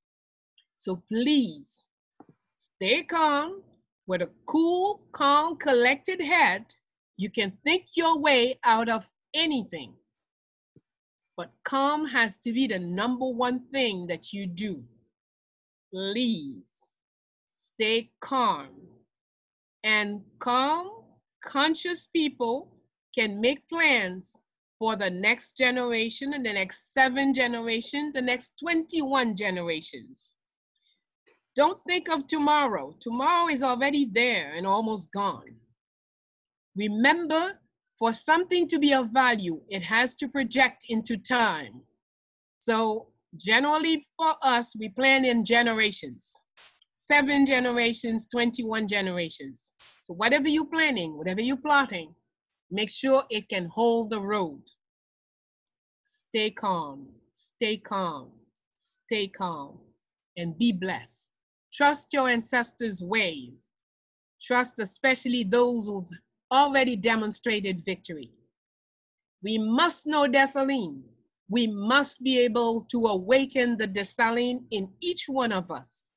Speaker 2: So please, stay calm. With a cool, calm, collected head, you can think your way out of anything. But calm has to be the #1 thing that you do. Please stay calm. And calm, conscious people can make plans for the next generation and the next 7 generations, the next 21 generations. Don't think of tomorrow. Tomorrow is already there and almost gone. Remember, for something to be of value, it has to project into time. So generally for us, we plan in generations. 7 generations, 21 generations. So whatever you're planning, whatever you're plotting, make sure it can hold the road. Stay calm, stay calm, stay calm, and be blessed. Trust your ancestors' ways. Trust especially those who've already demonstrated victory. We must know Dessalines. We must be able to awaken the Dessalines in each one of us,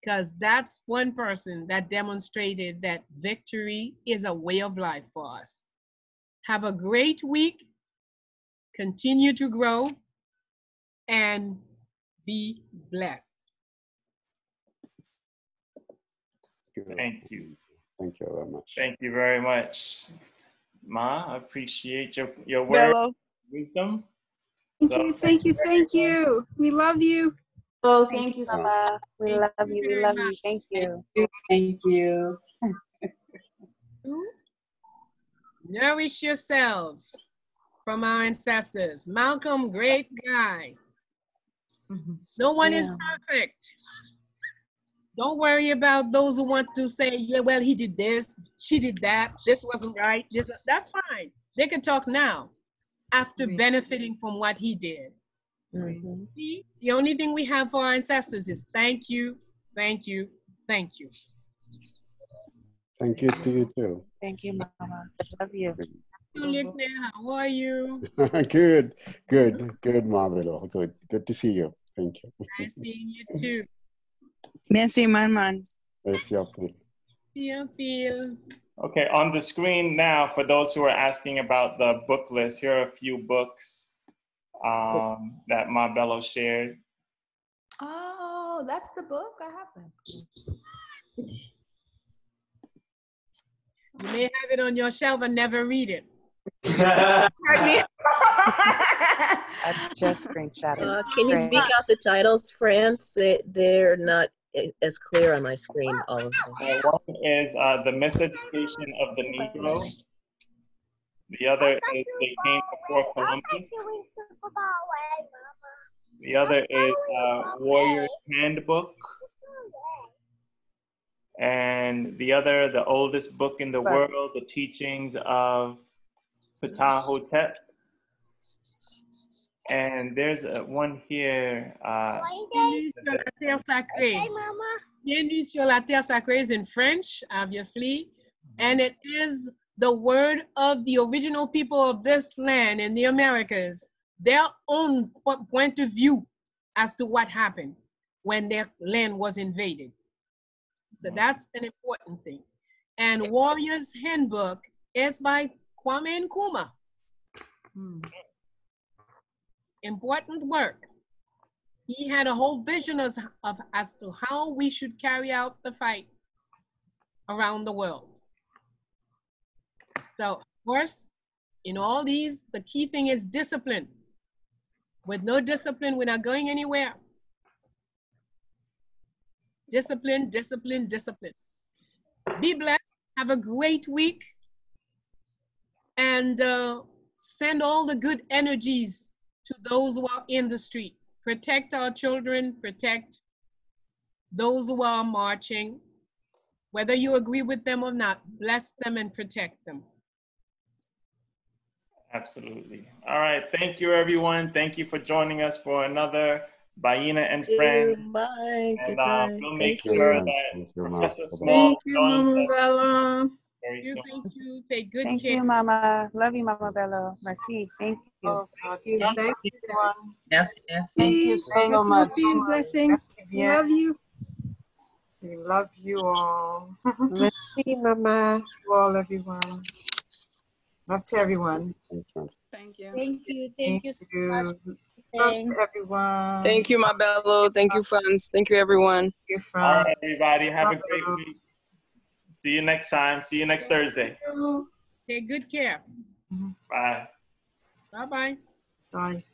Speaker 2: because that's one person that demonstrated that victory is a way of life for us. Have a great week. Continue to grow and be blessed.
Speaker 1: Thank you.
Speaker 21: Thank you very much.
Speaker 1: Thank you very much. Ma, I appreciate your word,
Speaker 3: Bello.
Speaker 1: wisdom.
Speaker 3: Thank you. We love you.
Speaker 19: Oh, thank you,
Speaker 12: Mama. We love you. We love you. Thank you.
Speaker 22: Thank you.
Speaker 2: Nourish yourselves from our ancestors. Malcolm, great guy. No one is perfect. Don't worry about those who want to say, yeah, well, he did this, she did that, this wasn't right. That's fine. They can talk now after benefiting from what he did. See, the only thing we have for our ancestors is thank you, thank you, thank you.
Speaker 21: Thank you to you too.
Speaker 12: Thank you, Mama. Love you.
Speaker 2: How are you?
Speaker 21: Good, Marvelo. Good to see you. Thank you.
Speaker 2: Nice seeing you too.
Speaker 22: Merci, man.
Speaker 21: Yes,
Speaker 1: Okay, on the screen now, for those who are asking about the book list, here are a few books that Ma Bello shared.
Speaker 19: Oh, that's the book? I have that.
Speaker 2: You may have it on your shelf and never read it.
Speaker 12: I just screenshotted.
Speaker 23: Can you speak out the titles, France? They're not as clear on my screen, all of them.
Speaker 1: One is The Miseducation of the Negro. The other is They Came Before Columbus. The other is Warrior's Handbook. And the other, the oldest book in the world, The Teachings of Ptah Hotep. And there's one here.
Speaker 2: Bienvenue sur la terre sacrée. Bienvenue sur la terre sacrée is in French, obviously, and it is the word of the original people of this land in the Americas, their own point of view as to what happened when their land was invaded. So that's an important thing. And Warrior's Handbook is by Kwame Nkrumah. Important work. He had a whole vision as to how we should carry out the fight around the world. So, of course, in all these, the key thing is discipline. With no discipline, we're not going anywhere. Discipline, discipline, discipline. Be blessed. Have a great week. And send all the good energies to those who are in the street. Protect our children, protect those who are marching. Whether you agree with them or not, bless them and protect them.
Speaker 1: Absolutely. All right. Thank you, everyone. Thank you for joining us for another Bayyinah and Friends.
Speaker 23: Bye.
Speaker 1: And
Speaker 23: Good night.
Speaker 1: we'll make
Speaker 23: Thank
Speaker 1: sure
Speaker 23: you.
Speaker 1: that Professor Small
Speaker 5: Thank you,
Speaker 1: joins
Speaker 5: Mama
Speaker 1: us
Speaker 5: Bella.
Speaker 1: very soon.
Speaker 2: Thank you. Take good
Speaker 12: Thank
Speaker 2: care.
Speaker 12: you, Mama. Love you, Mama Bello. Merci. Thank you.
Speaker 22: Oh, God.
Speaker 2: you.
Speaker 22: Thanks, everyone.
Speaker 7: Thank you so
Speaker 3: Grace,
Speaker 7: much.
Speaker 3: peace, blessings.
Speaker 22: Merci
Speaker 3: We
Speaker 22: bien.
Speaker 3: love you.
Speaker 22: We love you all.
Speaker 23: Merci, Mama.
Speaker 22: You all, everyone. Love to everyone.
Speaker 3: Thank you.
Speaker 6: Thank you.
Speaker 22: Thank
Speaker 6: Thank you so much.
Speaker 22: you. Love to everyone.
Speaker 8: Thank you, Mabello. Thank you, friends. Thank you, everyone.
Speaker 22: Thank you,
Speaker 1: All
Speaker 22: friends.
Speaker 1: right, everybody. Have a great week. See you next time. See you next Thursday.
Speaker 2: Take good care.
Speaker 1: Bye.
Speaker 2: Bye-bye.
Speaker 22: Bye.